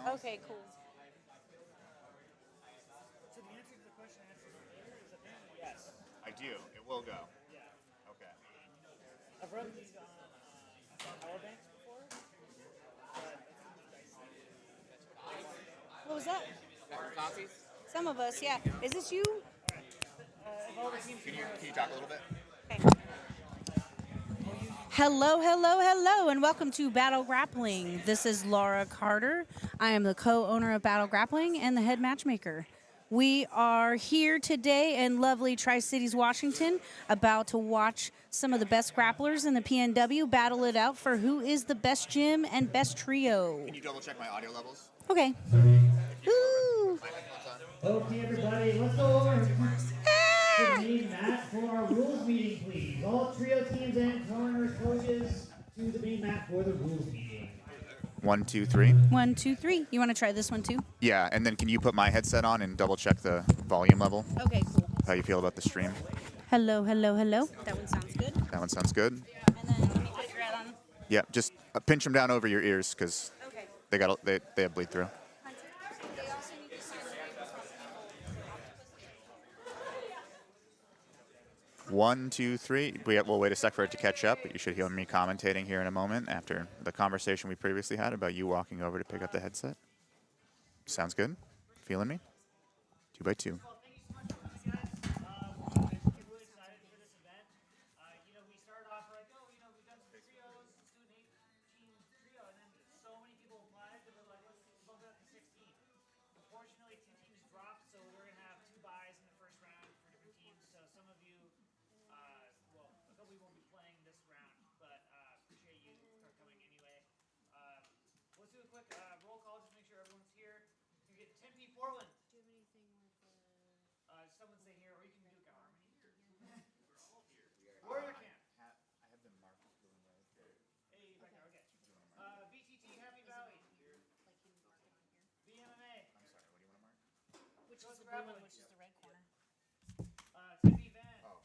Okay, cool. So the answer to the question answered later is apparently yes. I do. It will go. Yeah. Okay. I've run these on power banks before, but it seems dicey. What was that? Got your coffees? Some of us, yeah. Is this you? If all the teams Can you talk a little bit? Okay. Hello, hello, hello, and welcome to Battle Grappling. This is Laura Carter. I am the co-owner of Battle Grappling and the head matchmaker. We are here today in lovely Tri-Cities, Washington, about to watch some of the best grapplers in the PNW battle it out for who is the best gym and best trio. Can you double check my audio levels? Okay. Ooh. Okay, everybody, let's go over to the main mat for our rules meeting, please. All trio teams and corners, coaches, to the main mat for the rules meeting. 1, 2, 3. 1, 2, 3. You want to try this one too? Yeah, and then can you put my headset on and double check the volume level? Okay, cool. How you feel about the stream? Hello, hello, hello. That one sounds good. That one sounds good. And then let me put your head on. Yeah, just pinch them down over your ears because Okay. they have bleed through. They also need to sign the waiver from 1, 2, 3. We'll wait a sec for it to catch up, but you should hear me commentating here in a moment after the conversation we previously had about you walking over to pick up the headset. Sounds good? Feeling me? 2 by 2. Really excited for this event. We started off like, we've done some trios, let's do an 8-team trio, and then so many people applied that we're like, let's bump it up to 16. Unfortunately, 2 teams dropped, so we're gonna have 2 buys in the first round for different teams. So some of you, a couple of you won't be playing this round, but appreciate you for coming anyway. Let's do a quick roll call, just make sure everyone's here. You get 10P Portland. Do you have anything with Someone say here, or you can do it harmony. Warrior Camp. I have them marked blue and red. Hey, back there, okay. BTT, Happy Valley. BMMA. I'm sorry, what do you want to mark? which What's is the blue one, grappling? which is the red corner? Tippy Van. Oh.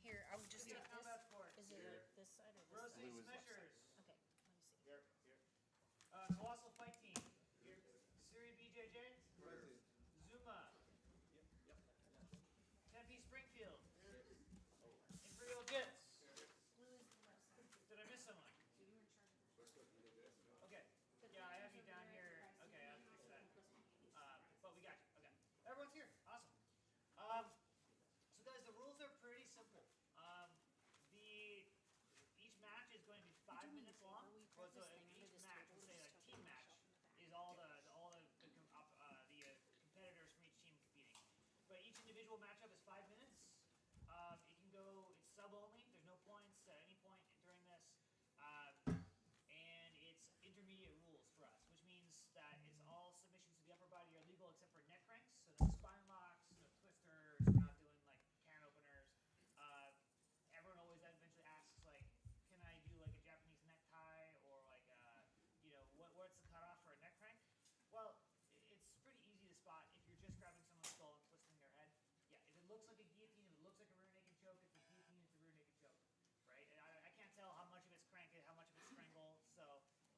Here, I would just take this. Combat Sports. Is it this side or this Rose side? Blue is left Smeshers. Okay, let me see. Here. Colossal Fight Team. Siri BJJ. Zuma. Tempe Springfield. Imperial Jits. Did I miss someone? Okay. Yeah, I have you down here. Okay, I'll fix that. But we got you. Okay. Everyone's here. Awesome. So guys, the rules are pretty simple. Each match is going to be 5 minutes long. So each match, we'll say like team match, is all the competitors from each team competing. But each individual matchup is 5 minutes. It can go, it's sub only. There's no points at any point during this. And it's intermediate rules for us, which means that it's all submissions to the upper body are legal except for neck cranks. So no spine locks, no twisters. We're not doing like can openers. Everyone always eventually asks like, can I do like a Japanese necktie or like what's the cutoff for a neck crank? Well, it's pretty easy to spot if you're just grabbing someone's skull and twisting their head. Yeah, if it looks like a guillotine, if it looks like a rear naked choke, it's a guillotine, it's a rear naked choke, right? And I can't tell how much of it's crank and how much of it's strangle. So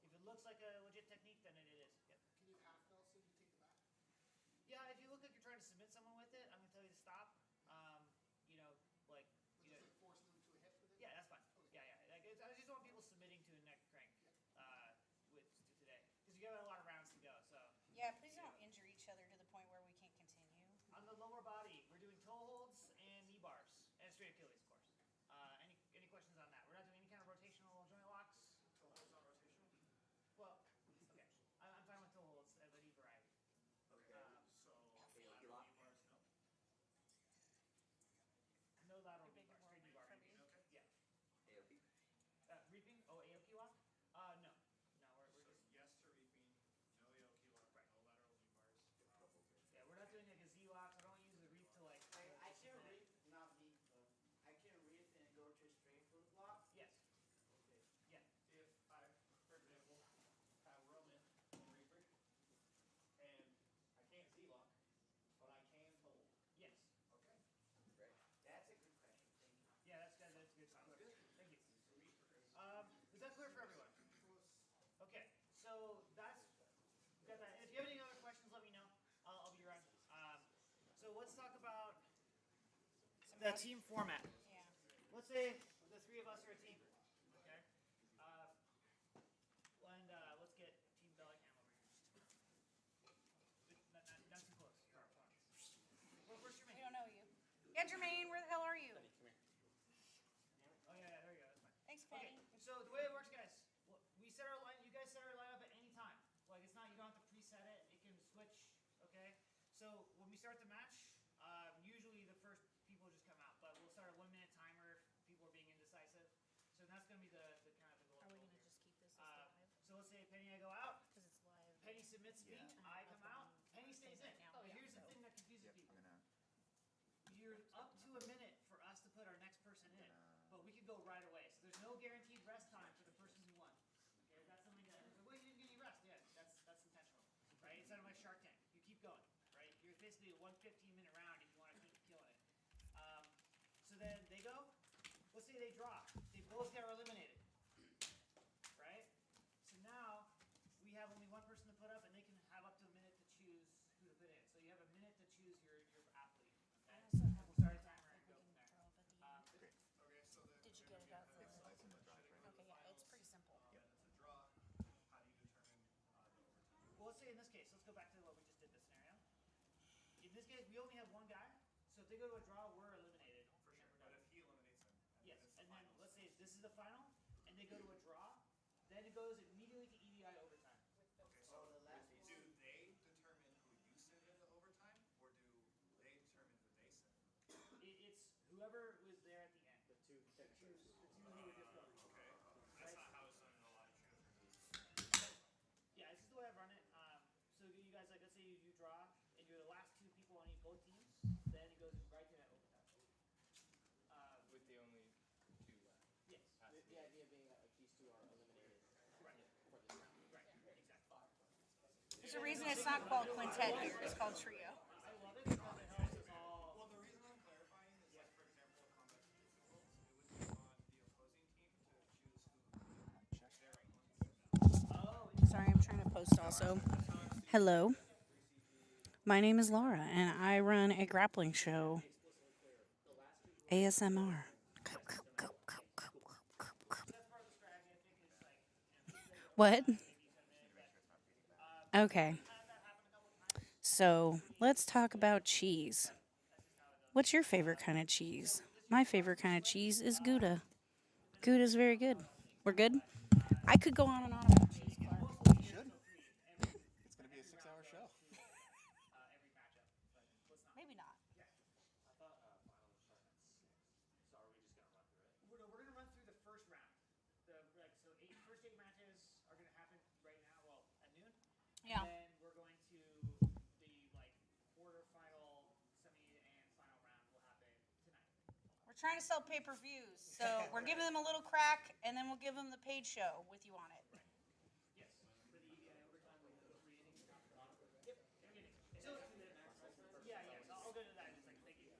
if it looks like a legit technique, then it is. Yep. Can you half Nelson if you take the back? Yeah, if you look like you're trying to submit someone with it, I'm gonna tell you to stop. Just forcing them to a hip with it? Yeah, that's fine. Yeah. Like I just don't want people submitting to a neck crank today because you got a lot of rounds to go. So Yeah, please don't injure each other to the point where we can't continue. on the lower body, we're doing toe holds and knee bars and straight Achilles, of course. Any questions on that? We're not doing any kind of rotational joint locks. Toe holds not rotational? Well, okay. I'm fine with toe holds of any variety. Okay, so lateral knee bars, no? No lateral knee Maybe bar, more straight knee bar. reap for me. Okay. Yeah. AOP? Reaping? Oh, AOP lock? No. We're So just yes to reaping, no AOP lock, Right. no lateral knee bars. yeah. We're not doing like a Z lock. I don't use the the team format. Yeah. Let's say the three of us are a team. Okay. And let's get Team Bellingham over here. Not too close to our opponents. Where's your We main? don't know you. Yeah, Jermaine, where the hell are you? Oh yeah, there you go. That's fine. Thanks, Okay, Penny. so the way it works, guys, we set our line. You guys set our lineup at any time. Like it's not, you don't have to preset it. It can switch. Okay. So when we start the match, usually the first people just come out, but we'll start a 1-minute timer if people are being indecisive. So that's gonna be the kind of the goal. Are we gonna just keep this as live? So let's say Penny, I go out. Because it's live. Penny submits me. I come out. Penny stays in. But here's the thing that confuses people. You're up to a minute for us to put our next person in, but we could go right away. So there's no guaranteed rest time for the person who won. Okay, that's something that. Well, you didn't get any rest. Yeah, that's intentional, right? It's out of my Shark Tank. You keep going, right? You're basically a 115-minute round if you want to keep killing it. So then they go. Let's say they draw. They both get eliminated, right? So now we have only one person to put up, and they can have up to a minute to choose who to put in. So you have a minute to choose your athlete. Okay? We'll start a timer and go from there. Okay, so the Did you get it out? Okay, yeah, it's pretty simple. it's a draw. How do you determine the overtime? Well, let's say in this case, let's go back to what we just did, the scenario. In this case, we only have one guy, so if they go to a draw, we're eliminated. For sure. But if he eliminates him, Yes, it's the and then finals. let's say this is the final, and they go to a draw, then it goes immediately to EDI overtime. Okay, so do they determine who you send into overtime, or do they determine who they send? It's whoever was there at the end. The two who were just going. Okay, that's not how it's done in a lot of trio tournaments. Yeah, this is the way I run it. So you guys, like, let's say you draw, and you're the last two people on both teams, then it goes right to that overtime. With the only two left. Yes. The idea being that like these two are eliminated Right. for this round. Right. Exactly. There's a reason it's not called quintet here. It's called trio. I love it because it helps us all. Well, the reason I'm clarifying is, like, for example, a combat rules, it would be on the opposing team to choose who their opponents send out. Oh, Sorry, I'm trying to post also. Hello. My name is Laura, and I run a grappling show. ASMR. What? Okay. So let's talk about cheese. What's your favorite kind of cheese? My favorite kind of cheese is Gouda. Gouda is very good. We're good? I could go on and on about cheese, Clark. You should. It's going to be a 6-hour show. every matchup, but let's not. Maybe not. I thought finals start at 6. So are we just gonna run through it? We're gonna run through the first round. So first 8 matches are gonna happen right now. Well, at noon. Yeah. And then we're going to the quarterfinal, semi, and final round will happen tonight. We're trying to sell pay-per-views, so we're giving them a little crack, and then we'll give them the paid show with you on it. Yes. For the EDI overtime, we have 3 innings. Yep. 3 innings. So, yeah. So I'll go to that in a second. Thank you.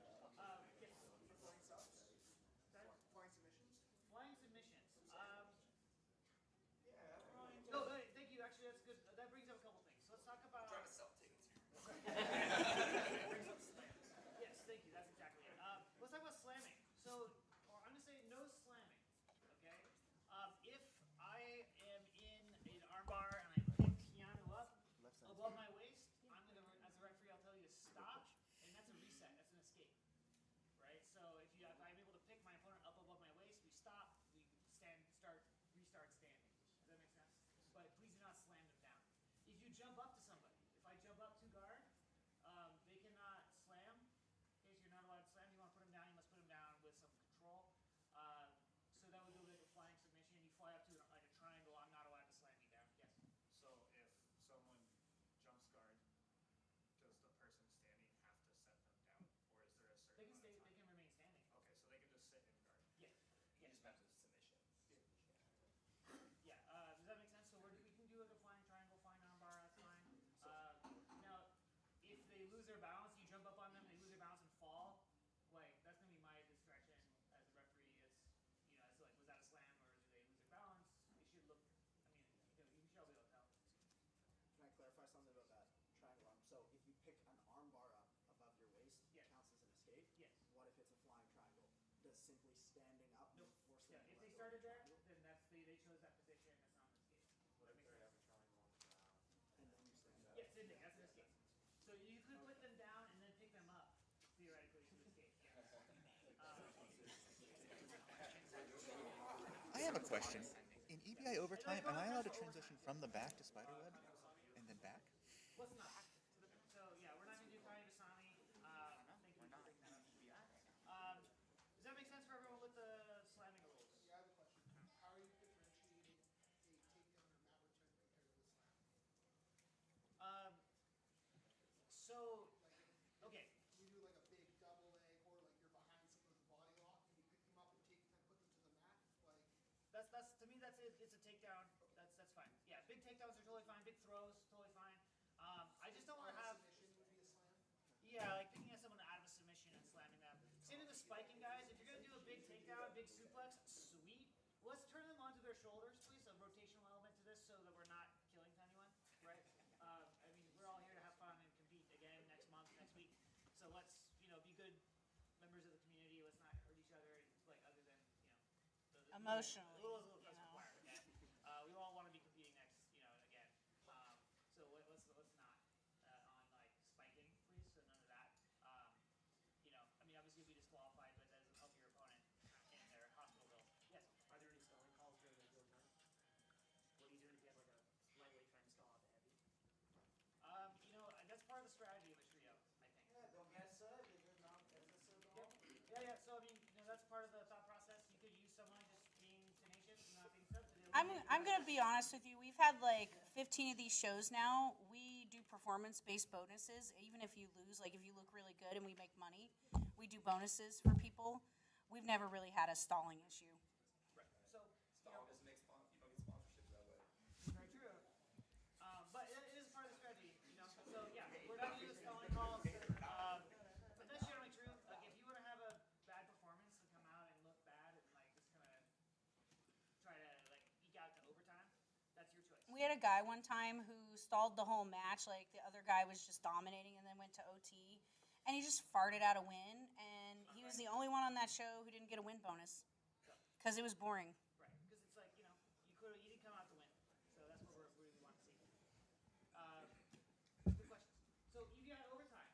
Yes. Flying subs? Flying submissions? Flying submissions. Yeah. No, thank you. Actually, that's good. That brings up a couple things. So let's talk about. Trying to sell tickets here. Yes, thank you. That's exactly it. Let's talk about slamming. So, I'm going to say no slamming. Okay. If I am in an armbar and I pick Keanu up above my waist, I'm going to, as a referee, I'll tell you to stop, and that's a reset. That's an escape. Right. So if I'm able to pick my opponent up above my waist, we stop, we restart standing. Does that make sense? But please do not slam them down. If you jump up to somebody, if I jump up to guard, they cannot slam. Okay, so you're not allowed to slam. You want to put them down, you must put them down with some control. So that would go like a flying submission. You fly up to like a triangle. I'm not allowed to slam you down. Yes. So if someone jumps guard, does the person standing have to set them down, or is there a certain They can amount of they time? can remain standing. Okay, so they can just sit in guard. Yes. You just match with submissions. Yeah. Does that make sense? So we can do like a flying triangle, flying armbar. That's fine. Now, if they lose their balance, you jump up on them, they lose their balance and fall. Like that's gonna be my discretion as a referee. Is it's like was that a slam or do they lose their balance? It should look. I mean, you should all be able to tell. Can I clarify something about that triangle arm? So if you pick an arm bar up above your waist, Yes. it counts as an escape. Yes. What if it's a flying triangle? as simply standing up and force Yeah, them to if let they go. started there, then they chose that position. That's not an escape. What if they have a triangle on the ground? And then you stand up. Yeah, same thing. That's an escape. So you could put them down and then pick them up. Theoretically, to escape. Yeah. I have a question. In EBI overtime, am I allowed to transition from the back to spiderweb and then back? Let's not. So yeah, we're not going to do Kanye Basami. Thank you for bringing that up. Does that make sense for everyone with the slamming rules? Yeah, I have a question. How are you differentiating a takedown or mat return compared to the slam? So Like if okay. you do like a big double leg or like you're behind someone's body lock, can you pick them up and put them to the mat? Like That's to me that's it. It's a takedown. That's fine. Yeah, big takedowns are totally fine. Big throws totally fine. I just don't want to have. submission would be a slam. Yeah, like picking someone out of a submission and slamming them. Same with the spiking guys. If you're gonna do a big takedown, big suplex, sweet. Let's turn them onto their shoulders, please. A rotational element to this, so that we're not killing anyone, right? I mean, we're all here to have fun and compete again next month, next week. So let's, be good members of the community. Let's not hurt each other, like other than, Emotionally, A little that's required. Okay? We all want to be competing next, again. So let's not on like spiking, please. So none of that. Obviously you'll be disqualified, but that doesn't help your opponent in their hospital bills. Yes. Are there any stalling calls during the field turn? What are you doing if you have like a lightweight trying to stall out the heavy? That's part of the strategy of a trio, I think. Yeah. So that's part of the thought process. You could use someone just being tenacious and not being sensitive. I'm gonna be honest with you. We've had like 15 of these shows now. We do performance-based bonuses, even if you lose. Like if you look really good and we make money, we do bonuses for people. We've never really had a stalling issue. Right. So Stall doesn't make you don't get sponsorships that way. very true. But it is part of the strategy, So yeah, we're not gonna do the stalling calls. But that's generally true. Like if you want to have a bad performance and come out and look bad and like just kind of try to like eke out to overtime, that's your choice. We had a guy one time who stalled the whole match. Like the other guy was just dominating and then went to OT. And he just farted out a win. And he was the only one on that show who didn't get a win bonus. Because it was boring. Right. Because it's like, you didn't come out to win. So that's what we really want to see. Good questions. So EBI overtime.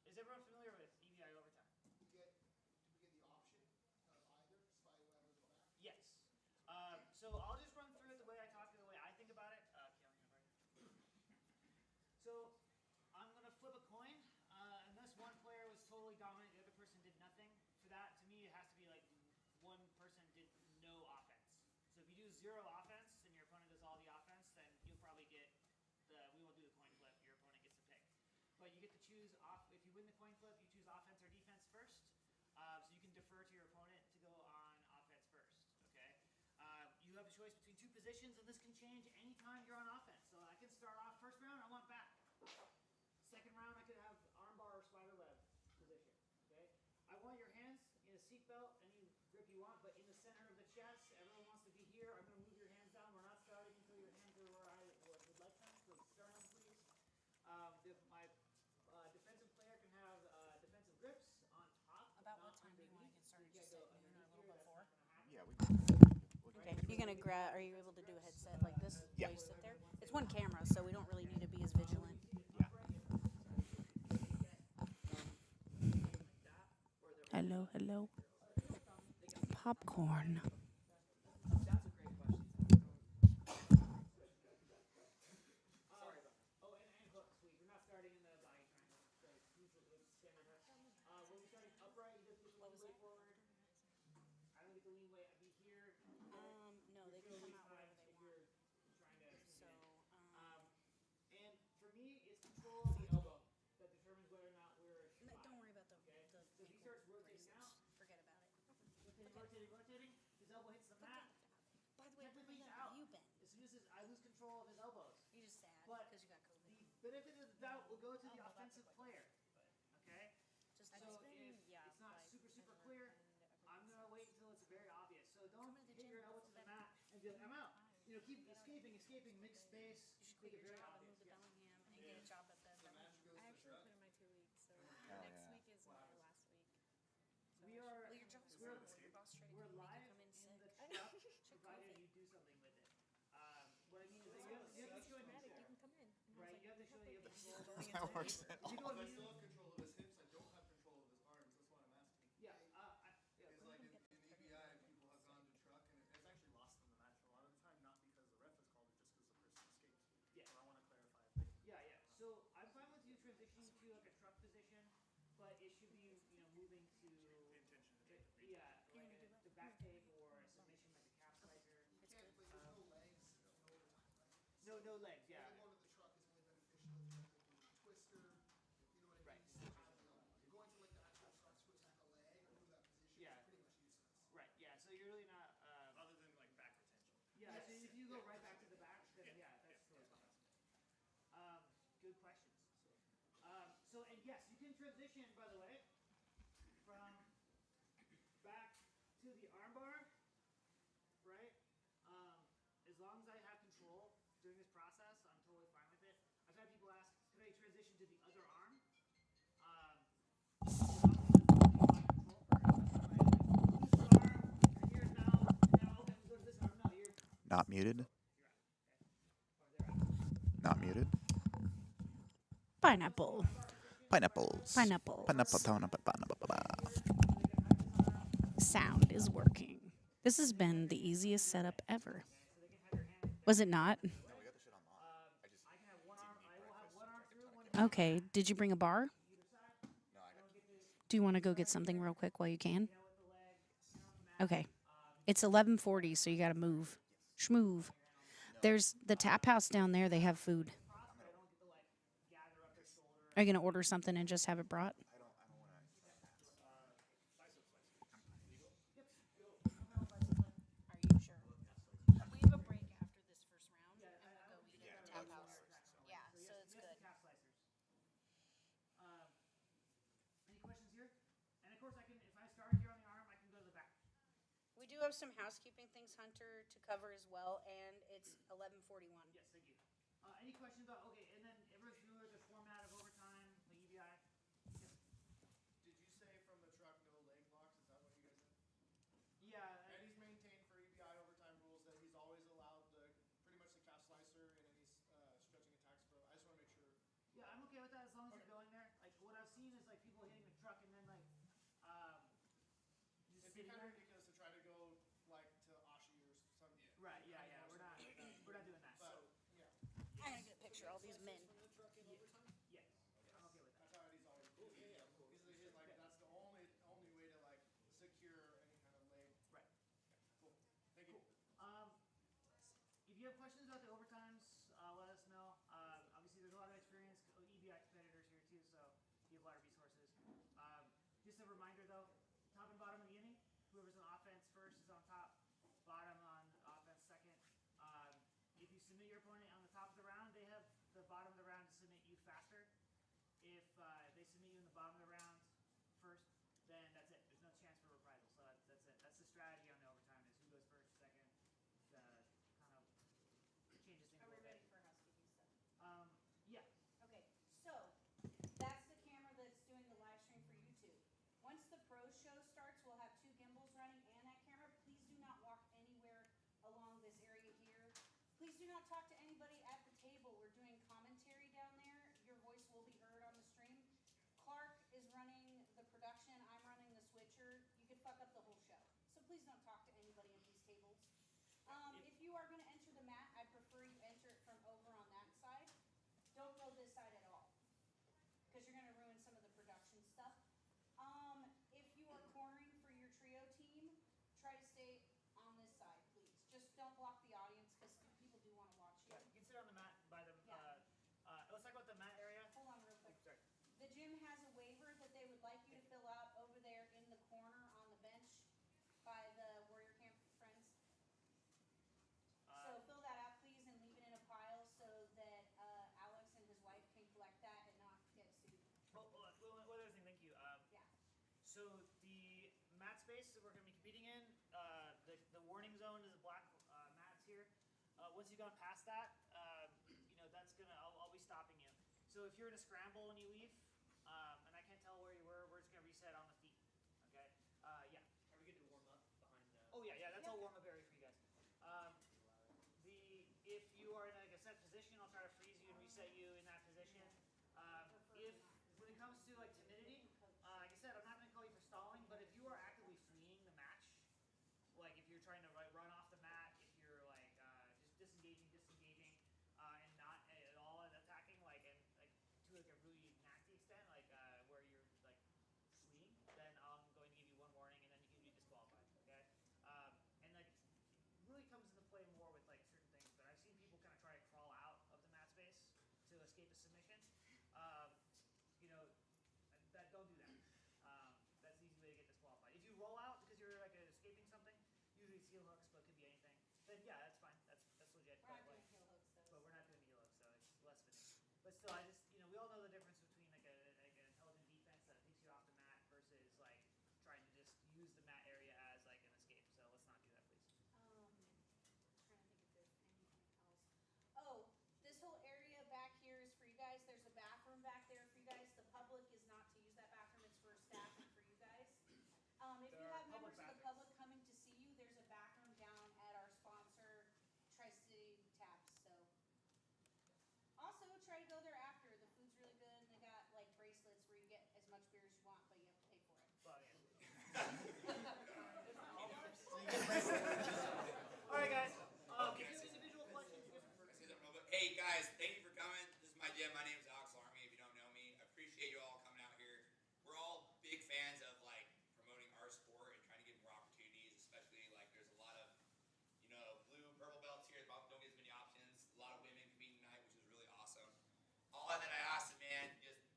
Is everyone familiar with EBI overtime? Do we get the option of either spider web or the back? Yes. So I'll just run through it the way I talk, the way I think about it. So I'm going to flip a coin. Unless one player was totally dominant, the other person did nothing. For that, to me, it has to be like one person did no offense. So if you do zero offense and your opponent does all the offense, then you'll probably get we won't do the coin flip. Your opponent gets to pick. But you get to choose off. If you win the coin flip, you choose offense or defense first. So you can defer to your opponent to go on offense first. Okay. You have a choice between two positions, and this can change anytime you're on offense. So I can start off first round. I want back. Second round, I could have armbar or spider web position. Okay. I want your hands in a seatbelt, any grip you want, but in the center of the chest. Everyone wants to be here. I'm going to move your hands down. We're not starting until your hands are where I would like them. So start them, please. My defensive player can have defensive grips on top. About what time do you want to get started? Just at noon or a little before? Yeah, we Okay. You're gonna grab. Are you able to do a headset like this? Yeah. While you sit there. It's one camera, so we don't really need to be as vigilant. Hello, hello. Popcorn. That's a great question. Sorry about that. Oh, and hook, sweet. We're not starting in the body triangle. So use the standard hook. We'll be starting upright. You just get the lean weight forward. I don't get the lean weight. I'd be here. No, they can come out wherever they want. You're trying to. So, And for me, it's control of the elbow that determines whether or not we're. don't worry about the So if he starts rotating out, Forget about it. rotating, his elbow hits the mat. By the way, Technically, where he's have out. you been? As soon as I lose control of his elbows. You're just sad But because you got COVID. the benefit of the doubt will go to the offensive player. Okay? Just So if it's not super clear, I'm going to wait until it's very obvious. So don't hit your elbow to the mat and be like, I'm out. Keep escaping, mixed space. You should quit your job and move to Bellingham and get a job at Bellingham. I actually put in my 2 weeks, so Hell next yeah. week is my last week. So We are, Well, your job's we're That works. If you go I immediately, still have control of his hips. I don't have control of his arms. That's why I'm asking. yeah, Is like in EBI, people have gone to truck and it's actually lost them the match a lot of the time, not because the ref has called it, just because the person escaped. Yeah. So I want to clarify a thing. yeah, yeah. So I'm fine with you transitioning to like a truck position, but it should be, moving to Intention to take the yeah, like the back take or a submission like a calf slicer. You can't, like, there's no legs in overtime, right? No legs, yeah. Only going to the truck is only beneficial if you're taking a twister, you know what I mean? Right. So going to like the actual trucks to attack a leg or move that position Yeah. is pretty much useless. Right, yeah. So you're really not. Other than like back retention. Yeah. So if you go right back to the back, then yeah, that's totally fine. Good questions. So and yes, you can transition, by the way, from back to the armbar, right? As long as I have control during this process, I'm totally fine with it. I've had people ask, could I transition to the other arm? As long as I'm control first, right? Like, lose this arm, and here's now, okay, we go to this arm. No, you're Not muted. out. Not muted. Pineapple. Pineapples. Pineapple. Pineapple. Sound is working. This has been the easiest setup ever. Was it not? I can have one arm. I will have one arm through, one Okay. Did you bring a bar? Do you want to go get something real quick while you can? Okay. It's 11:40, so you got to move. Schmoove. There's the tap house down there. They have food. Are you going to order something and just have it brought? Are you sure? We have a break after this first round, and we'll go eat at the tap house. Yeah, so it's good. calf slicers. Any questions here? And of course, I can. If I start here on the arm, I can go to the back. We do have some housekeeping things, Hunter, to cover as well, and it's 11:41. Yes, thank you. Any questions about? Okay, and then everyone's familiar with the format of overtime, the EBI. Did you say from the truck no leg locks? Is that what you guys said? Yeah. And he's maintained for EBI overtime rules that he's always allowed pretty much the calf slicer and any stretching attacks. Bro, I just want to make sure. Yeah, I'm okay with that as long as you're going there. Like what I've seen is like people hitting the truck and then like, just It'd be sitting kind of there. ridiculous to try to go like to Ashi or something. Right. Yeah. Yeah. We're not doing that. But yeah, I'm going to get a picture of all these men. Yes. I'm okay with that. that's how he's always. Cool. Yeah. Cool. He's like that's the only way to like secure any kind of leg. Right. Cool. Thank you. If you have questions about the overtimes, let us know. Obviously, there's a lot of experienced EBI competitors here too, so you have a lot of resources. Just a reminder though, top and bottom of the inning, whoever's on offense first is on top, bottom on offense second. If you submit your opponent on the top of the round, they have the bottom of the round to submit you faster. If they submit you in the bottom of the round first, then that's it. There's no chance for reprisal. So that's it. That's the strategy on the overtime is who goes first, second. Kind of changes things a little bit. For housekeeping stuff? Yeah. Okay, so that's the camera that's doing the live stream for YouTube. Once the pro show starts, we'll have two gimbals running and that camera. Please do not walk anywhere along this area here. Please do not talk to anybody at the table. We're doing commentary down there. Your voice will be heard on the stream. Clark is running the production. I'm running the switcher. You could fuck up the whole show. So please don't talk to anybody at these tables. If you are going to enter the mat, I prefer you enter it from over on that side. Don't go this side at all, because you're going to ruin some of the production stuff. If you are cornering for your trio team, try to stay on this side, please. Just don't block the audience, because people do want to watch you. You can sit on the mat by the. Yeah. Let's talk about the mat area. Hold on real quick. Sorry. The gym has a waiver that they would like you to fill out over there in the corner on the bench by the Warrior Camp friends. So fill that out, please, and leave it in a pile so that Alex and his wife can collect that and not get sued. One other thing, thank you. Yeah. So the mat space that we're going to be competing in, the warning zone is the black mats here. Once you've gone past that, that's gonna. I'll be stopping you. So if you're in a scramble when you leave, and I can't tell where you were, we're just gonna reset on the feet. Okay. Yeah. Are we good to warm up behind? Oh yeah, that's all warm up area for you guys. If you are in like a set position, I'll try to freeze you and reset you in that position. If when it comes to like timidity, like I said, I'm not going to call you for stalling, but if you are actively fleeing the match, like if you're trying to like run off the mat, if you're like just disengaging, and not at all attacking, like and like to like a really nasty extent, like where you're like fleeing, then I'm going to give you one warning, and then you can be disqualified. Okay, and like it really comes into play more with like certain things. But I've seen people kind of try to crawl out of the mat space to escape a submission. You know, that don't do that. That's the easy way to get disqualified. If you roll out because you're like escaping something, usually it's heel hooks, but it could be anything. Then yeah, that's fine. That's legit. We're not doing heel hooks though. But we're not doing heel hooks, so it's less fitting. But still, I just we all know the difference between like an intelligent defense that takes you off the mat versus like trying to just use the mat area as like an escape. So let's not do that, please. Trying to think if there's anything else. Oh, this whole area back here is for you guys. There's a bathroom back there for you guys. The public is not to use that bathroom. It's for staff and for you guys. If you have members of the public coming to see you, there's a bathroom down at our sponsor, Tri-City Taps. So, also try to go there after. The food's really good, and they got like bracelets where you get as much beer as you want, but you have to pay for it. Well, yeah. All right, guys. If you have individual questions, Hey guys, thank you for coming. This is my gym. My name is Alex Larmy. If you don't know me, I appreciate you all coming out here. We're all big fans of like promoting our sport and trying to give more opportunities, especially like there's a lot of blue, purple belts here. Don't get as many options. A lot of women competing tonight, which is really awesome. All that I asked, man, just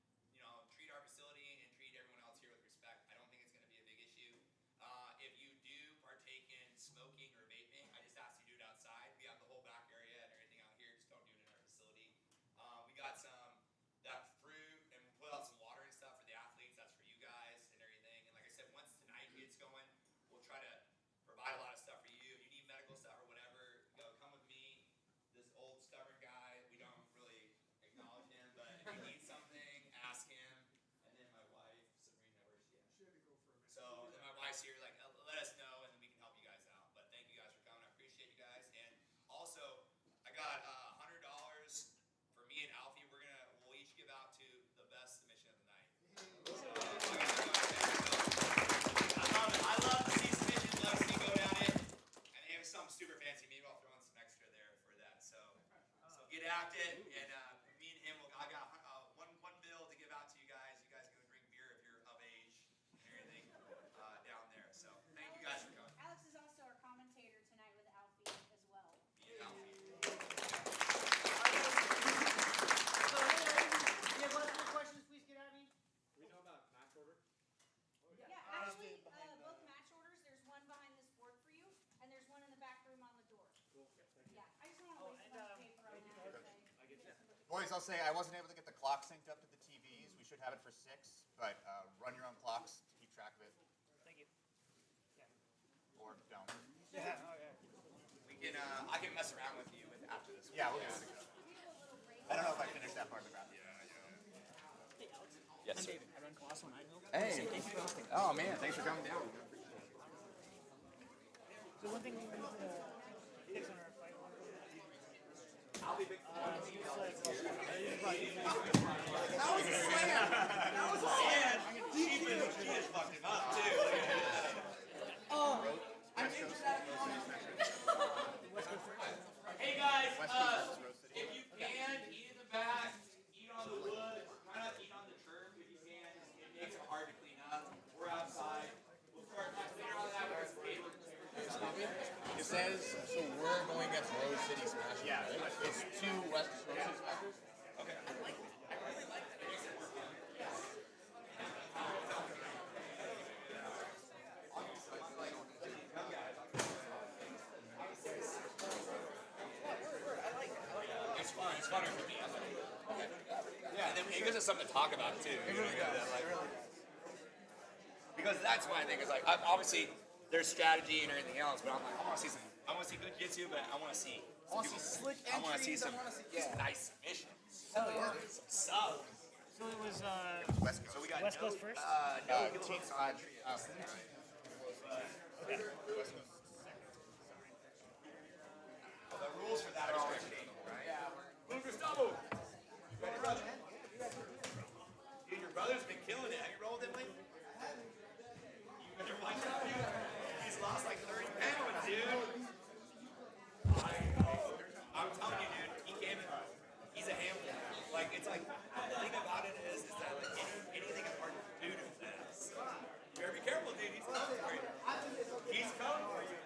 treat our facility and treat everyone else here with respect. I don't think it's going to be a big issue. If you do partake in smoking or vaping, I just ask you do it outside. We have the whole back area and everything out here. Just don't do it in our facility. We got that fruit and we'll put out some water and stuff for the athletes. That's for you guys and everything. And like I said, once tonight gets going, we'll try to provide a lot of stuff for you. If you need medical stuff or whatever, come with me. This old stubborn guy, we don't really acknowledge him, but if you need something, ask him. And then my wife, Sabrina, where's she at? She had to go for a minute. So then my wife's here, like, let us know, and then we can help you guys out. But thank you guys for coming. I appreciate you guys. And also, I got $100 for me and Alfie. We'll each give out to the best submission of the night. So, I love to see submissions. Love to see go down it. And if it's something super fancy, maybe I'll throw in some extra there for that. So get active. And me and him, I got one bill to give out to you guys. You guys can go drink beer if you're of age and everything down there. So thank you guys for coming. Alex is also our commentator tonight with Alfie as well. Me and Alfie. So, if you have other questions, please get at me. Do we know about match order? Yeah, actually, both match orders. There's one behind this board for you, and there's one in the back room on the door. Cool. Thank you. Yeah, I just don't want to waste a bunch of paper on that. I get you. Boys, I'll say I wasn't able to get the clock synced up to the TVs. We should have it for 6, but run your own clocks to keep track of it. Thank you. Or don't. Yeah. Oh, yeah. We can, I can mess around with you after this. Yeah, we'll give it a go. I don't know if I finished that part of the graphic. Yes, sir. I run Colossal and Idaho. Hey. Thanks for hosting. Oh, man, thanks for coming down. So one thing we need to fix on our fight order. I'll be big. That was a And she just fucked him up too. Hey guys, if you can, eat in the back, eat on the wood, try not to eat on the curb if you can. It makes it hard to clean up. We're outside. We'll start next later on that with paper. It says, so we're going against Rose City Smashers, Yeah, right? It's 2 West Rose City Smashers? Okay. I really like that. It makes it work. It's fun. It's funner for me. Okay. Yeah, and then it gives us something to talk about too. It really does. Because that's why I think it's like obviously there's strategy and everything else, but I'm like I want to see good jiu-jitsu, but I want to see. I want to see slick entries. I want to see some yeah. nice submissions. Hell yeah. Some sub. So it was West Coast. So we got West Coast first? no Team the rules for that are already changing, right? Yeah. Gustavo. You ready, brother? it's like the thing about it is that like anything a partner do to this. You better be careful, dude. He's coming for you. He's coming for you.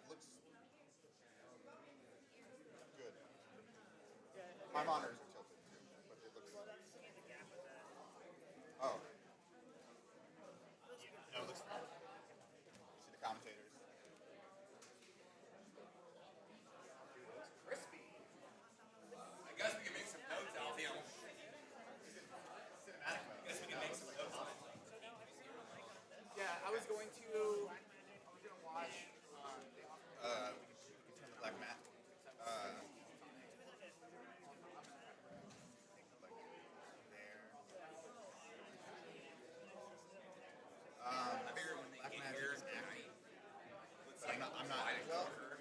Looks good. My monitors are tilted too, but it looks. Oh. No, it looks fine. See the commentators. Crispy. I guess we can make some notes, Alfie. Cinematic mode. I guess we can make some notes. Yeah, I was going to watch. Black mat. I figured when they get here tonight, let's like I'm not. divide a Well, quarter.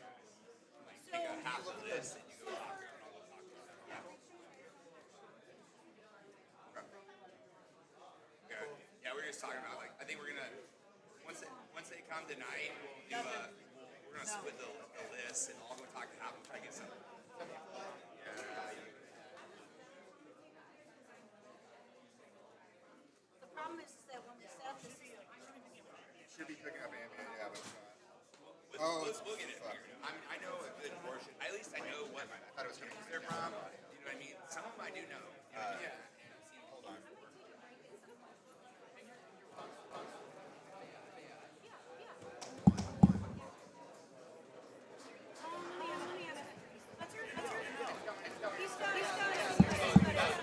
Like take a half of this and you go talk to him and I'll go talk to him. Okay. Yeah, we were just talking about like I think we're gonna once they come tonight we'll do we're gonna split the list and I'll go talk to half and try to get some. The problem is that when we set up this, should be picking up MMA. Yeah, but We'll get it figured out. I know a good portion. At least I know what I thought it was coming teams from they're from. You know what I mean? Some of them I do know. Yeah. Hold on.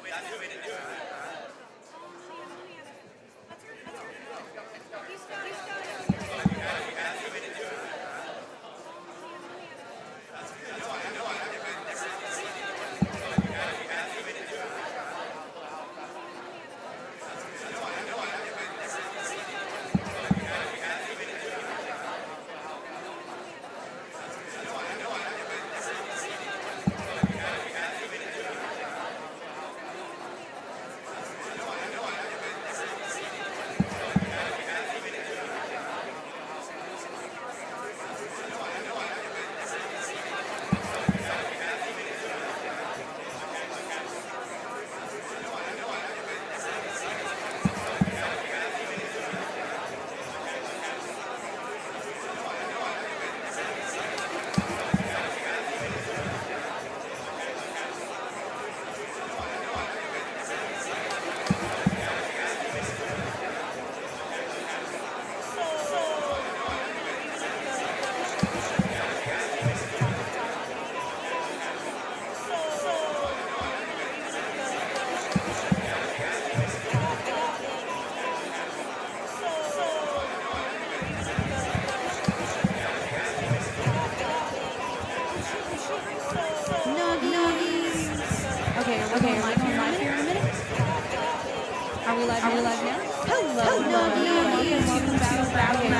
That's the way to do it. Welcome to Battle Grappling.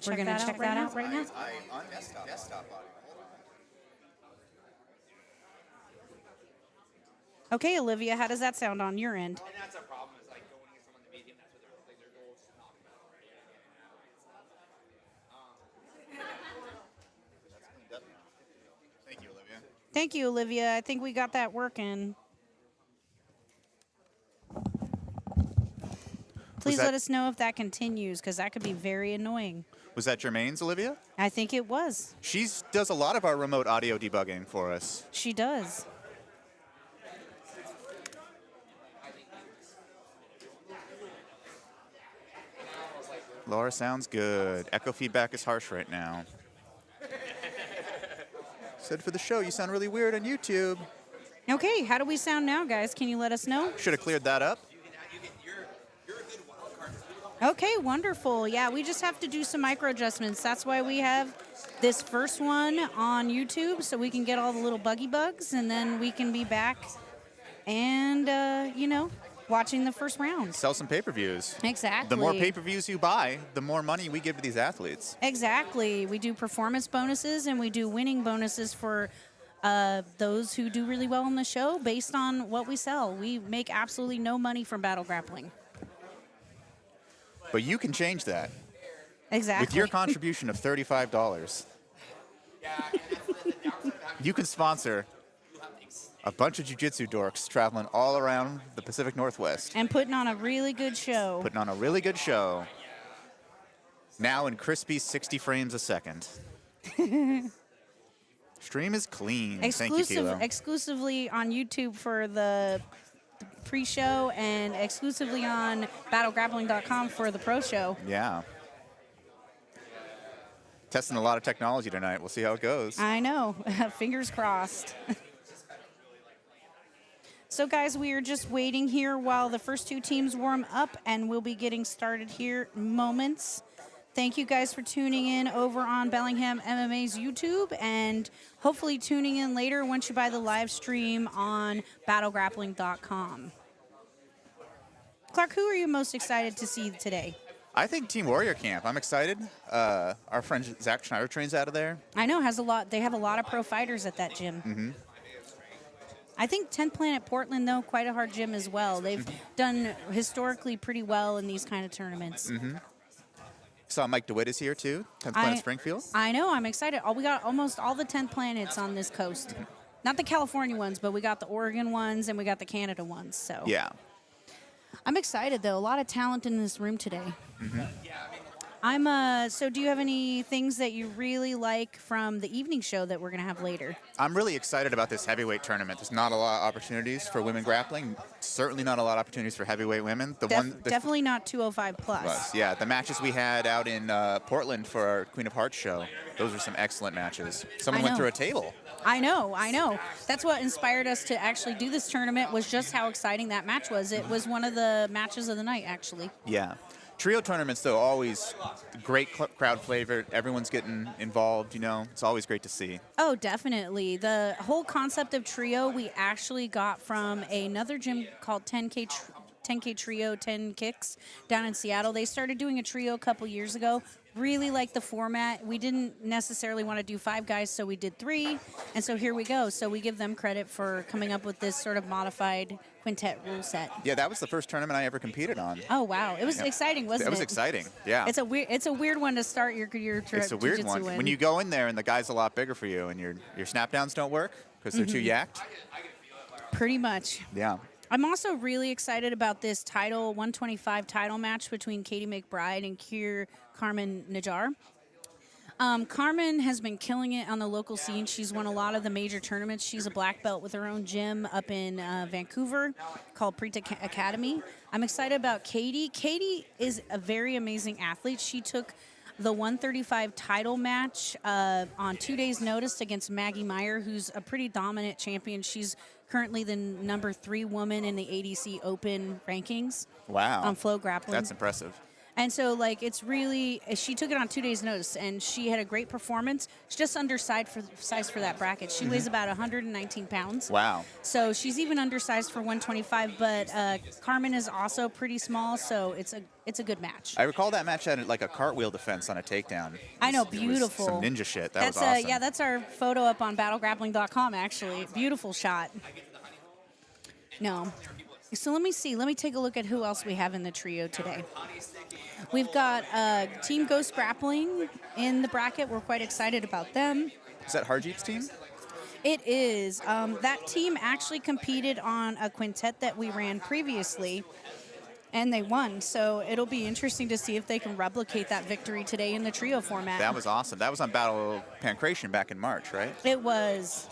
check that out right now. On desktop audio. Okay, Olivia, how does that sound on your end? And that's a problem, is like going against someone in the medium, that's what their goal is to knock them out, right? Thank you, Olivia. Thank you, Olivia. I think we got that working. Please let us know if that continues, because that could be very annoying. Was that Jermaine's, Olivia? I think it was. She does a lot of our remote audio debugging for us. She does. Laura sounds good. Echo feedback is harsh right now. Said for the show, you sound really weird on YouTube. Okay, how do we sound now, guys? Can you let us know? Should have cleared that up. You're a good wild card. Okay, wonderful. Yeah, we just have to do some micro adjustments. That's why we have this first one on YouTube, so we can get all the little buggy bugs, and then we can be back and, you know, watching the first round. Sell some pay-per-views. Exactly. The more pay-per-views you buy, the more money we give to these athletes. Exactly. We do performance bonuses, and we do winning bonuses for those who do really well on the show based on what we sell. We make absolutely no money from battle grappling. But you can change that Exactly. with your contribution of $35. You can sponsor a bunch of jiu-jitsu dorks traveling all around the Pacific Northwest. And putting on a really good show. Putting on a really good show. Now in crispy 60 frames a second. Stream is clean. Thank you, Kilo. Exclusively on YouTube for the pre-show, and exclusively on battlegrappling.com for the pro show. Yeah. Testing a lot of technology tonight. We'll see how it goes. I know. Fingers crossed. So, guys, we are just waiting here while the first two teams warm up, and we'll be getting started here in moments. Thank you guys for tuning in over on Bellingham MMA's YouTube, and hopefully tuning in later once you buy the live stream on battlegrappling.com. Clark, who are you most excited to see today? I think Team Warrior Camp. I'm excited. Our friend Zach Schneider trains out of there. I know, they have a lot of pro fighters at that gym. Mm-hmm. I think 10th Planet Portland, though, quite a hard gym as well. They've done historically pretty well in these kind of tournaments. Mm-hmm. Saw Mike DeWitt is here, too. 10th Planet Springfield. I know. I'm excited. We got almost all the 10 planets on this coast. Not the California ones, but we got the Oregon ones and we got the Canada ones. So Yeah. I'm excited, though. A lot of talent in this room today. Mm-hmm. So do you have any things that you really like from the evening show that we're going to have later? I'm really excited about this heavyweight tournament. There's not a lot of opportunities for women grappling. Certainly not a lot of opportunities for heavyweight women. Definitely not 205 plus. Yeah, the matches we had out in Portland for our Queen of Hearts show, those were some excellent matches. Someone went through a table. I know. That's what inspired us to actually do this tournament, was just how exciting that match was. It was one of the matches of the night, actually. Yeah. Trio tournaments, though, always great crowd flavor. Everyone's getting involved, you know. It's always great to see. Oh, definitely. The whole concept of trio we actually got from another gym called 10K Trio, 10 Kicks down in Seattle. They started doing a trio a couple years ago. Really liked the format. We didn't necessarily want to do 5 guys, so we did 3. And so here we go. So we give them credit for coming up with this sort of modified quintet rule set. Yeah, that was the first tournament I ever competed on. Oh, wow. It was exciting, wasn't it? It was exciting, yeah. It's a weird one to start your It's a weird one. in. When you go in there and the guy's a lot bigger for you and your snap downs don't work because they're too yacked. Pretty much. Yeah. I'm also really excited about this 125 title match between Katie McBride and Carmen Najjar. Carmen has been killing it on the local scene. She's won a lot of the major tournaments. She's a black belt with her own gym up in Vancouver called Prita Academy. I'm excited about Katie. Katie is a very amazing athlete. She took the 135 title match on 2 days' notice against Maggie Meyer, who's a pretty dominant champion. She's currently the number 3 woman in the ADC Open rankings. Wow. On Flow Grappling. That's impressive. And so, like, it's really, she took it on 2 days' notice, and she had a great performance. She's just undersized for that bracket. She weighs about 119 pounds. Wow. So she's even undersized for 125, but Carmen is also pretty small, so it's a good match. I recall that match had like a cartwheel defense on a takedown. I know, It was beautiful. some ninja shit. That That's was awesome. yeah, that's our photo up on battlegrappling.com, actually. Beautiful shot. No. So let me see. Let me take a look at who else we have in the trio today. We've got Team Ghost Grappling in the bracket. We're quite excited about them. Is that Harjeet's team? It is. That team actually competed on a quintet that we ran previously, and they won. So it'll be interesting to see if they can replicate that victory today in the trio format. That was awesome. That was on Battle Pancration back in March, right? It was.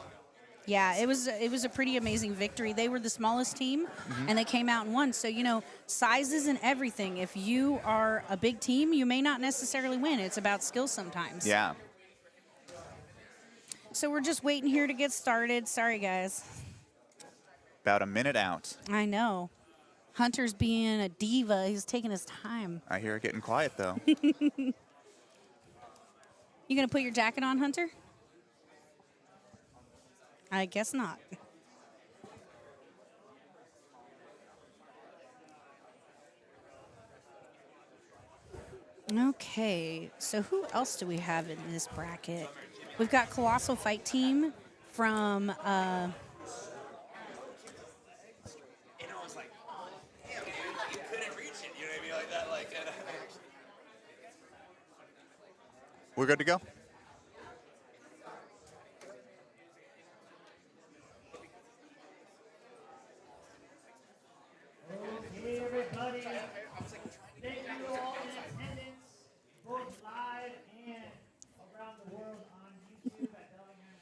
Yeah, it was a pretty amazing victory. They were the smallest team, and they came out and won. So, you know, size isn't everything. If you are a big team, you may not necessarily win. It's about skill sometimes. Yeah. So we're just waiting here to get started. Sorry, guys. About a minute out. I know. Hunter's being a diva. He's taking his time. I hear it getting quiet, though. You going to put your jacket on, Hunter? I guess not. Okay, so who else do we have in this bracket? We've got Colossal Fight Team from You know, it's like, damn, dude, you couldn't reach it. You know what I mean? Like that, like. We're good to go? Okay, everybody. Thank you all in attendance, both live and around the world on YouTube at Bellingham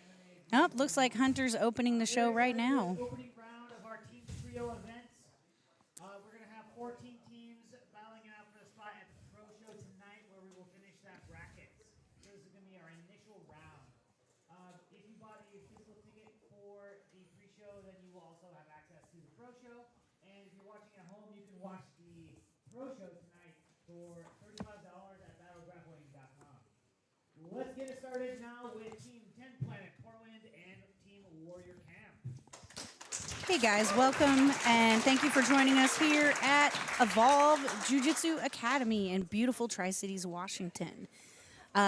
MMA. Oh, looks like Hunter's opening the show right now. Opening round of our team trio events. We're going to have 14 teams battling it out for the spot at the pro show tonight, where we will finish that bracket. So this is going to be our initial round. If you bought a physical ticket for the pre-show, then you will also have access to the pro show. And if you're watching at home, you can watch the pro show tonight for $35 at battlegrappling.com. Let's get it started now with Team 10 Planet Portland and Team Warrior Camp. Hey guys, welcome and thank you for joining us here at Evolve Jiu-Jitsu Academy in beautiful Tri-Cities, Washington.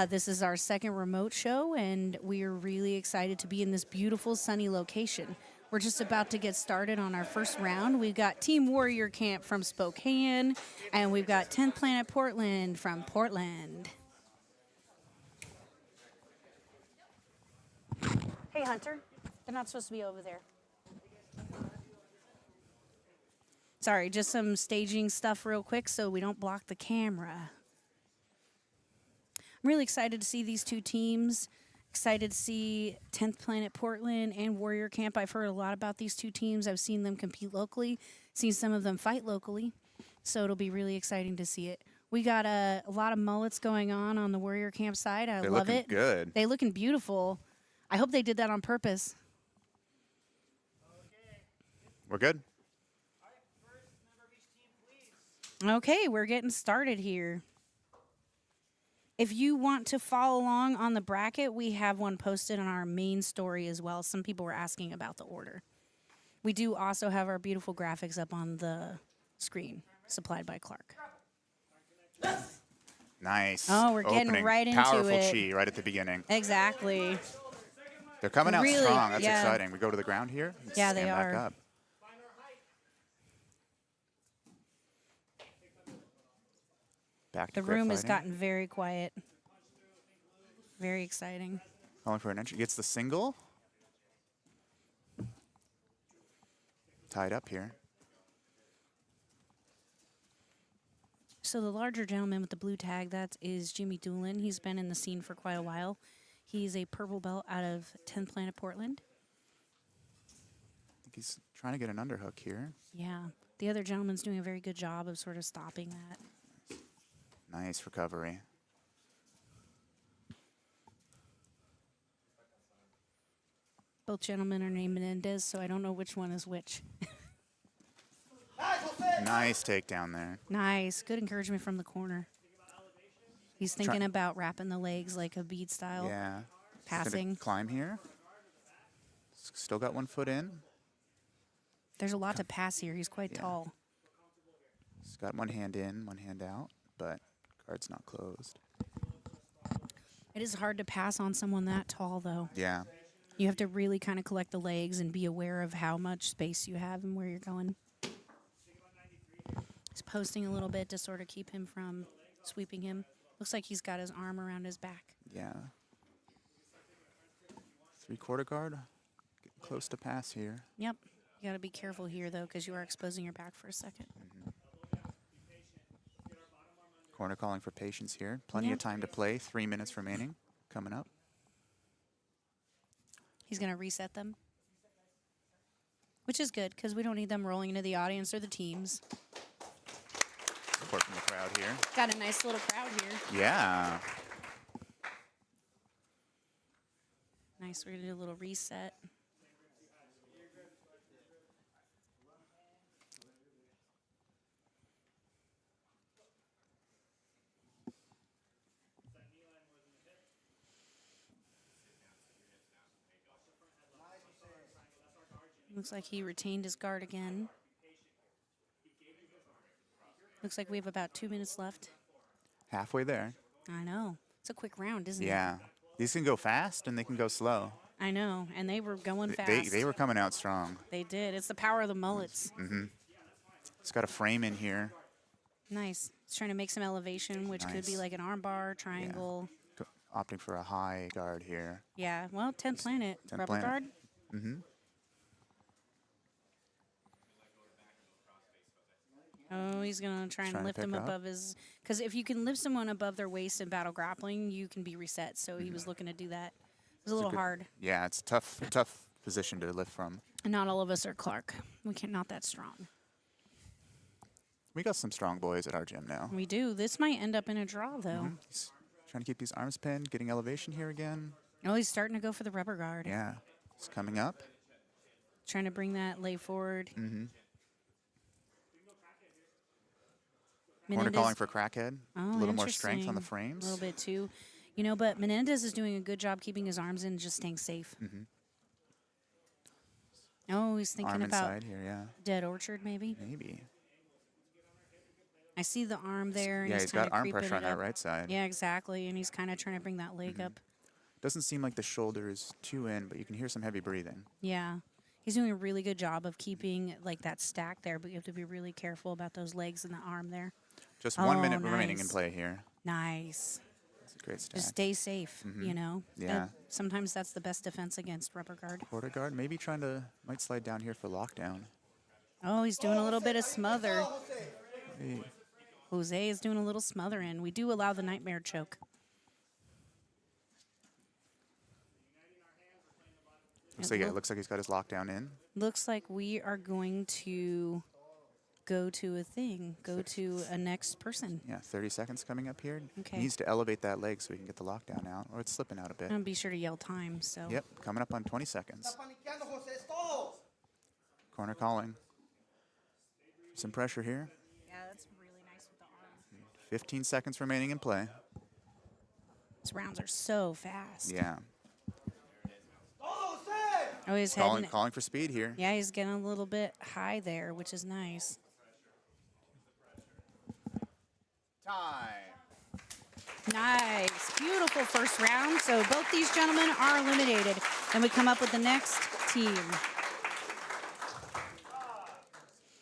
This is our second remote show, and we are really excited to be in this beautiful sunny location. We're just about to get started on our first round. We've got Team Warrior Camp from Spokane, and we've got 10th Planet Portland from Portland. Hey, Hunter. They're not supposed to be over there. Sorry, just some staging stuff real quick so we don't block the camera. I'm really excited to see these two teams. Excited to see 10th Planet Portland and Warrior Camp. I've heard a lot about these two teams. I've seen them compete locally, seen some of them fight locally. So it'll be really exciting to see it. We got a lot of mullets going on the Warrior Camp side. I love it. They're looking good. They're looking beautiful. I hope they did that on purpose. We're good? Okay, we're getting started here. If you want to follow along on the bracket, we have one posted on our main story as well. Some people were asking about the order. We do also have our beautiful graphics up on the screen, supplied by Clark. Nice. Oh, we're getting Opening. right into Powerful it. chi right at the beginning. Exactly. They're coming out Really, strong. That's yeah. exciting. We go to the ground here. and Yeah, they stand back are. up. Back to The grip room has fighting. gotten very quiet. Very exciting. Calling for an entry. Gets the single. Tied up here. So the larger gentleman with the blue tag, that is Jimmy Doolin. He's been in the scene for quite a while. He's a purple belt out of 10th Planet Portland. I think he's trying to get an underhook here. Yeah. The other gentleman's doing a very good job of sort of stopping that. Nice recovery. Both gentlemen are named Menendez, so I don't know which one is which. Nice takedown there. Nice. Good encouragement from the corner. He's thinking about wrapping the legs like a bead style. Yeah. Passing. Gonna climb here. Still got 1 foot in. There's a lot to pass here. He's quite tall. He's got 1 hand in, 1 hand out, but guard's not closed. It is hard to pass on someone that tall, though. Yeah. You have to really kind of collect the legs and be aware of how much space you have and where you're going. He's posting a little bit to sort of keep him from sweeping him. Looks like he's got his arm around his back. Yeah. 3/4 guard. Getting close to pass here. Yep. You got to be careful here, though, because you are exposing your back for a second. Corner calling for patience here. Plenty of time to play. 3 minutes remaining. Coming up. He's going to reset them, which is good because we don't need them rolling into the audience or the teams. Support from the crowd here. Got a nice little crowd here. Yeah. Nice. We're going to do a little reset. Looks like he retained his guard again. Looks like we have about 2 minutes left. Halfway there. I know. It's a quick round, isn't it? Yeah. These can go fast and they can go slow. I know. And they were going fast. They were coming out strong. They did. It's the power of the mullets. Mm-hmm. It's got a frame in here. Nice. It's trying to make some elevation, which could be like an arm bar, triangle. Yeah. Opting for a high guard here. Yeah. Well, 10th planet. 10th Rubber planet. guard. Mm-hmm. Oh, he's going to try and lift him above his... Because if you can lift someone above their waist in battle grappling, you can be reset. So he was looking to do that. It was a little hard. Yeah, it's a tough position to lift from. And not all of us are Clark. We can't, not that strong. We got some strong boys at our gym now. We do. This might end up in a draw, though. He's trying to keep these arms pinned, getting elevation here again. Oh, he's starting to go for the rubber guard. Yeah, it's coming up. Trying to bring that leg forward. Mm-hmm. Corner calling for crackhead. Oh, a little more strength on the frames. A little bit too. You know, but Menendez is doing a good job keeping his arms in and just staying safe. Mm-hmm. Oh, he's thinking Arm about inside here, yeah. Dead Orchard, maybe? Maybe. I see the arm there. And Yeah, he's got arm pressure on that up. right side. Yeah, exactly. And he's kind of trying to bring that leg up. Doesn't seem like the shoulder is too in, but you can hear some heavy breathing. Yeah. He's doing a really good job of keeping like that stack there, but you have to be really careful about those legs and the arm there. Just 1 minute remaining in play here. Nice. That's a great stack. Just stay safe, you know? Yeah. Sometimes that's the best defense against rubber guard. Quarter guard, maybe might slide down here for lockdown. Oh, he's doing a little bit of smother. Hey. Jose is doing a little smother in. We do allow the nightmare choke. Looks like he's got his lockdown in. Looks like we are going to go to a thing, go to a next person. Yeah, 30 seconds coming up here. Okay. He needs to elevate that leg so we can get the lockdown out, or it's slipping out a bit. And be sure to yell time. So. Yep, coming up on 20 seconds. Corner calling. Some pressure here. Yeah, that's really nice with the arm. 15 seconds remaining in play. These rounds are so fast. Yeah. Oh, he's calling for speed here. Yeah, he's getting a little bit high there, which is nice. Time. Nice. Beautiful first round. So both these gentlemen are eliminated. And we come up with the next team.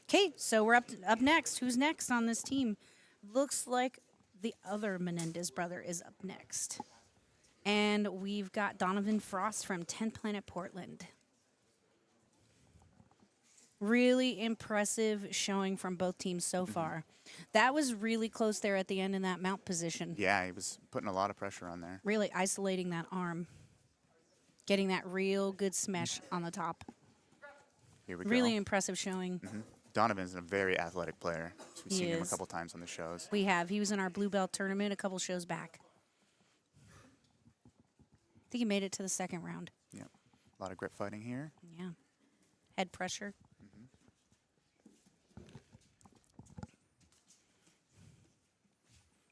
Okay, so we're up next. Who's next on this team? Looks like the other Menendez brother is up next. And we've got Donovan Frost from 10th Planet Portland. Really impressive showing from both teams so far. That was really close there at the end in that mount position. Yeah, he was putting a lot of pressure on there. Really isolating that arm. Getting that real good smash on the top. Here we go. Really impressive showing. Donovan's a very athletic player. We've seen him a is. couple times on the shows. We have. He was in our Blue Belt tournament a couple shows back. I think he made it to the second round. Yeah, a lot of grip fighting here. Yeah. Head pressure.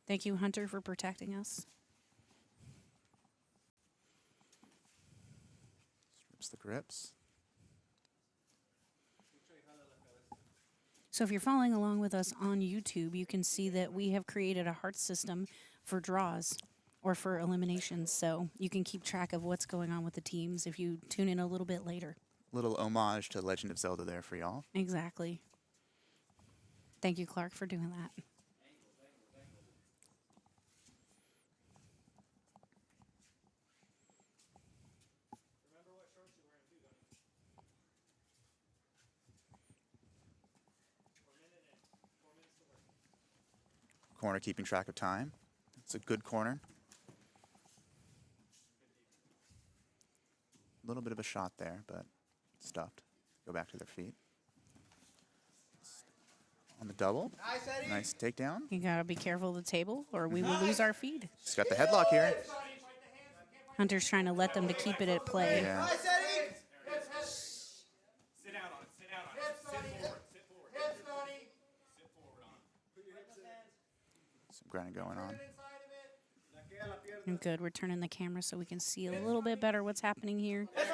Thank you, Hunter, for protecting us. Strips the grips. So if you're following along with us on YouTube, you can see that we have created a heart system for draws or for eliminations. So you can keep track of what's going on with the teams if you tune in a little bit later. Little homage to Legend of Zelda there for y'all. Exactly. Thank you, Clark, for doing that. Remember what shorts you're wearing too, don't you? 4 minutes in. 4 minutes to work. Corner keeping track of time. It's a good corner. A little bit of a shot there, but stuffed. Go back to their feet. On the double. Nice takedown. You gotta be careful of the table or we will lose our feed. She's got the headlock here. Hunter's trying to let them to keep it at play. Yeah. Sit out on it. Sit out on it. Sit forward. Sit forward. Sit forward on it. Some grinding going on. Good. We're turning the camera so we can see a little bit better what's happening here. Gets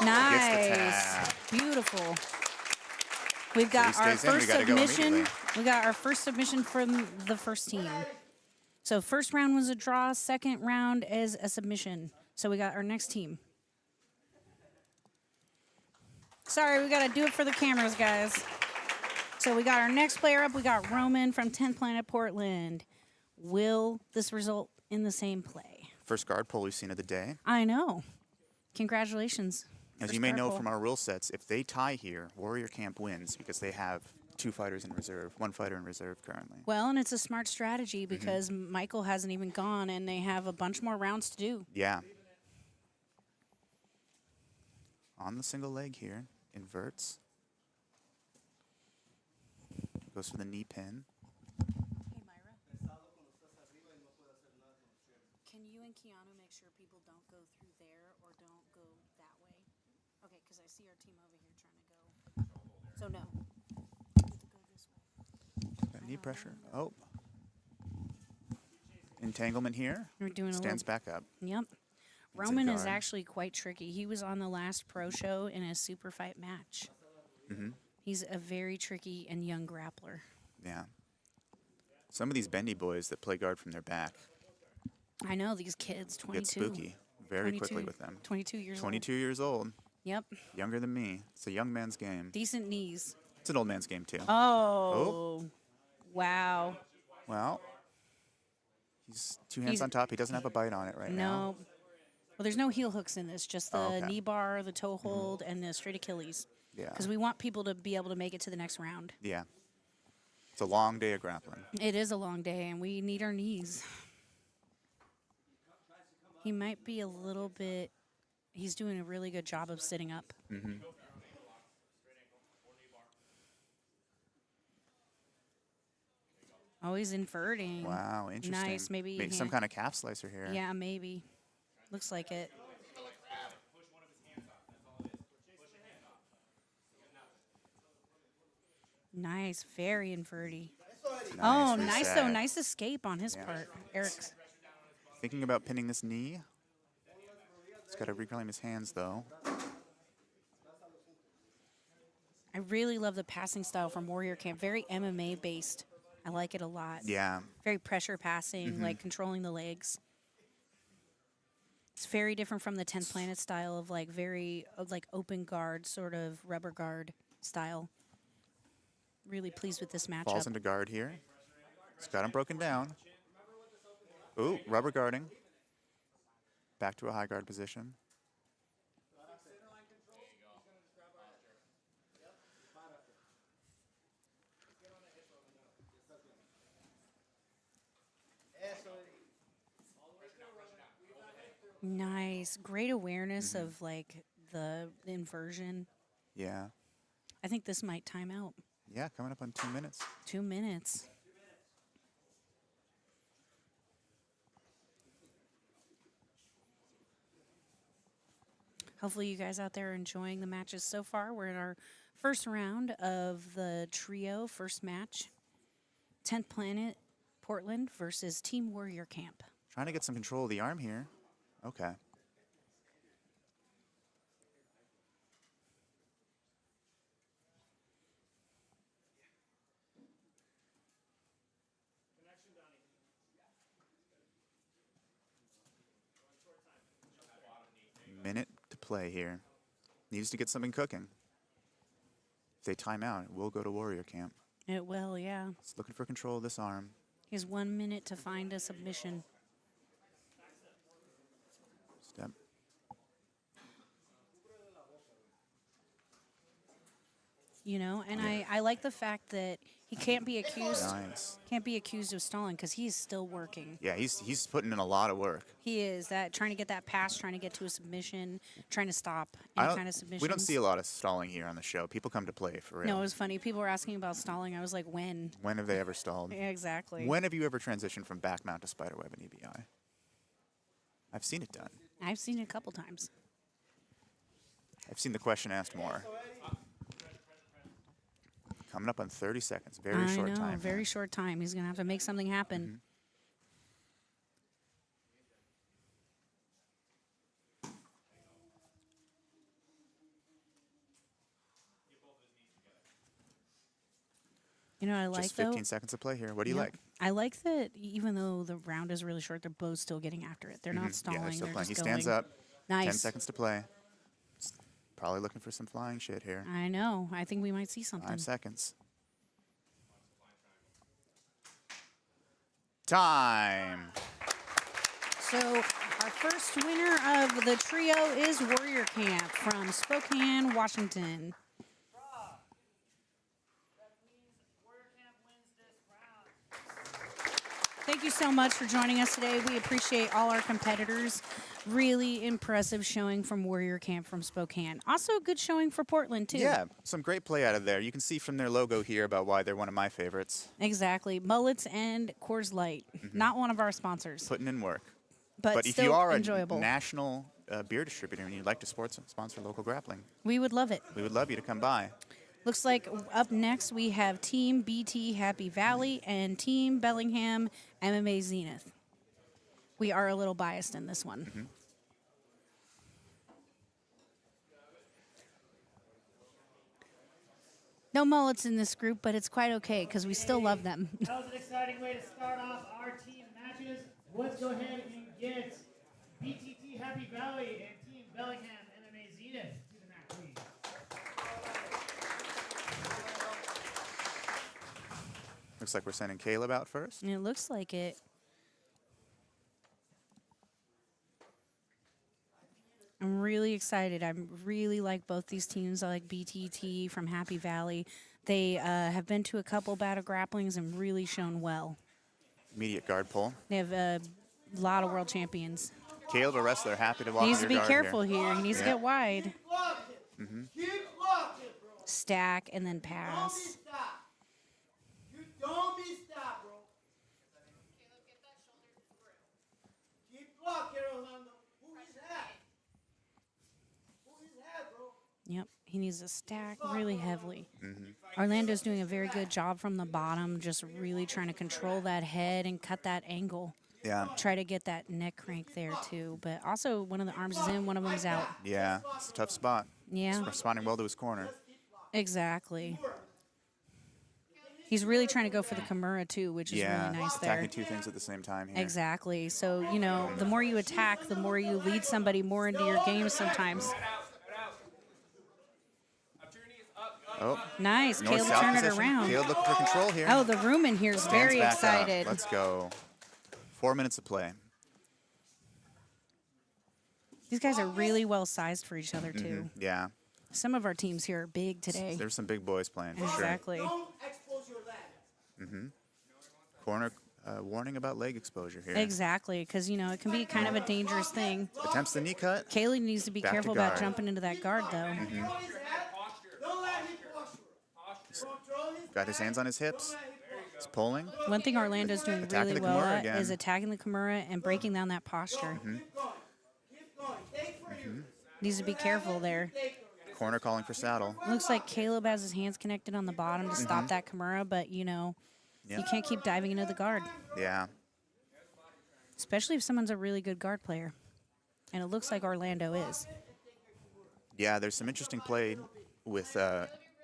the Nice. tap. Beautiful. We've got our stays in, we first gotta go submission. immediately. We got our first submission from the first team. So first round was a draw, second round is a submission. So we got our next team. Sorry, we got to do it for the cameras, guys. So we got our next player up. We got Roman from 10th Planet Portland. Will this result in the same play? First guard pull we've seen of the day. I know. Congratulations. As First you may guard know pull. from our rule sets, if they tie here, Warrior Camp wins because they have 2 fighters in reserve, 1 fighter in reserve currently. Well, and it's a smart strategy because Michael hasn't even gone and they have a bunch more rounds to do. Yeah. On the single leg here, inverts. Goes for the knee pin. Hey, Myra. Can you and Keanu make sure people don't go through there or don't go that way? Okay, because I see our team over here trying to go. So no. You have to go this way. Got knee pressure. Oh. Entanglement here. We're doing a Stands little. back up. Yep. a Roman is guard. actually quite tricky. He was on the last pro show in a super fight match. He's a very tricky and young grappler. Yeah. Some of these bendy boys that play guard from their back I know these kids, 22. get spooky very quickly with them. 22 years old. 22 years old, Yep. younger than me. It's a young man's game. Decent knees. It's an old man's game too. Oh. Wow. Well, he's 2 hands on top. He doesn't have a bite on it right now. No. Well, there's no heel hooks in this, just the Oh, okay. knee bar, the toe hold, and the straight Achilles. Yeah. Because we want people to be able to make it to the next round. Yeah. It's a long day of grappling. It is a long day, and we need our knees. He might be a little bit. He's doing a really good job of sitting up. Oh, he's inverting. Wow, interesting. Nice, maybe. Make some kind of calf slicer here. Yeah, maybe. Looks like it. Nice, very inverty. Oh, nice though. reset. Nice escape on his part. Eric's. Thinking about pinning this knee. He's got to reclaim his hands though. I really love the passing style from Warrior Camp. Very MMA based. I like it a lot. Yeah. Very pressure passing, like controlling the legs. It's very different from the 10th Planet style of like very like open guard, sort of rubber guard style. Really pleased with this matchup. Falls into guard here. He's got him broken down. Ooh, rubber guarding. Back to a high guard position. Nice. Great awareness of like the inversion. Yeah. I think this might time out. Yeah, coming up on 2 minutes. 2 minutes. Hopefully you guys out there are enjoying the matches so far. We're in our first round of the trio, first match. 10th Planet Portland versus Team Warrior Camp. Trying to get some control of the arm here. Okay. Minute to play here. Needs to get something cooking. If they time out, we'll go to Warrior Camp. It will, yeah. It's looking for control of this arm. He has 1 minute to find a submission. Step. You know, and I like the fact that he can't be accused Nice. of stalling because he's still working. Yeah, he's putting in a lot of work. He is that trying to get that pass, trying to get to a submission, trying to stop I any don't- kind of submission. we don't see a lot of stalling here on the show. People come to play for real. No, it was funny. People were asking about stalling. I was like, when? When have they ever stalled? Yeah, exactly. When have you ever transitioned from back mount to spiderweb and EBI? I've seen it done. I've seen it a couple times. I've seen the question asked more. Coming up on 30 seconds. Very I short know, time. very here. short time. He's gonna have to make something happen. You know what I like Just though? 15 seconds to play here. What do you Yep. like? I like that even though the round is really short, they're both still getting after it. They're not stalling. Yeah, they're still they're playing. He just stands going. up. Nice. 10 seconds to play. Probably looking for some flying shit here. I know. I think we might see something. 5 seconds. Time. So our first winner of the trio is Warrior Camp from Spokane, Washington. Thank you so much for joining us today. We appreciate all our competitors. Really impressive showing from Warrior Camp from Spokane. Also good showing for Portland, too. Yeah, some great play out of there. You can see from their logo here about why they're one of my favorites. Exactly. Mullets and Coors Light. Not one of our sponsors, Putting in work. but if still you are enjoyable. a national beer distributor and you'd like to sponsor local grappling, We would love it. we would love you to come by. Looks like up next we have Team BT Happy Valley and Team Bellingham MMA Zenith. We are a little biased in this one. No mullets in this group, but it's quite okay because we still love them. That was an exciting way to start off our team matches. Let's go ahead and get BTT Happy Valley and Team Bellingham MMA Zenith to the mat, please. Looks like we're sending Caleb out first. And it looks like it. I'm really excited. I really like both these teams. I like BTT from Happy Valley. They have been to a couple battle grapplings and really shown well. Immediate guard pull. They have a lot of world champions. Caleb, a wrestler, happy to walk Needs to your be guard careful here. He needs to Yeah. get wide. Keep walking, bro. Stack and then Don't be pass. stopped. You don't be stopped, bro. Keep walking, Orlando. Who is that? Who is that, bro? Yep, he needs to stack really heavily. Orlando's doing a very good job from the bottom, just really trying to control that head and cut that angle. Yeah. Try to get that neck crank there too. But also one of the arms is in, one of them's out. Yeah, it's a tough spot. Yeah. He's responding well to his corner. Exactly. He's really trying to go for the Kimura too, which is Yeah, really nice attacking there. two things at the same time here. Exactly. So, you know, the more you attack, the more you lead somebody more into your game sometimes. Oh, Nice. Caleb north-south turn it position. around. Caleb looking for control here. Oh, the room in here is Stands very back up. excited. Let's go. 4 minutes of play. These guys are really well sized for each other too. Yeah, Some of our teams here are big today. there's some big boys playing for Exactly. Don't expose your leg. sure. Corner warning about leg exposure here. Exactly, because you know it can be kind of a dangerous thing. Attempts the knee cut. Kaylee needs to be Back to careful about guard. jumping into that guard though. Control his head. Don't let him posture. Control his Got his hands on his hips. He's pulling. One thing Orlando's doing Attacking really the well Kimura at again. is attacking the Kimura and breaking down that posture. Keep going. Keep going. Take for you. Needs to be careful there. Corner calling for saddle. Looks like Caleb has his hands connected on the bottom to stop that Kimura, but you know, Yeah. You can't keep diving into the guard, Yeah. especially if someone's a really good guard player. And it looks like Orlando is. Yeah, there's some interesting play with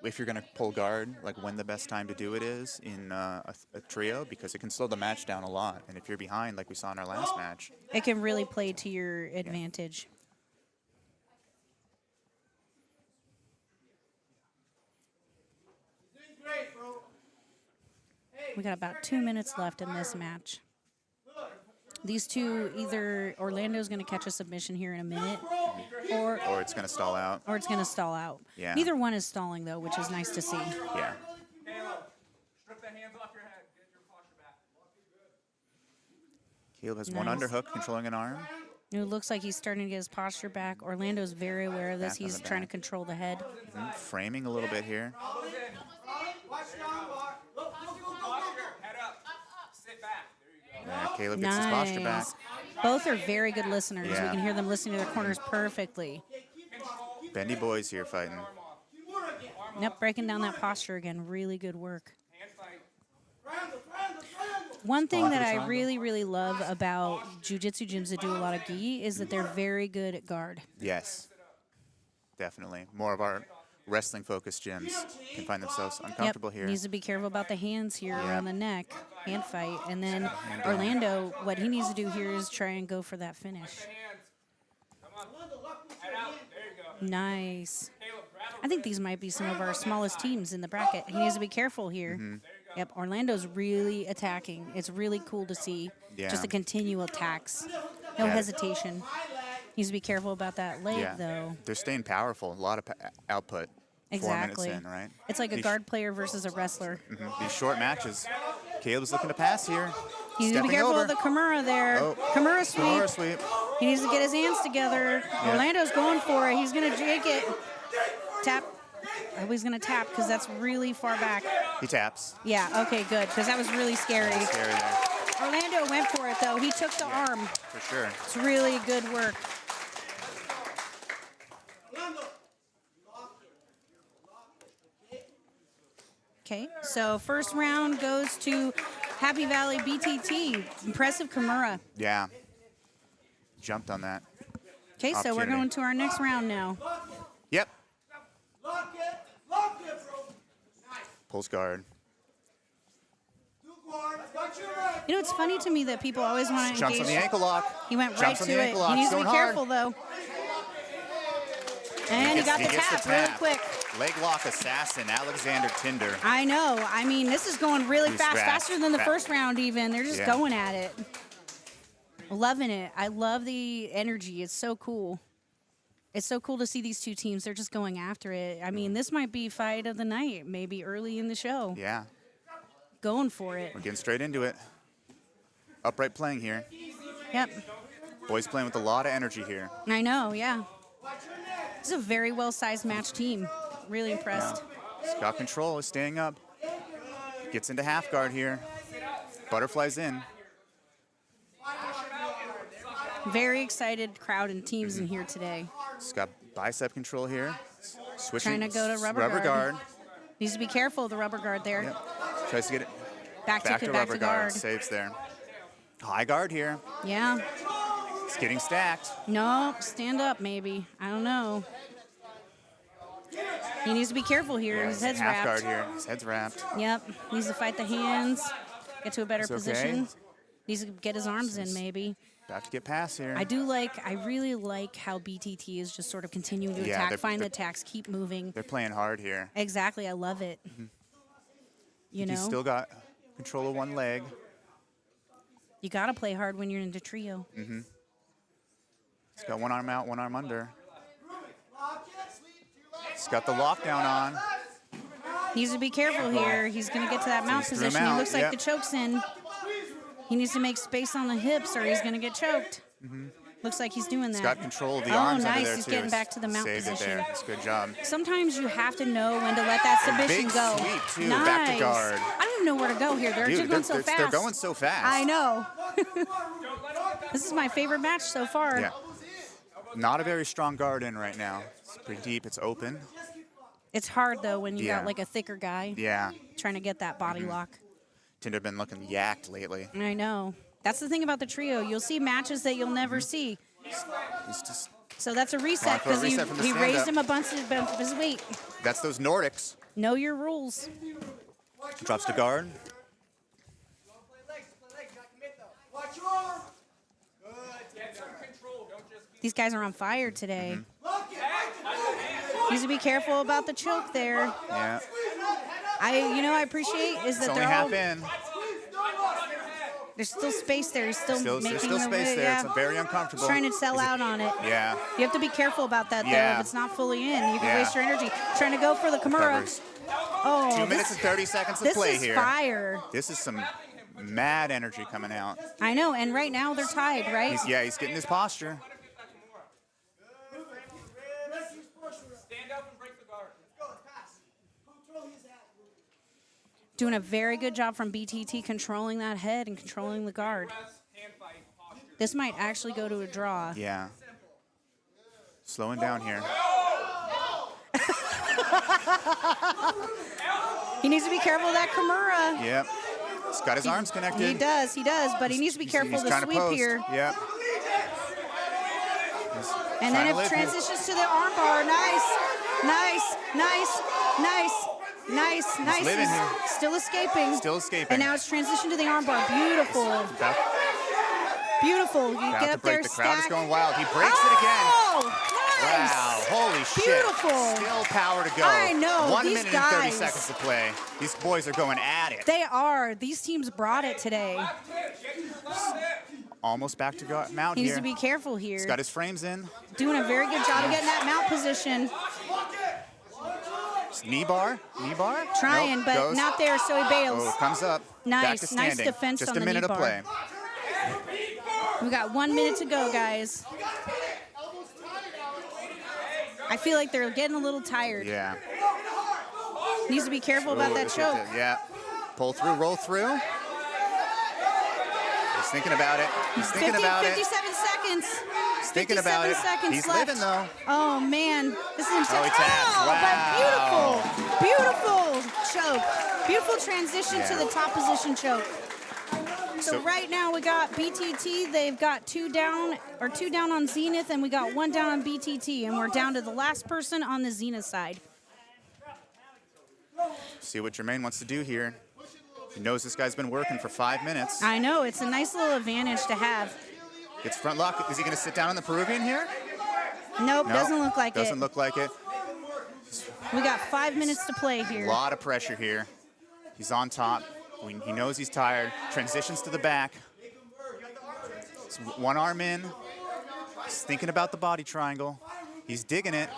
if you're going to pull guard, like when the best time to do it is in a trio, because it can slow the match down a lot. And if you're behind, like we saw in our last match, It can really play to your advantage. Doing great, bro. We got about 2 minutes left in this match. These two, either Orlando's going to catch a submission here in a minute, or it's going to stall out. it's going to stall out. Yeah. Neither one is stalling, though, which is nice to see. Yeah. Caleb, strip the hands off your head. Get your posture back. Caleb has one Nice. underhook controlling an arm. It looks like he's starting to get his posture back. Orlando's very aware of this. Back on He's the trying to back. control the head. Framing a little bit here. Watch down, Mark. Look, look, look, look, Posture, look. head up. Sit back. There you go. There, Caleb gets his posture back. Nice. Both are very good listeners. We Yeah. can hear them listening to their corners perfectly. Bendy boys here fighting. Kimura again. Yep, breaking down that posture again. Really good work. Hand fight. Triangle, triangle, triangle. One thing Off that the I triangle. really, really love about jiu-jitsu gyms that do a lot of gi is that they're very good at guard. Yes. Definitely. More of our wrestling-focused gyms can find themselves uncomfortable here. Needs to be careful about the hands here Yeah. around the neck, hand fight. And then Orlando, what he needs to do here is try and go for that finish. Hands. Come on. Head out. There you go. Nice. Caleb, grab him. I think these might be some of our smallest teams in the bracket. He needs to be careful here. Mm-hmm. Yep, Orlando's really attacking. It's really cool to see. Yeah. Just the continual attacks. No Yeah. hesitation. Needs to be careful about that leg, Yeah. though. They're staying powerful. A lot of output. Exactly. 4 minutes in, right? It's like a These- guard player versus a wrestler. These short matches. Caleb's looking to pass here. You need to be Stepping careful over. of the Kimura there. Oh. Kimura sweep. Kimura sweep. He needs to get his hands together. Orlando's going for it. He's going to jake it. Tap. I hope he's going to tap because that's really far back. He taps. Yeah, okay, good, because that was really scary. Scary there. Orlando went for it, though. He took the arm. For sure. It's really good work. Orlando. Lock it. Lock it. Okay? Okay, so first round goes to Happy Valley BTT. Impressive Kimura. Yeah. Jumped on that. Okay, so we're Opportunity. going to our next round now. Yep. Lock it. Lock it, bro. Nice. Pulls guard. Two guards. Got your right. You know, it's funny to me that people always want to Jumps engage. on the ankle lock. He went Jumps right on to the it. ankle lock. He needs to be Going hard. careful, though. And he got the gets tap really quick. Leg lock assassin, Alexander Tinder. I know. I mean, this is going really He's fast, fast. faster than the Fa- first round even. They're just Yeah. going at it. Loving it. I love the energy. It's so cool. It's so cool to see these two teams. They're just going after it. I mean, this might be fight of the night, maybe early in the show. Yeah. Going for it. We're getting straight into it. Upright playing here. Yep. Boys playing with a lot of energy here. I know, yeah. This is a very well-sized match team. Really impressed. He's got control. He's staying up. Gets into half guard here. Butterflies in. Very excited crowd and teams in here today. He's got bicep control here. Switching. Trying to go to rubber guard. guard. Needs to be careful of the rubber guard there. Yep. Tries to get it Back back to to back rubber to guard. guard. Saves there. High guard here. Yeah. It's getting stacked. No, stand up maybe. I don't know. He needs to be careful here. His head's half wrapped. guard here. His head's wrapped. Yep. Needs to fight the hands. Get to a better It's okay. position. Needs to get his arms in maybe. About to get past here. I really like how BTT is just sort of continuing to Yeah, attack, they're- find the they're- attacks, keep moving. They're playing hard here. Exactly. I love it. You know, He's still got control of one leg. you got to play hard when you're in the trio. He's got one arm out, one arm under. He's got the lockdown on. Needs to be careful here. He's going to get to that mount He's threw him position. He out, looks like yep. the choke's in. He needs to make space on the hips or he's going to get choked. Looks like he's doing that. He's got control of the Oh, arms nice. under there He's too. getting back to the mount Saved position. it there. It's a good job. Sometimes you have to know when to let that submission big go. sweep, too, Nice. back to guard. I don't even know where to go here. They're Dude, just going so they're fast. going so fast. I know. This is my favorite match so far. Yeah. Not a very strong guard in right now. It's pretty deep. It's open. It's hard though when you Yeah. got like a thicker guy Yeah. trying to get that body lock. Tinder been looking yacked lately. I know. That's the thing about the trio. You'll see matches that you'll never see. He's just, So that's a reset for a because reset from the he raised stand-up. him a bunch of his weight. that's those Nordics. Know your rules. Drops to guard. Play legs, not commit though. Watch your arm. Good. Get some control. Don't just be These guys are on fire today. Lock it. Lock it. Needs to be careful about the choke there. Yeah. I appreciate is It's that only they're all half in. there's still space there. He's still There's making still the space way. there. Yeah. It's very uncomfortable. Trying to sell out on it. Yeah. You have to be careful about that though. Yeah. If it's not fully in, you can Yeah. waste your energy. Trying to go for the Kimura. Covers. Oh, 2 minutes and 30 seconds of this play is here. fire. This is some mad energy coming out. I know, and right now they're tied, right? He's getting his posture. stand up and break the guard. Doing a very good job from BTT controlling that head and controlling the guard. Press, hand fight, posture. This might actually go to a draw. Yeah. Slowing down here. He needs to be careful of that Kimura. Yep. He's got his arms connected. He does, but he needs to be careful He's of the trying to sweep post. here. Yep. And trying then to it live here. transitions to the armbar. Nice. living He's here. still escaping. Still escaping. And now it's transitioned to the armbar. Beautiful. Beautiful. You About get to up break. there, The crowd is stack. going wild. He breaks it again. Oh, nice. Wow. Holy shit. Beautiful. Still power to go. I know, 1 these minute and 30 guys. seconds to play. These boys are going at it. They are. These teams brought it today. Almost back to mount He needs here. to be careful here. He's got his frames in. Doing a very good job of getting that mount position. Knee bar. Trying, Nope, but goes. not there, so he bails. Oh, comes up. Back Nice, to nice standing. defense Just on a the minute knee of bar. play. We got 1 minute to go, guys. I feel like they're getting a little tired. Yeah. Needs to be careful about that choke. Yeah. Pull through, roll through. He's thinking about it. He's thinking about it. 57 seconds. He's thinking about it. 57 seconds He's left. living though. Oh man, this is intense. Oh, he taps. But beautiful choke. Beautiful transition to Yeah. the top position choke. So So- right now we got BTT. They've got two down on Zenith, and we got one down on BTT, and we're down to the last person on the Zenith side. See what Jermaine wants to do here. He knows this guy's been working for 5 minutes. I know it's a nice little advantage to have. Gets front lock. Is he going to sit down on the Peruvian here? Nope, No, doesn't look like Doesn't it. look like it. We got 5 minutes to play A here. lot of pressure here. He's on top. He knows he's tired. Transitions to the back. One arm in. He's thinking about the body triangle. He's digging it.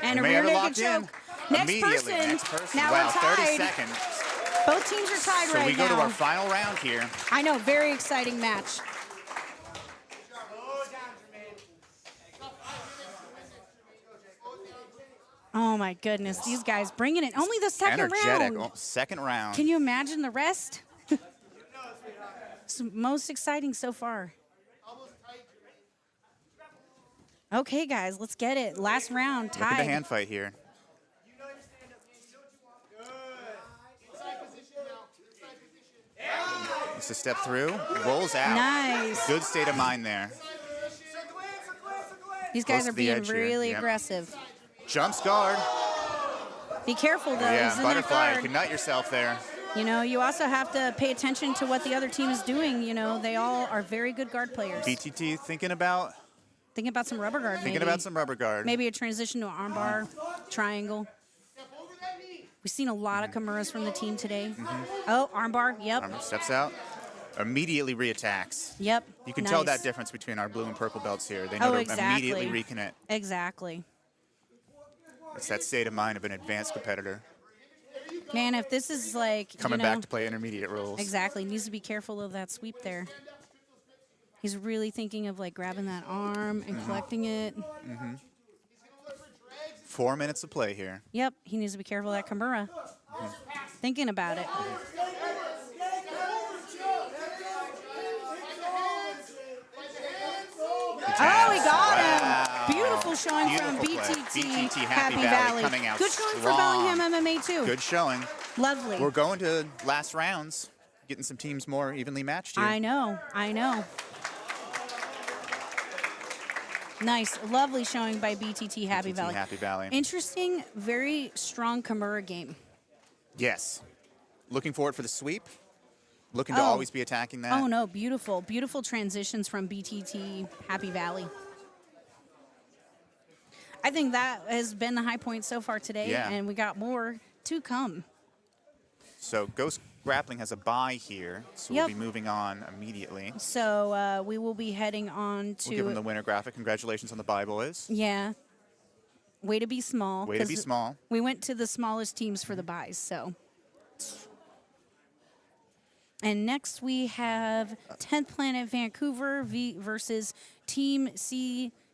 And a May rear have naked locked in. choke. Next Immediately. person. Next person. Now Wow, we're 30 tied. seconds. Both teams are tied So right we go now. to our final round here. I know, very exciting match. Oh my goodness, these guys bringing it. Only the second Energetic. round. Oh, second round. Can you imagine the rest? It's most exciting so far. Okay, guys, let's get it. Last round, Look at the tied. hand fight here. It's a step through, rolls out. Nice. Good state of mind there. These Close guys are to the being edge here. really Yep. aggressive. Jumps guard. Be careful, though. Yeah, He's in that butterfly. You guard. can nut yourself there. You know, you also have to pay attention to what the other team is doing. You know, they all are very good guard players. BTT thinking about Some rubber guard, maybe. thinking about some rubber guard. Maybe a transition to an armbar, triangle. We've seen a lot of Kimuras from the team today. Oh, armbar. Yep. Armor steps out. Immediately reattacks. Yep. You can tell Nice. that difference between our blue and purple belts here. They know Oh, to exactly. immediately recommit. Exactly. It's that state of mind of an advanced competitor Man, if this is like, coming you know, back to play intermediate rules. exactly, needs to be careful of that sweep there. He's really thinking of like grabbing that arm and collecting it. 4 minutes to play here. Yep, he needs to be careful of that Kimura. Thinking about it. Oh, he got him. Beautiful showing Beautiful from play. BTT, BTT Happy Happy Valley Valley. coming out Good showing for strong. Bellingham MMA too. Good showing. Lovely. We're going to last rounds, getting some teams more evenly matched here. I know. Nice, lovely showing by BTT Happy BTT Valley. Happy Valley. Interesting, very strong Kimura game. Yes. Looking forward for the sweep. Looking to Oh. always be attacking that. Oh no, beautiful transitions from BTT Happy Valley. I think that has been the high point so far today, Yeah. and we got more to come. So Ghost Grappling has a bye here, so Yep. we'll be moving on immediately. So we will be heading on to. We'll give them the winner graphic. Congratulations on the bye, boys. Yeah. Way to be small. Way to be 'cause small. We went to the smallest teams for the buys, so. And next we have 10th Planet Vancouver versus Team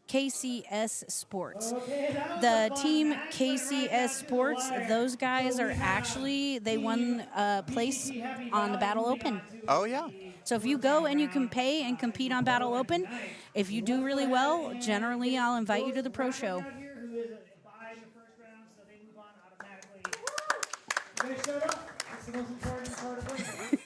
KCS Sports. The Team KCS Sports, those guys are actually, they won place on the Battle Open. Oh, yeah. So if you go and you can pay and compete on Battle Open, if you do really well, generally I'll invite you to the pro show. Who is a bye in the first round, so they move on automatically. You guys showed up. That's the most important part of it.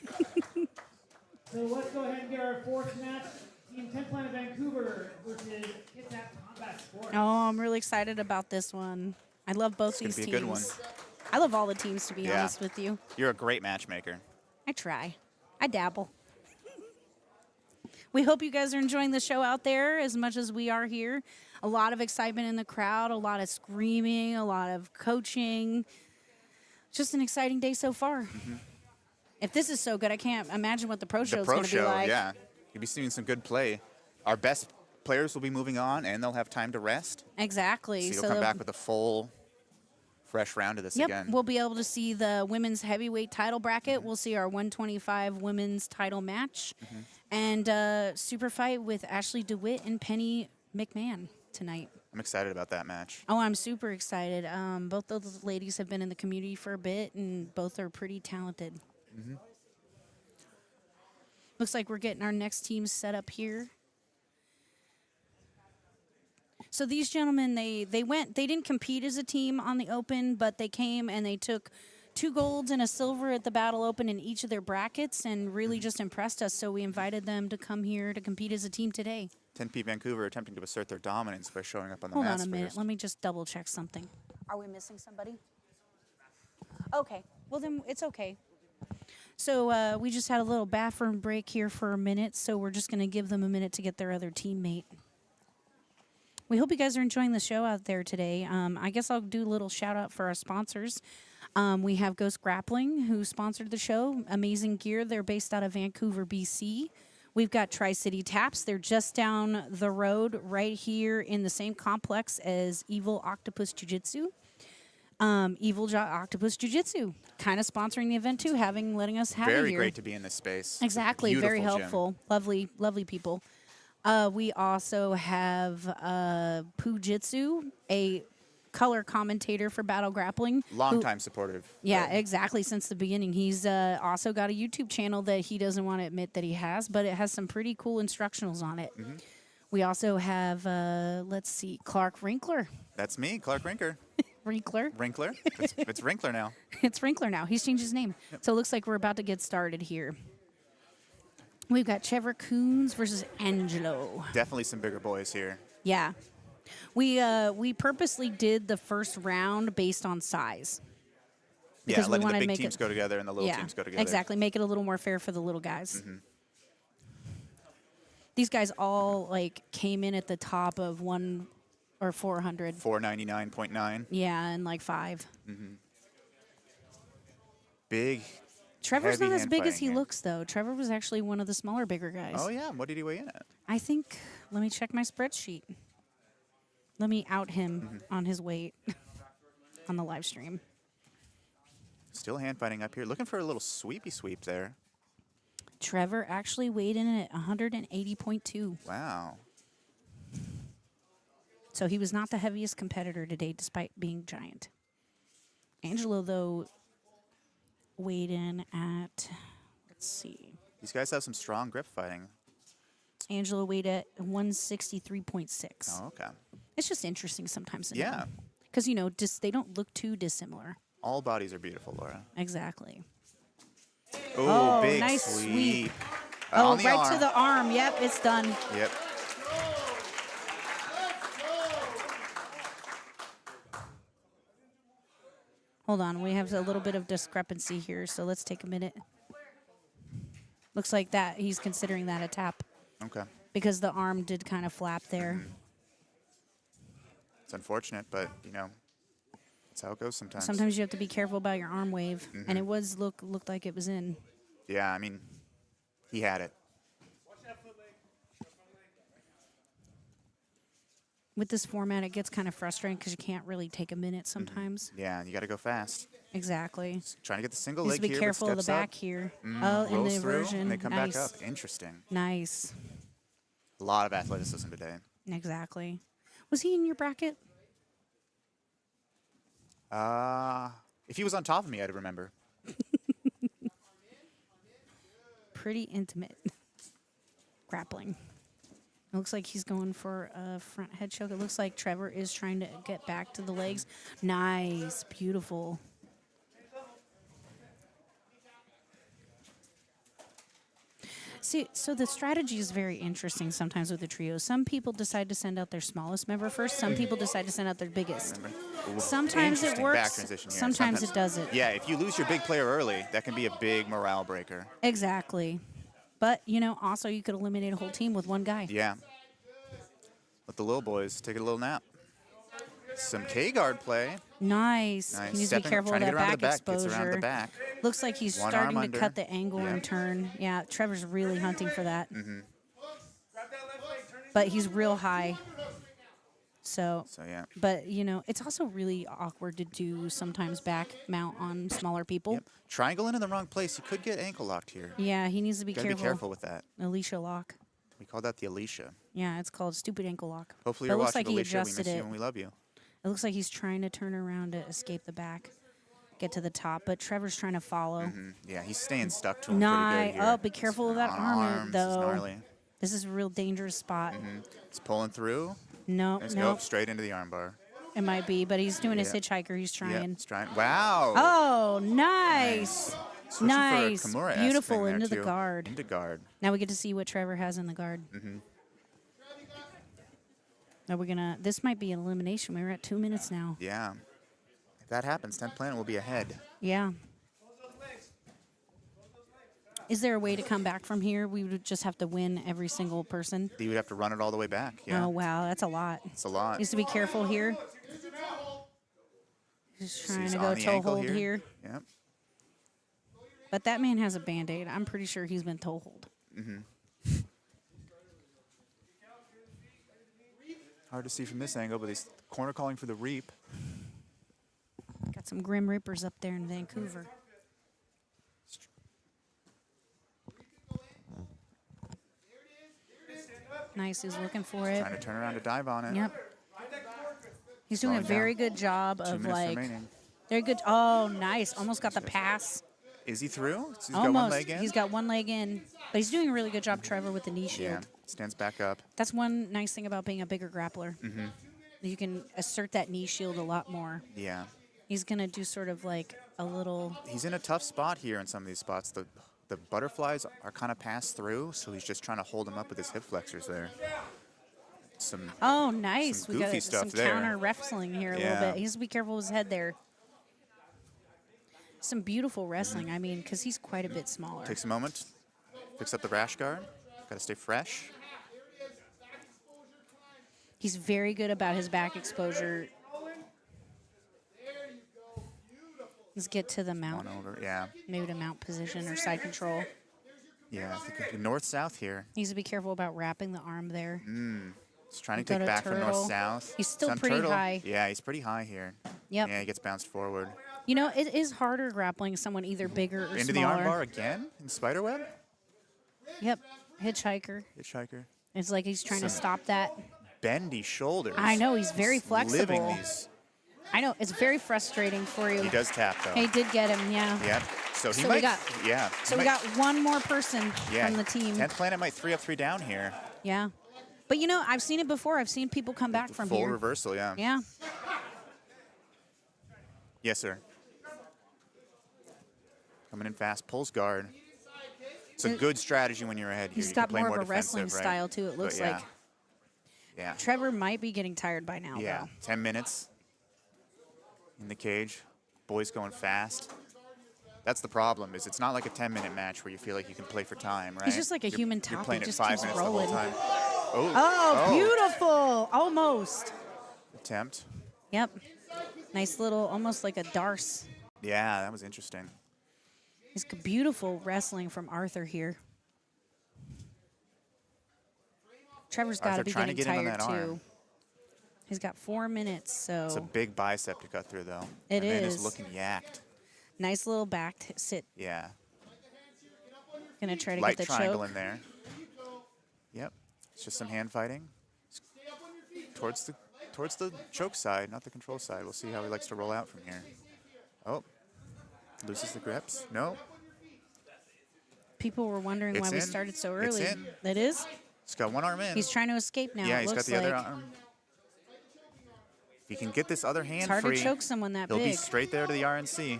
So let's go ahead and get our fourth match. Team 10 Planet Vancouver versus Kitsap Combat Sports. Oh, I'm really excited about this one. I love both these gonna teams. be a good one. I love all the teams, to be Yeah. honest with you. You're a great matchmaker. I try. I dabble. We hope you guys are enjoying the show out there as much as we are here. A lot of excitement in the crowd, a lot of screaming, a lot of coaching. Just an exciting day so far. If this is so good, I can't imagine what the pro show The is pro going to be show, like. yeah. You'll be seeing some good play. Our best players will be moving on, and they'll have time to rest. Exactly. So you'll come back with a full, fresh round of this Yep, again. we'll be able to see the women's heavyweight title bracket. We'll see our 125 women's title match. And super fight with Ashley DeWitt and Penny McMahon tonight. I'm excited about that match. Oh, I'm super excited. Both those ladies have been in the community for a bit, and both are pretty talented. Looks like we're getting our next team set up here. So these gentlemen, they didn't compete as a team on the Open, but they came and they took 2 golds and a silver at the Battle Open in each of their brackets and really just impressed us. So we invited them to come here to compete as a team today. 10P Vancouver attempting to assert their dominance by showing up on the Hold mats on a minute. first. Let me just double check something. Are we missing somebody? Okay. Well, then it's okay. So we just had a little bathroom break here for a minute, so we're just going to give them a minute to get their other teammate. We hope you guys are enjoying the show out there today. I guess I'll do a little shout out for our sponsors. We have Ghost Grappling, who sponsored the show. Amazing gear. They're based out of Vancouver, BC. We've got Tri-City Taps. They're just down the road right here in the same complex as Evil Octopus Jiu-Jitsu. Octopus Jiu-Jitsu, kind of sponsoring the event too, letting us have it Very here. great to be in this space. Exactly, Beautiful very gym. helpful. Lovely, lovely people. We also have Pujitsu, a color commentator for Battle Grappling. Long time supportive. Yeah, exactly, since the beginning. He's also got a YouTube channel that he doesn't want to admit that he has, but it has some pretty cool instructionals on it. We also have, let's see, Clark Wrinkler. That's me, Clark Rinker. Wrinkler. Wrinkler? It's Wrinkler now. It's Wrinkler now. He's changed his name. So it looks like we're about to get started here. We've got Trevor Coons versus Angelo. Definitely some bigger boys here. Yeah. We purposely did the first round based on size. Yeah, we letting the wanted to big make teams it- go together and the little teams go together. Exactly. Make it a little more fair for the little guys. These guys all came in at the top of 1 or 400. 499.9. Yeah, and 5. Big. Trevor's heavy not as hand big as fighting he here. looks, though. Trevor was actually one of the smaller, bigger guys. Oh, yeah. What did he weigh in at? I think, let me check my spreadsheet. Let me out him on his weight on the live stream. Still hand fighting up here. Looking for a little sweepy sweep there. Trevor actually weighed in at 180.2. Wow. So he was not the heaviest competitor today, despite being giant. Angelo, though, weighed in at, let's see. These guys have some strong grip fighting. Angelo weighed at 163.6. Oh, okay. It's just interesting sometimes. Yeah. Because, they don't look too dissimilar. All bodies are beautiful, Laura. Exactly. Ooh, Oh, big nice sweep. sweep. On the right arm. to the arm. Yep, it's done. Yep. Hold on, we have a little bit of discrepancy here, so let's take a minute. Looks like that he's considering that a tap Okay. because the arm did kind of flap there. It's unfortunate, but you know, that's how it goes sometimes. Sometimes you have to be careful about your arm wave, and it was looked like it was in. Yeah, I mean, he had it. With this format, it gets kind of frustrating because you can't really take a minute sometimes. Yeah, you got to go fast. Exactly. Trying to get the single Needs leg to be here, careful but of the steps back up. here. Oh, and Rolls the through, inversion. and they come Nice. back up. Interesting. Nice. A lot of athleticism today. Exactly. Was he in your bracket? If he was on top of me, I'd remember. Pretty intimate. Grappling. It looks like he's going for a front head choke. It looks like Trevor is trying to get back to the legs. Nice. Beautiful. See, so the strategy is very interesting sometimes with the trio. Some people decide to send out their smallest member first. Some people decide to send out their biggest. Ooh, Sometimes it interesting back works. transition here. Sometimes it doesn't. Yeah, if you lose your big player early, that can be a big morale breaker. Exactly. But, you know, also you could eliminate a whole team with one guy. Yeah. Let the little boys take a little nap. Some K-guard play. Nice. Nice. He needs to be Stepping- careful of trying to that get around back to the back. Gets around exposure. the back. Looks like he's One starting arm to under. cut the angle Yeah. and turn. Yeah, Trevor's really hunting for that. Grab that left leg, turn it. But he's real high. So, yeah. but, you know, it's also really awkward to do sometimes back mount on smaller people. Yep. Triangle in the wrong place. You could get ankle locked here. Yeah, he needs to be Gotta careful. be careful with that. Alicia lock. We call that the Alicia. Yeah, it's called stupid ankle lock. Hopefully But you're it looks watching like he Alicia. We adjusted miss you it. and we love you. It looks like he's trying to turn around to escape the back, get to the top, but Trevor's trying to follow. Yeah, he's staying stuck to him Nice. pretty good here. Oh, be careful of that On arm, arms is though. gnarly. This is a real dangerous spot. He's pulling through. No, Let's no, go straight into the armbar. it might be, but he's doing his Yeah. hitchhiker. He's Yeah, trying. he's trying. Wow. Oh, nice. Switching Nice. For a Kimura-esque Beautiful thing there, into the too. guard. Into guard. Now we get to see what Trevor has in the guard. Now we're gonna. This might be an elimination. We're at 2 minutes now. Yeah. If that happens, 10th Planet will be ahead. Yeah. Is there a way to come back from here? We would just have to win every single person. You would have to run it all the way back. Yeah. Oh wow, that's a lot. It's a lot. Needs to be careful here. He's trying He's to on go the toe ankle hold here. Yep. But that man has a Band-Aid. I'm pretty sure he's been toe hold. Hard to see from this angle, but he's corner calling for the reap. Got some Grim Reapers up there in Vancouver. Nice, he's looking for it. Trying to turn around to dive on it. Yep. He's doing a Slowing very down. good job 2 of minutes like, remaining. very good. Oh, nice. Almost got the pass. Is he through? He's got Almost. one leg in? He's got one leg in, but he's doing a really good job, Trevor, with the knee shield. Yeah. Stands back up. That's one nice thing about being a bigger grappler. You can assert that knee shield a lot more. Yeah. He's gonna do sort of like a little. He's in a tough spot here in some of these spots. The butterflies are kind of passed through, so he's just trying to hold him up with his hip flexors there. Some Oh, nice. Some We goofy got stuff some there. counter wrestling here a Yeah. little bit. He has to be careful with his head there. Some beautiful wrestling. I mean, because he's quite a bit smaller. takes a moment, picks up the rash guard. Got to stay fresh. He's very good about his back exposure. Let's get to the mount. On over. Yeah. Maybe to mount position or side control. Yeah. I think north-south here. Needs to be careful about wrapping the arm there. He's trying to Go take to back from turtle. north-south. He's still on pretty turtle. high. Yeah, he's pretty high here. Yep. Yeah, he gets bounced forward. You know, it is harder grappling someone either bigger or Into smaller. the armbar again in spiderweb. Yep. Hitchhiker. Hitchhiker. It's like he's trying to Some- stop that. Bendy shoulders. I know, he's very Living flexible. these. I know, it's very frustrating for you. He does tap though. He did get him, yeah. Yep. So he So we might. got- yeah. So he we might- got one more person yeah, from the team. 10th Planet might 3 up, 3 down here. Yeah. But you know, I've seen it before. I've seen people come back from Full here. reversal, yeah. Yeah. Yes, sir. Coming in fast, pulls guard. It's a good strategy when you're ahead here. He's You can got play more of a wrestling defensive, right? style, too, it looks But yeah. like. Yeah. Trevor might be getting tired by now, Yeah. though. 10 minutes in the cage. Boys going fast. That's the problem, is it's not like a 10-minute match where you feel like you can play for time, right? He's just like a human You're top. playing He it just 5 keeps minutes rolling. the whole time. Oh, beautiful. Almost. Attempt. Yep. Nice little, almost like a darce. Yeah, that was interesting. It's beautiful wrestling from Arthur here. Trevor's got to Arthur be trying to getting get in on tired, that too. arm. He's got 4 minutes, so. It's a big bicep to cut through, though. It and then is. it's looking yacked. Nice little back sit. Yeah. Gonna try to Light get the triangle choke. in there. Yep. It's just some hand fighting. Towards the choke side, not the control side. We'll see how he likes to roll out from here. Oh. Loses the grips. No. People were wondering It's why we in. started so It's early. in. It is? He's got one arm in. He's trying to escape now, yeah, it he's got looks the other like. arm. If he can get this other hand It's hard free, to choke someone that he'll be big. straight there to the RNC.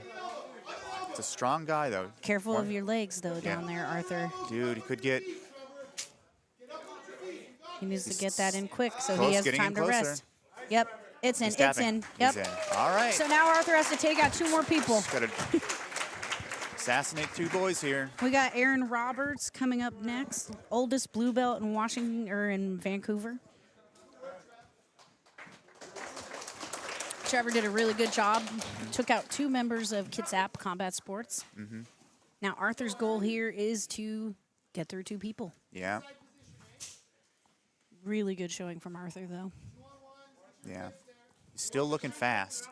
It's a strong guy, though. Careful of your legs, though, down there, Arthur. Dude, he could get He needs to get that in quick so close, he has getting time in to closer. rest. Yep. It's in. He's It's tapping. in. Yep. He's in. All right. So now Arthur has to take out 2 more people. Just gotta assassinate 2 boys here. We got Aaron Roberts coming up next, oldest blue belt in Washington or in Vancouver. Trevor did a really good job. Took out 2 members of Kitsap Combat Sports. Now Arthur's goal here is to get through 2 people. Yeah. Really good showing from Arthur, though. Yeah. He's still looking fast.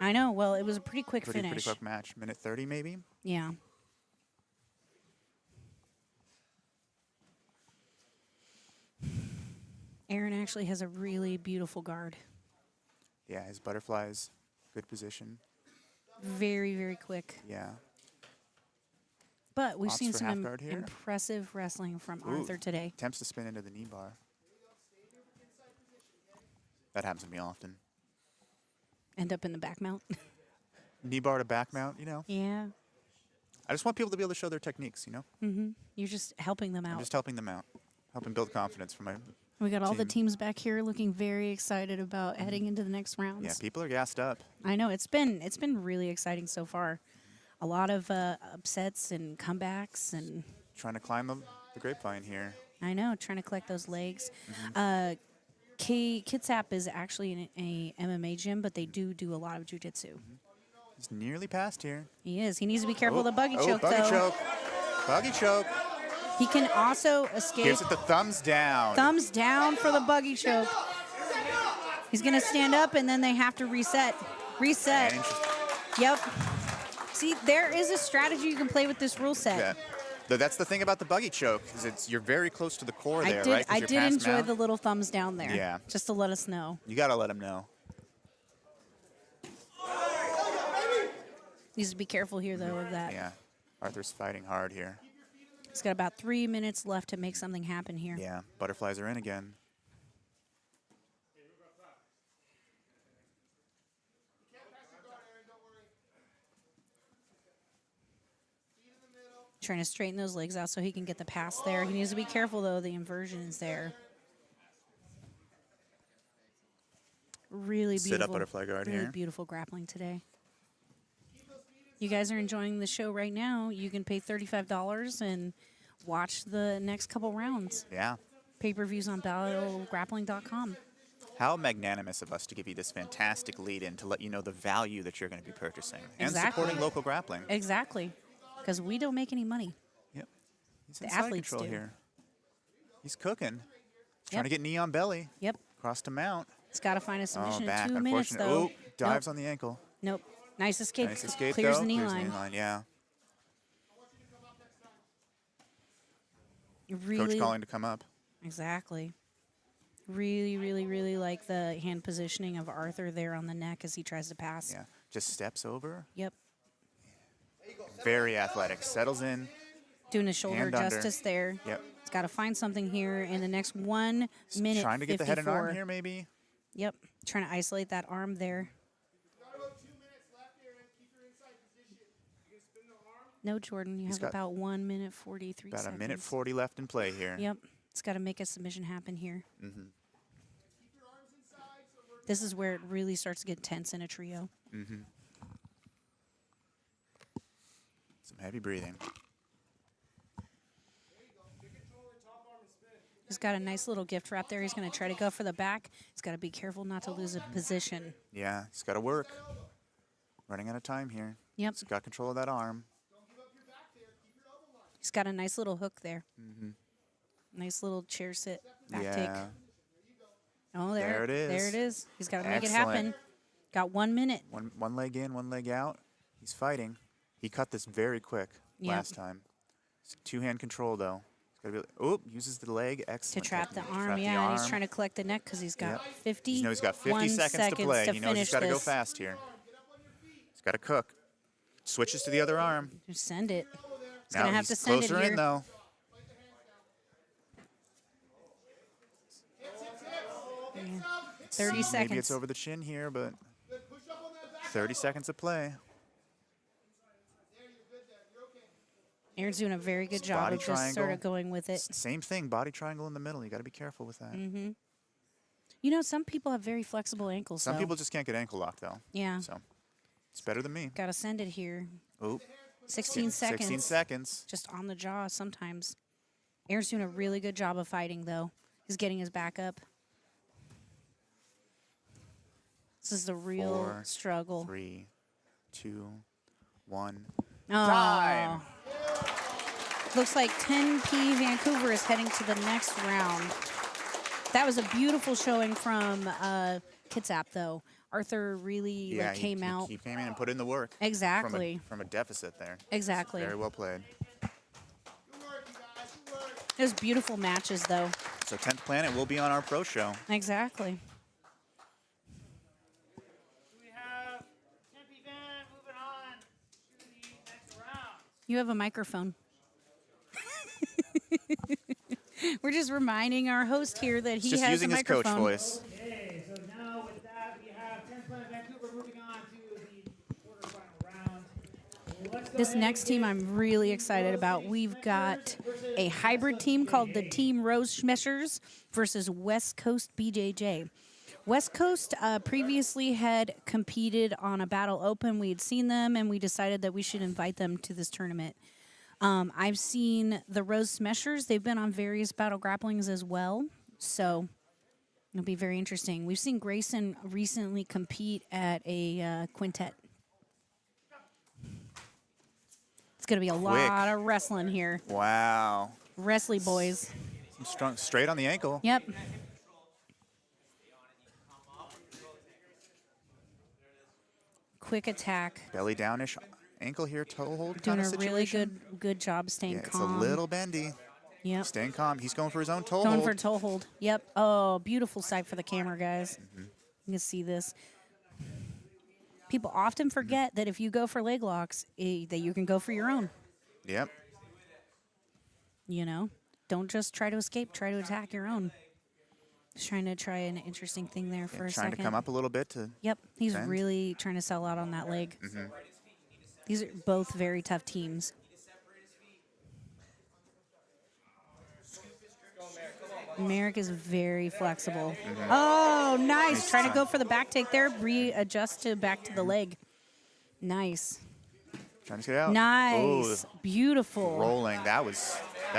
I know. Well, it was a pretty quick Pretty finish. quick match. Minute 30, maybe? Yeah. Aaron actually has a really beautiful guard. Yeah, his butterflies, good position. Very, very quick. Yeah. But we've Opts seen for some half guard here. impressive wrestling from Ooh, Arthur today. Attempts to spin into the knee bar. That happens to me often. End up in the back mount. Knee bar to back mount, you know. Yeah. I just want people to be able to show their techniques, you know. You're just helping them I'm out. just helping them out, helping build confidence for my. We got all the team. teams back here looking very excited about heading into the next rounds. Yeah, people are gassed up. I know it's been really exciting so far. A lot of upsets and comebacks, and Trying to climb the grapevine here. I know trying to collect those legs. Kitsap is actually a MMA gym, but they do a lot of jiu-jitsu. He's nearly past here. He is. He needs to be careful of the buggy choke, buggy though. choke. Buggy choke. He can also escape. Gives it the thumbs down. Thumbs down for the buggy choke. He's going to stand up, and then they have to reset. Reset. Interesting. Yep. See, there is a strategy you can play with this rule set. Yeah. That's the thing about the buggy choke, is you're very close to the core there, right? 'Cause I you're did past enjoy mount. the little thumbs down there. Yeah. Just to let us know. You got to let him know. Needs to be careful here, though, of that. Yeah. Arthur's fighting hard here. He's got about 3 minutes left to make something happen here. Yeah. Butterflies are in again. Trying to straighten those legs out so he can get the pass there. He needs to be careful, though. The inversion is there. Really beautiful. Sit up butterfly guard really here. beautiful grappling today. You guys are enjoying the show right now. You can pay $35 and watch the next couple rounds. Yeah. Pay-per-views on battlegrappling.com. How magnanimous of us to give you this fantastic lead-in to let you know the value that you're going to be purchasing. And Exactly. supporting local grappling. Exactly. Because we don't make any money. Yep. He's The in side athletes control do. here. He's cooking. He's trying Yep. to get knee on belly. Yep. Cross to mount. It's got to find a submission Oh, back. in 2 minutes, Unfortunate. though. Oh, dives Nope. on the ankle. Nope. Nice escape. Nice escape, Clears though. the knee Clears line. the knee line, yeah. Really, Coach calling to come up. Exactly. Really, really, really like the hand positioning of Arthur there on the neck as he tries to pass. Yeah. Just steps over. Yep. Very athletic. Settles in. Doing a shoulder Hand under. justice there. Yep. It's got to find something here in the next 1 minute. Trying to get the head and 54. arm here, maybe. Yep. Trying to isolate that arm there. No, Jordan, you He's have got about 1 minute 43 About seconds. a minute 40 left in play here. Yep. It's got to make a submission happen here. Mm-hmm. This is where it really starts to get tense in a trio. Mm-hmm. Some heavy breathing. He's got a nice little gift wrap there. He's going to try to go for the back. He's got to be careful not to lose a position. Yeah, he's got to work. Running out of time here. Yep. He's got control of that arm. He's got a nice little hook there. Mm-hmm. Nice little chair sit, back Yeah. take. Oh, there it is. There it is. He's got to make Excellent. it happen. Got 1 minute. One leg in, one leg out. He's fighting. He cut this very quick last time. Two-hand control, though. He's gotta be, uses the leg. Excellent. To trap the technique. arm, Trap the and he's arm. trying to collect the neck because he's got 50. You know he's got 50 seconds to play. He knows he's got to go fast here. He's got to cook. Switches to the other arm. Just send it. He's Now going to have he's to send it closer here. in, though. Yeah. 30 seconds. Maybe it's over the chin here, but 30 seconds of play. Aaron's doing a very good job Body of just sort triangle. of going with it. Same thing, body triangle in the middle. You got to be careful with that. Mm-hmm. You know, some people have very flexible ankles. Some though. people just can't get ankle lock, though. Yeah. So it's better than me. Got to send it here. Oop. 16 seconds. 16 seconds. Just on the jaw sometimes. Aaron's doing a really good job of fighting, though. He's getting his back up. This is the real 4, struggle. 3, 2, 1. Oh. Time. Looks like 10P Vancouver is heading to the next round. That was a beautiful showing from Kitsap, though. Arthur really came out. He came in and put in the work. Exactly. From a deficit there. Exactly. Very well played. It was beautiful matches, though. So 10th Planet will be on our pro show. Exactly. We have Tempe Van moving on to the next round. You have a microphone. We're just reminding our host here that he Just has using a his coach microphone. voice. Okay, so now with that, we have 10th Planet Vancouver moving on to the quarterfinal round. Let's go This ahead next and team get I'm really excited about. We've got a hybrid team called the Team Rose Smeshers versus West Coast BJJ. West Coast previously had competed on a Battle Open. We had seen them, and we decided that we should invite them to this tournament. I've seen the Rose Smeshers. They've been on various Battle Grapplings as well, so it'll be very interesting. We've seen Grayson recently compete at a quintet. It's going to be a lot of wrestling here. Wow. Wrestling boys. Strong, straight on the ankle. Yep. Quick attack. Belly downish ankle here, toe hold Doing kind a of really situation. good job staying Yeah, it's calm. a little bendy. Yep. Staying calm. He's going for his own toe Going hold. for a toe hold. Yep. Oh, beautiful sight for the camera, guys. You can see this. People often forget that if you go for leg locks, that you can go for your own. Yep. You know, don't just try to escape. Try to attack your own. Just trying an interesting thing there for a Trying second. to come up a little bit to. Yep, he's bend. really trying to sell out on that leg. Mm-hmm. These are both very tough teams. Merrick is very flexible. Oh, nice. Trying to go for the back take there. Readjust to back to the leg. Nice. Trying to get out. Nice. Ooh, Beautiful. rolling. That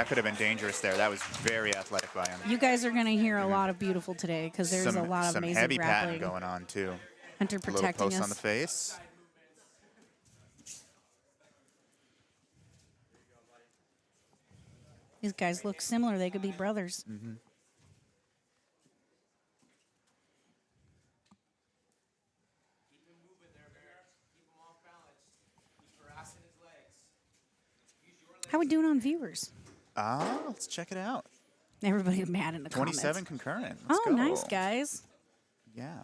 could have been dangerous there. That was very athletic by him. You guys are going to hear a lot of beautiful today because there's a lot of some amazing heavy grappling. pattern going on too. Hunter A little protecting post us. on the face. These guys look similar. They could be brothers. Mm-hmm. How we doing on viewers? Let's check it out. Everybody mad in the 27 comments. concurrent. Let's Oh, go. nice, guys. Yeah.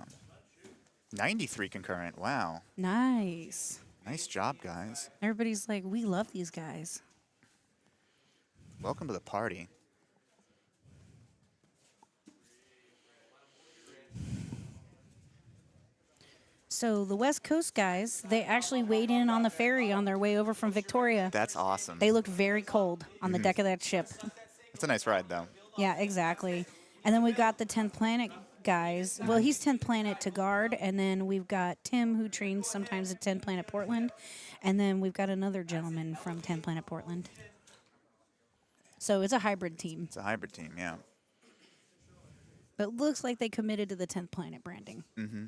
93 concurrent. Wow. Nice. Nice job, guys. Everybody's like, we love these guys. Welcome to the party. So the West Coast guys, they actually weighed in on the ferry on their way over from Victoria. That's awesome. They looked very cold on the deck of that ship. It's a nice ride, though. Yeah, exactly. And then we got the 10th Planet guys. Well, he's 10th Planet to guard, and then we've got Tim, who trains sometimes at 10th Planet Portland, and then we've got another gentleman from 10th Planet Portland. So it's a hybrid team. It's a hybrid team, yeah. But it looks like they committed to the 10th Planet branding. Mm-hmm.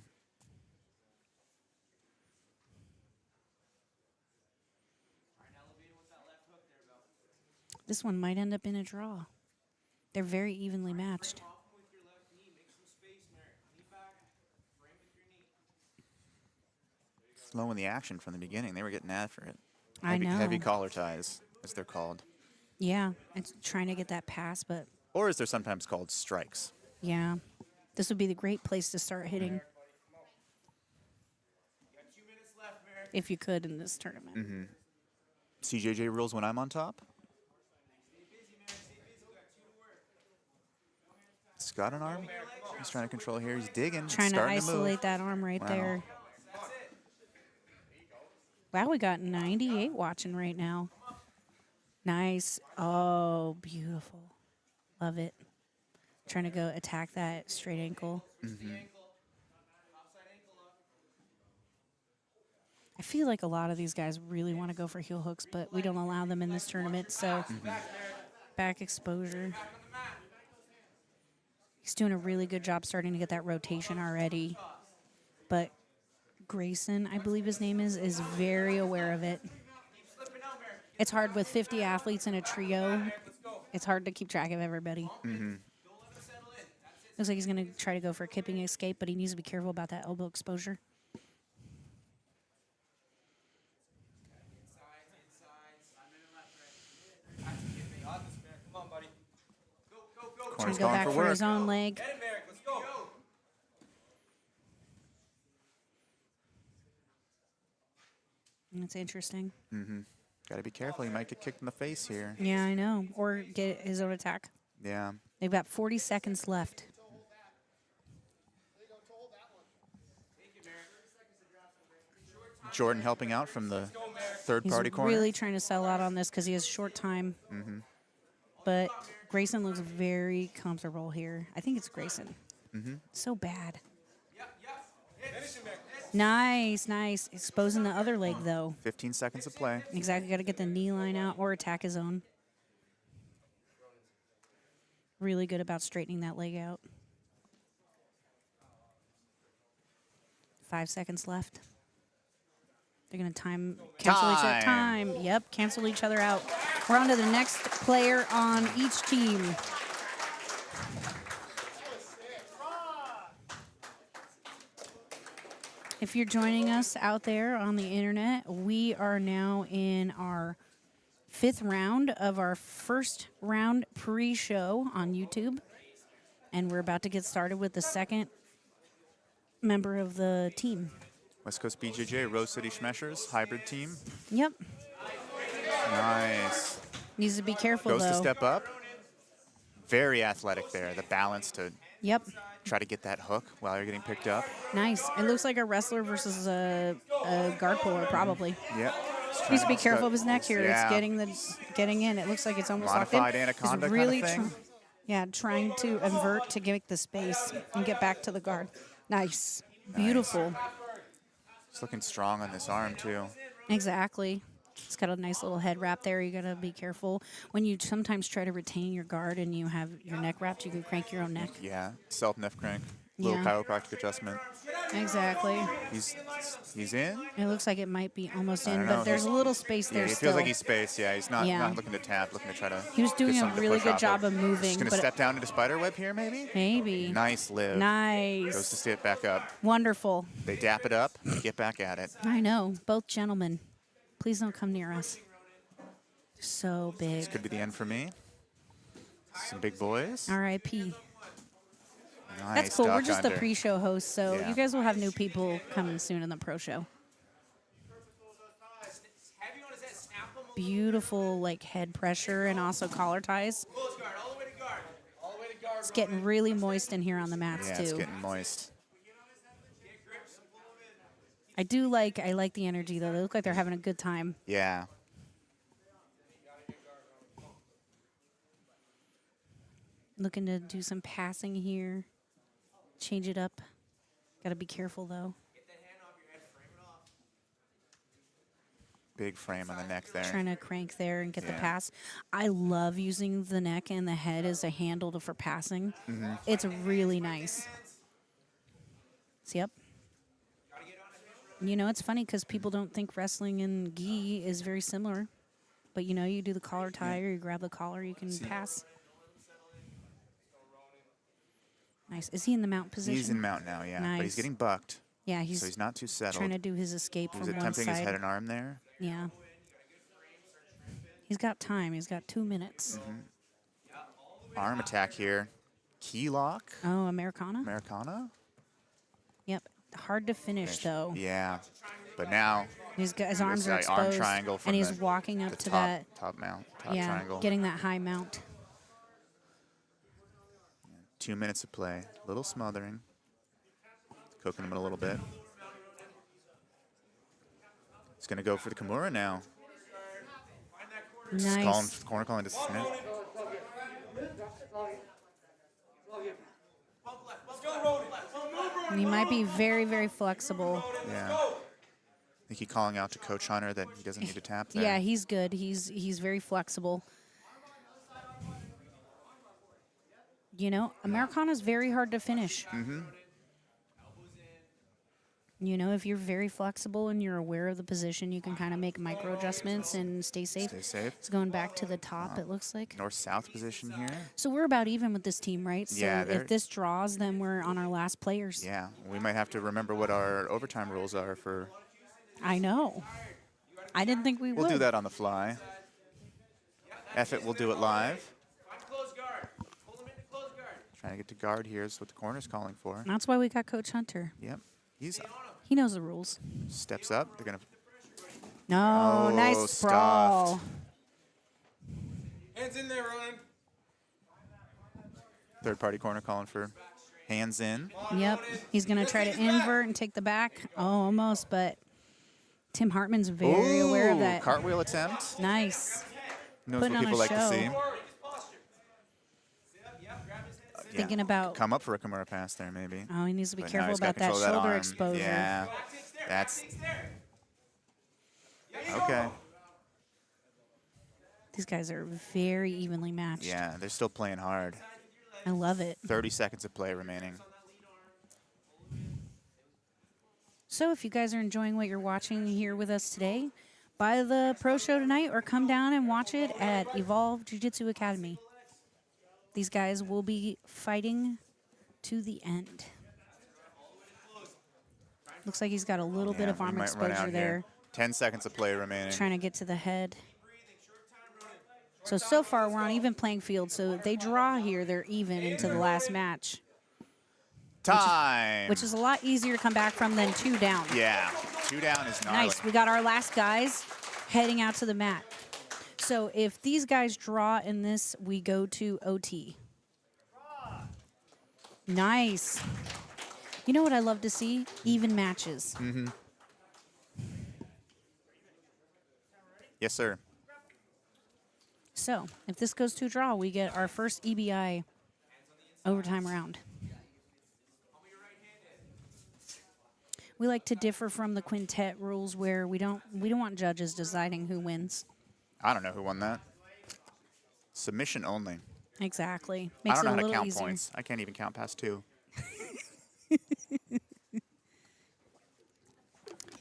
This one might end up in a draw. They're very evenly matched. Slowing the action from the beginning. They were getting after it. I know. Heavy collar ties, as they're called. Yeah, it's trying to get that pass, but Or as they're sometimes called, strikes. yeah. This would be the great place to start hitting. If you could in this tournament. Mm-hmm. CJJ rules when I'm on top. He's got an arm. He's trying to control here. He's digging. Trying to starting isolate move. that arm right Wow. there. Wow, we got 98 watching right now. Nice. Oh, beautiful. Love it. Trying to go attack that straight ankle. Mm-hmm. I feel like a lot of these guys really want to go for heel hooks, but we don't allow them in this tournament, so back exposure. He's doing a really good job starting to get that rotation already. But Grayson, I believe his name is very aware of it. It's hard with 50 athletes in a trio. It's hard to keep track of everybody. Mm-hmm. Looks like he's going to try to go for a kipping escape, but he needs to be careful about that elbow exposure. Trying to go back for his own leg. That's interesting. Mm-hmm. Got to be careful. He might get kicked in the face here. Yeah, I know. Or get his own attack. Yeah. They've got 40 seconds left. Jordan helping out from the third-party He's corner. really trying to sell out on this because he has short time. Mm-hmm. But Grayson looks very comfortable here. I think it's Grayson. Mm-hmm. So bad. Nice, nice. Exposing the other leg, though. 15 seconds of play. Exactly. Got to get the knee line out or attack his own. Really good about straightening that leg out. 5 seconds left. They're going to cancel each other. Time. Yep, cancel each other out. We're on to the next player on each team. If you're joining us out there on the internet, we are now in our 5th round of our first round pre-show on YouTube. And we're about to get started with the second member of the team. West Coast BJJ, Rose City Smashers, hybrid team. Yep. Nice. Needs to be careful, Goes though. to step up. Very athletic there. The balance to try to get that hook while you're getting picked up. Nice. It looks like a wrestler versus a guard puller, probably. Yep. Needs to be careful of his neck here. Yeah. It's getting in. It looks like it's almost locked in. Modified anaconda He's really kind of thing. trying to invert to get the space and get back to the guard. Nice. Beautiful. He's looking strong on this arm, too. Exactly. It's got a nice little head wrap there. You got to be careful. When you sometimes try to retain your guard and you have your neck wrapped, you can crank your own neck. Yeah, self-neck crank. Little Yeah. chiropractic adjustment. Exactly. He's in. It looks like it might be almost I in, don't but know. there's a little space Yeah, there he still. feels like he's spaced. Yeah, he's not Yeah. looking to tap, looking to try to. He was doing get a something to really push good off job of Just moving. going to but step down into spider web here, maybe? Maybe. Nice live. Nice. Goes to sit back up. Wonderful. They dap it up, get back at it. I know. Both gentlemen. Please don't come near us. So big. This could be the end for me. Some big boys. R.I.P. Nice. That's cool. We're duck just the under. pre-show hosts, so Yeah. you guys will have new people coming soon in the pro show. Beautiful, like head pressure and also collar ties. It's getting really moist in here on the mats Yeah, too. it's getting moist. I like the energy though. They look like they're having a good time. Yeah. Looking to do some passing here. Change it up. Got to be careful though. Big frame on the neck there. Trying to crank there and get the Yeah. pass. I love using the neck and the head as a handle for passing. It's really nice. See, yep. You know, it's funny because people don't think wrestling and gi is very similar. But, you know, you do the collar tie or you grab the collar, you can pass. Nice. Is he in the mount position? He's in mount now, yeah. Nice. But he's getting bucked. Yeah, So he's he's not too settled. trying to do his escape He from was one attempting his side. head and arm there. Yeah. He's got time. He's got 2 minutes. Arm attack here. Key lock. Oh, Americana? Americana. Yep. Hard to finish, though. Yeah. But now His arms are This arm exposed, triangle from and he's the- walking the up to top, that. top mount, top Yeah, triangle. getting that high mount. 2 minutes of play. A little smothering. Cooking him a little bit. He's going to go for the Kimura now. Nice. Corner calling to snip. And he might be very, very flexible. Yeah. I think he's calling out to Coach Hunter that he doesn't need to tap there. Yeah, he's good. He's very flexible. You know, Americana's very hard to finish. You know, if you're very flexible and you're aware of the position, you can kind of make micro adjustments and stay safe. Stay safe. It's going back to the top, it looks like. North-south position here. So we're about even with this team, right? So Yeah, they're- if this draws, then we're on our last players. Yeah. We might have to remember what our overtime rules are for. I know. I didn't think we would. We'll do that on the fly. F it, we'll do it live. Close guard. Hold him into close guard. Trying to get to guard here is what the corner's calling for. That's why we got Coach Hunter. Yep. He's He knows the rules. steps up. They're going to. No, Oh, nice sprawl. stuffed. Hands in there, Ronan. Third-party corner calling for hands in. Yep. He's going to try to invert and take the back. Oh, almost, but Tim Hartman's very aware of Ooh, that. Cartwheel attempt. Nice. Knows Putting what on a people like to show. see. Thinking about. Come up for a Kimura pass there, maybe. Oh, he needs to be But now careful he's got about that control of shoulder arm. exposure. Yeah. That's. Okay. These guys are very evenly matched. Yeah, they're still playing hard. I love it. 30 seconds of play remaining. So if you guys are enjoying what you're watching here with us today, buy the pro show tonight or come down and watch it at Evolve Jiu-Jitsu Academy. These guys will be fighting to the end. Looks like he's got a little bit Yeah, of we arm might run exposure out there. here. 10 seconds of play remaining. Trying to get to the head. So far, we're on even playing field. So if they draw here, they're even into the last match. Time. Which is a lot easier to come back from than 2 down. Yeah, 2 down is gnarly. Nice. We got our last guys heading out to the mat. So if these guys draw in this, we go to OT. Nice. You know what I love to see? Even matches. Yes, sir. So if this goes to a draw, we get our first EBI overtime round. We like to differ from the quintet rules where we don't want judges deciding who wins. I don't know who won that. Submission only. Exactly. I Makes don't know it a how to little count easier. points. I can't even count past 2.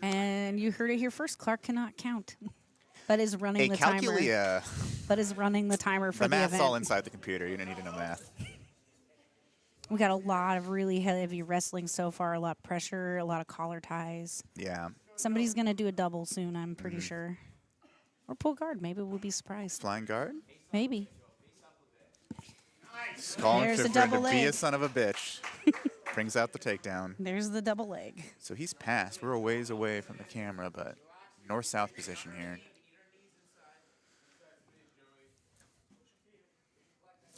And you heard it here first. Clark cannot count, but is running A the timer. calculia. But is running the timer for The the math's event. all inside the computer. You don't need to know math. We got a lot of really heavy wrestling so far. A lot of pressure. A lot of collar ties. Yeah. Somebody's gonna do a double soon. I'm pretty Mm-hmm. sure. Or pull guard. Maybe we'll be surprised. Flying guard. Maybe. He's calling There's for a him to double be a leg. son of a bitch. Brings out the takedown. There's the double leg. So he's passed. We're a ways away from the camera, but north-south position here.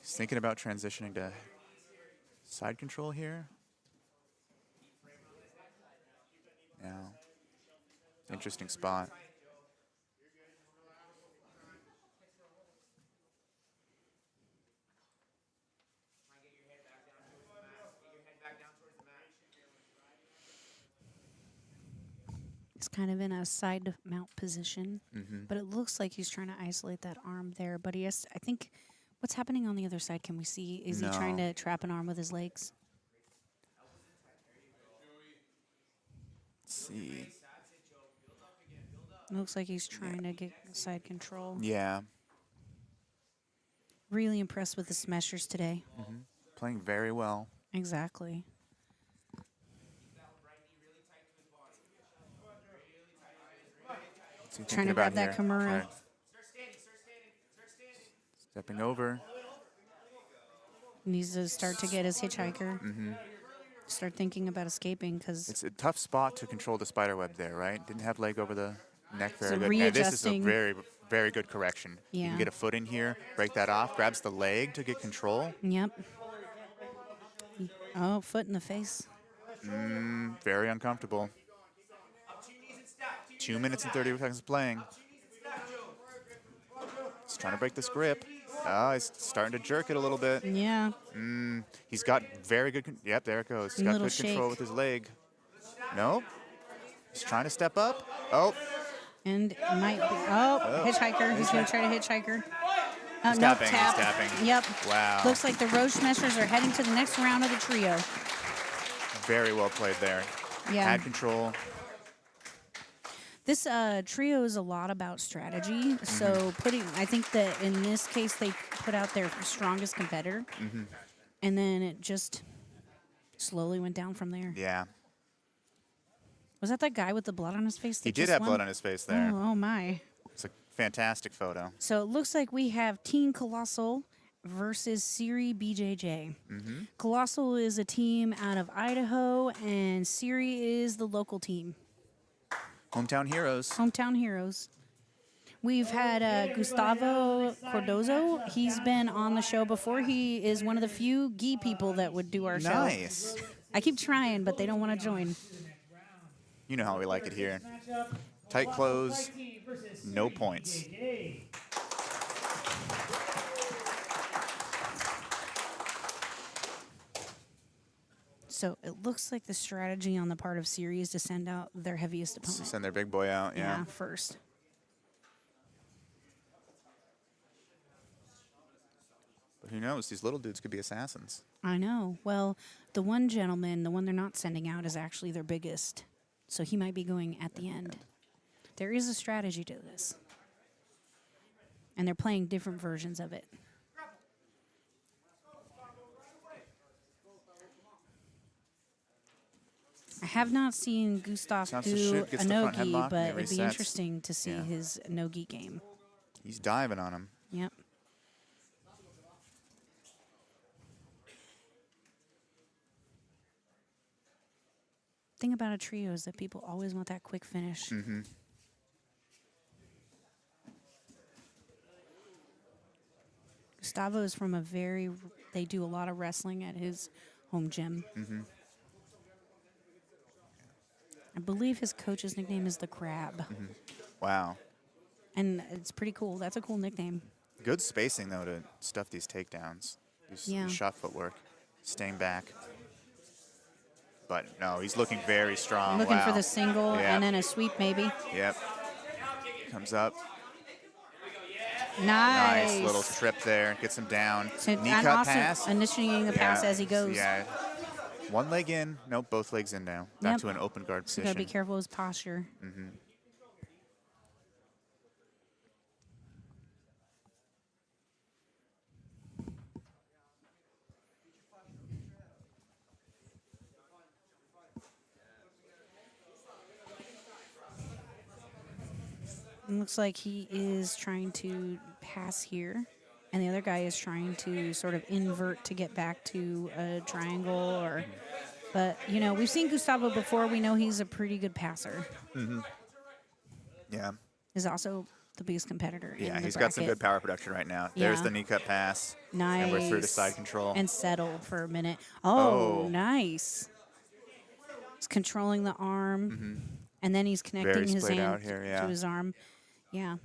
He's thinking about transitioning to side control here. Now, Interesting spot. He's kind of in a side mount position, but it looks like he's trying to isolate that arm there. But he has, I think, what's happening on the other side? Can we see? Is he trying No. to trap an arm with his legs? Let's see. It looks like he's trying to get side control. Yeah. Really impressed with the smashers today. Playing very well. Exactly. What's he Trying thinking to grab about that here? Kimura. Right. Stepping over. Needs to start to get his hitchhiker. Start thinking about escaping because It's a tough spot to control the spider web there, right? Didn't have leg over the neck very So good. Yeah, this is a readjusting. very, very good correction. You Yeah. can get a foot in here, break that off, grabs the leg to get control. Yep. Oh, foot in the face. Very uncomfortable. 2 minutes and 30 seconds playing. He's trying to break this grip. Oh, he's starting to jerk it a little bit. Yeah. He's got very good. Yep, there it goes. He's got Little good control shake. with his leg. Nope. He's trying to step up. Oh, And it might be. Oh, hitchhiker. He's going to try to hitchhiker. He's Nope, tapping, he's tap. tapping. Yep. Wow. Looks like the Roche Smashers are heading to the next round of the trio. very well played there. Yeah. Had control. This trio is a lot about strategy. So I think that in this case they put out their strongest competitor, and then it just slowly went down from there. Yeah. Was that guy with the blood on his face? He that did just have won? blood on his face there. Oh my! It's a fantastic photo. So it looks like we have Team Colossal versus Siri BJJ. Colossal is a team out of Idaho, and Siri is the local team. Hometown heroes. Hometown heroes. We've had Gustavo Cordozo. He's been on the show before. He is one of the few gi people that would do our show. Nice. I keep trying, but they don't want to join. You know how we like it here. Tight close, no points. So it looks like the strategy on the part of Siri is to send out their heaviest opponent. Send their big boy out, yeah. First. But who knows? These little dudes could be assassins. I know. Well, the one gentleman, the one they're not sending out, is actually their biggest. So he might be going at the end. There is a strategy to this. And they're playing different versions of it. I have not seen Gustav Sounds to do shoot, a gets the front no-gi, headlock, but and it it'd be resets. interesting to see Yeah. his no-gi game. He's diving on him. Yep. Thing about a trio is that people always want that quick finish. Gustavo is from they do a lot of wrestling at his home gym. I believe his coach's nickname is the Crab. Wow. And it's pretty cool. That's a cool nickname. Good spacing, though, to stuff these takedowns. These Yeah. shot footwork. Staying back. But no, he's looking very strong. Looking wow. for the single Yeah. and then a sweep maybe. Yep. Comes up. Nice. Nice little trip there. Gets him down. So, Knee and cut also pass. initiating the pass Yeah. as he goes. Yeah. One leg in. Nope, both legs in now. Back Yep. to an open guard So position. gotta be careful of his posture. It looks like he is trying to pass here, and the other guy is trying to sort of invert to get back to a triangle. But you know, we've seen Gustavo before. We know he's a pretty good passer. Yeah. Is also the biggest competitor. Yeah, in the he's got some bracket. good power production right now. There's Yeah. the knee cut pass. Nice. And we're through to side control. And settle for a minute. Oh, Oh. nice. It's controlling the arm. And then he's connecting Very his splayed hand out here, yeah. to his arm. Yeah.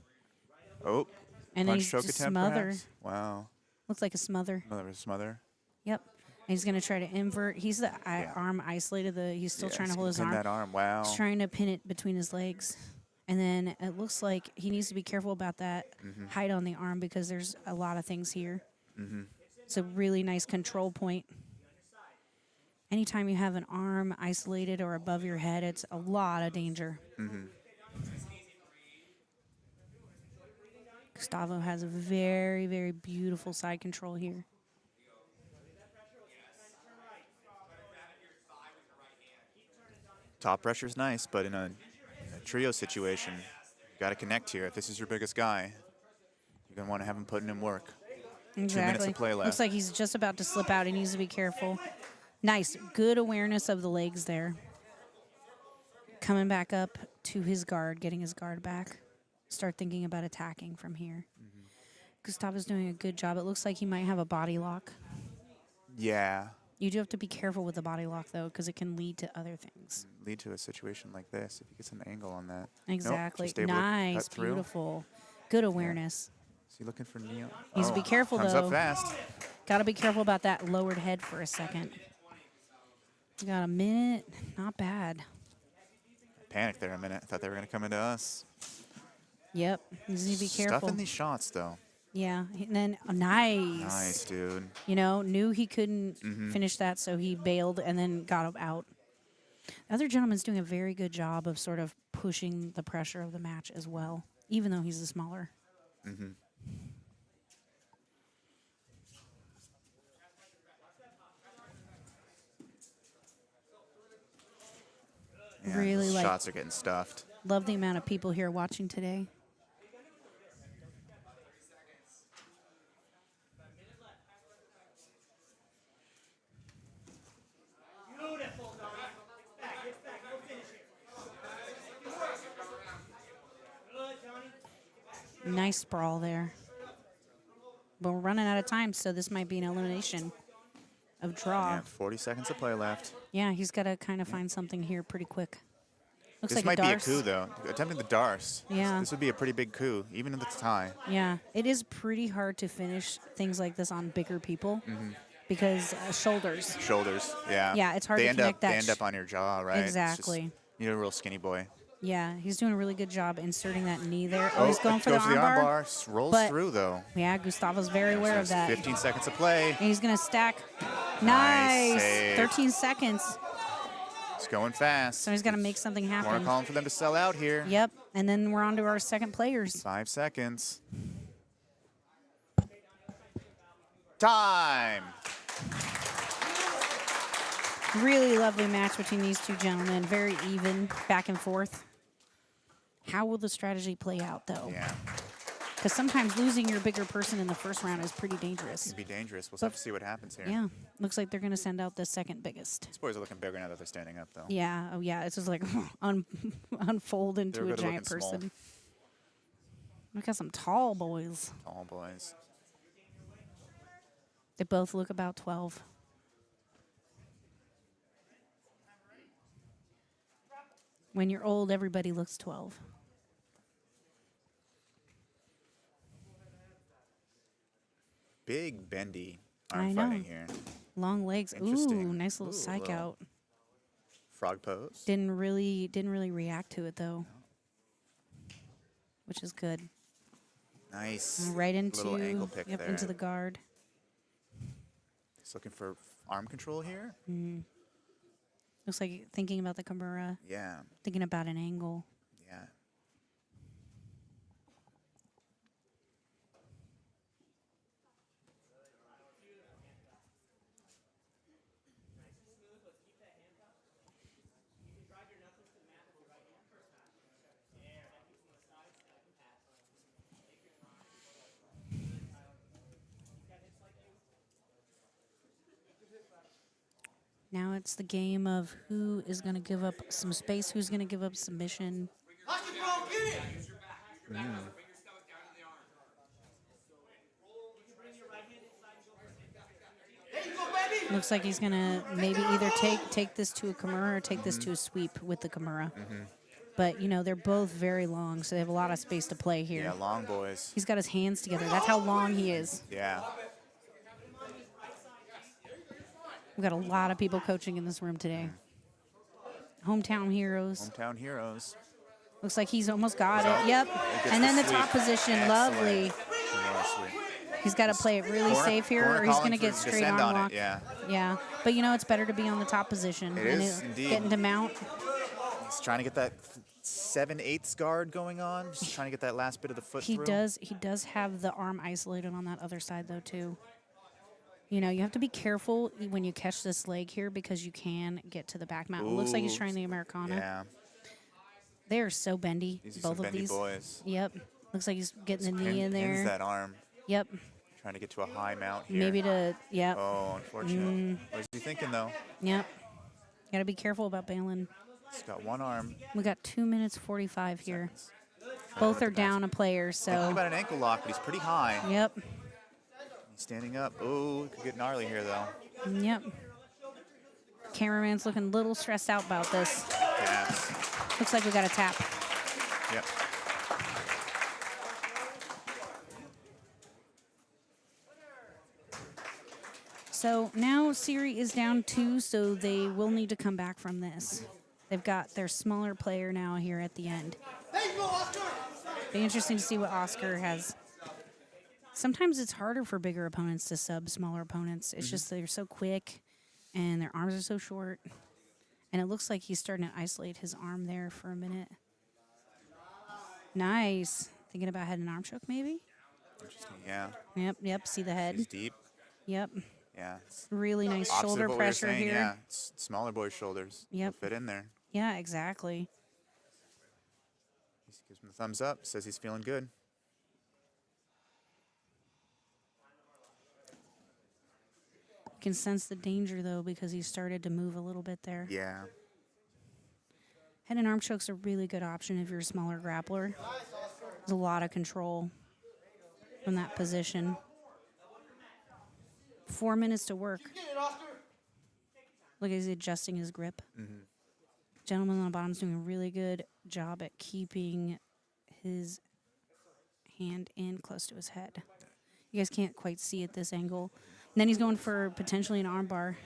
Oh, And then punch he's choke just attempt smother. perhaps? Wow. Looks like a smother. Another smother. Yep. And he's going to try to invert. He's the arm isolated. He's still Yeah, trying to he's hold his gonna arm. pin that arm. Wow. He's trying to pin it between his legs. And then it looks like he needs to be careful about that height on the arm because there's a lot of things here. It's a really nice control point. Anytime you have an arm isolated or above your head, it's a lot of danger. Gustavo has a very, very beautiful side control here. Top pressure's nice, but in a trio situation, you got to connect here. If this is your biggest guy, you're going to want to have him putting in work. Exactly. 2 minutes to play left. Looks like he's just about to slip out. He needs to be careful. Nice. Good awareness of the legs there. Coming back up to his guard, getting his guard back. Start thinking about attacking from here. Gustavo's doing a good job. It looks like he might have a body lock. Yeah. You do have to be careful with the body lock, though, because it can lead to other things. Lead to a situation like this if he gets an angle on that. Exactly. Nope, just able to Nice. cut through. Beautiful. Good awareness. Is he looking for Neil? Needs to be careful, comes though. up fast. Got to be careful about that lowered head for a second. We got a minute. Not bad. Panicked there a minute. Thought they were going to come into us. Yep. Needs to be careful. Stuffing these shots, though. Yeah. And then, nice. Nice, dude. You know, knew he couldn't finish that, so he bailed and then got him out. The other gentleman's doing a very good job of sort of pushing the pressure of the match as well, even though he's the smaller. Yeah, Really these like- shots are getting stuffed. Love the amount of people here watching today. Beautiful, Donnie. Get back. Go finish it. Good, Donnie. Nice sprawl there. But we're running out of time, so this might be an elimination of draw. Yeah, 40 seconds to play left. Yeah, he's got to kind of find something here pretty quick. Looks This like might be a Darce. coup, though. Attempting the Darce. Yeah. This would be a pretty big coup, even if it's a tie. Yeah, it is pretty hard to finish things like this on bigger people because shoulders. Shoulders, yeah. Yeah, it's hard they to end connect up, that They end up on your jaw, right? It's just- Exactly. you need a real skinny boy. Yeah, he's doing a really good job inserting that knee there. Oh, he's going for the goes arm the bar. Rolls but- through, though. Yeah, Gustavo's very aware So of that. 15 seconds to play. And he's going to stack. Nice Nice. save. 13 seconds. It's going fast. So he's got to make something Corner happen. calling for them to sell out here. Yep. And then we're on to our second players. 5 seconds. Time. Really lovely match between these two gentlemen. Very even, back and forth. How will the strategy play out, though? Yeah, Because sometimes losing your bigger person in the first round is pretty dangerous. it'd be dangerous. We'll have to see what happens here. Yeah. Looks like they're going to send out the second biggest. These boys are looking bigger now that they're standing up, though. Yeah. Oh, yeah. It's just like unfold into They're a good giant looking small. person. We got some tall boys. Tall boys. They both look about 12. When you're old, everybody looks 12. Big bendy I arm know. fighting here. Long legs. Ooh, Interesting. nice little Ooh, psych little- out. Frog pose. Didn't really react to it though, which is good. Nice. Right into little ankle pick there. into the guard. He's looking for arm control here. Looks like thinking about the Kimura, Yeah. thinking about an angle. Yeah. Now it's the game of who is going to give up some space, who's going to give up submission. Watch it, bro. Get it. There you go, baby. Looks like he's going to maybe either take this to a Kimura or take this to a sweep with the Kimura. But, you know, they're both very long, so they have a lot of space to play here. Yeah, long boys. He's got his hands together. That's how long he is. Yeah. We've got a lot of people coaching in this room today. Hometown heroes. Hometown heroes. Looks like he's almost got it. Yep. Gets And then the sweep. top position. Excellent. Lovely. More sweep. He's got to play it really safe here, or he's going to get straight descend arm on lock. it, yeah. Yeah. But, you know, it's better to be on the top position. It and is, indeed. Getting to mount. He's trying to get that 7/8 guard going on. Just trying to get that last bit of the foot He through. does have the arm isolated on that other side, though, too. You know, you have to be careful when you catch this leg here because you can get to the back mount. It looks like he's trying the Americana. Yeah. They are so bendy, These are both some of bendy these. Boys. Yep. Looks like he's getting the knee in Pins there. that arm. Yep. Trying to get to a high mount here. Maybe to, yep. Oh, unfortunate. What is he thinking, though? Yep. Got to be careful about bailing. He's got one arm. We got 2 minutes 45 here. Seconds. Both are down a player, Thinking so. about an ankle lock, but he's pretty high. Yep. He's standing up. Oh, it could get gnarly here, though. Yep. Cameraman's looking a little stressed out about this. Yes. Looks like we got a tap. Yep. So now Siri is down 2, so they will need to come back from this. They've got their smaller player now here at the end. Be interesting to see what Oscar has. Sometimes it's harder for bigger opponents to sub smaller opponents. It's just they're so quick and their arms are so short. And it looks like he's starting to isolate his arm there for a minute. Nice. Thinking about head and arm choke maybe? Interesting. Yeah. Yep. See the head? He's deep. Yep. Yeah. It's Really nice opposite of shoulder what we were pressure saying, here. Yeah. It's smaller boys' shoulders. Yep. They'll fit in there. Yeah, exactly. He gives him the thumbs up. Says he's feeling good. You can sense the danger, though, because he started to move a little bit there. Yeah. Head and arm choke's a really good option if you're a smaller grappler. There's a lot of control from that position. 4 minutes to work. Look, he's adjusting his grip. Gentleman on the bottom is doing a really good job at keeping his hand in close to his head. You guys can't quite see at this angle. And then he's going for potentially an arm bar.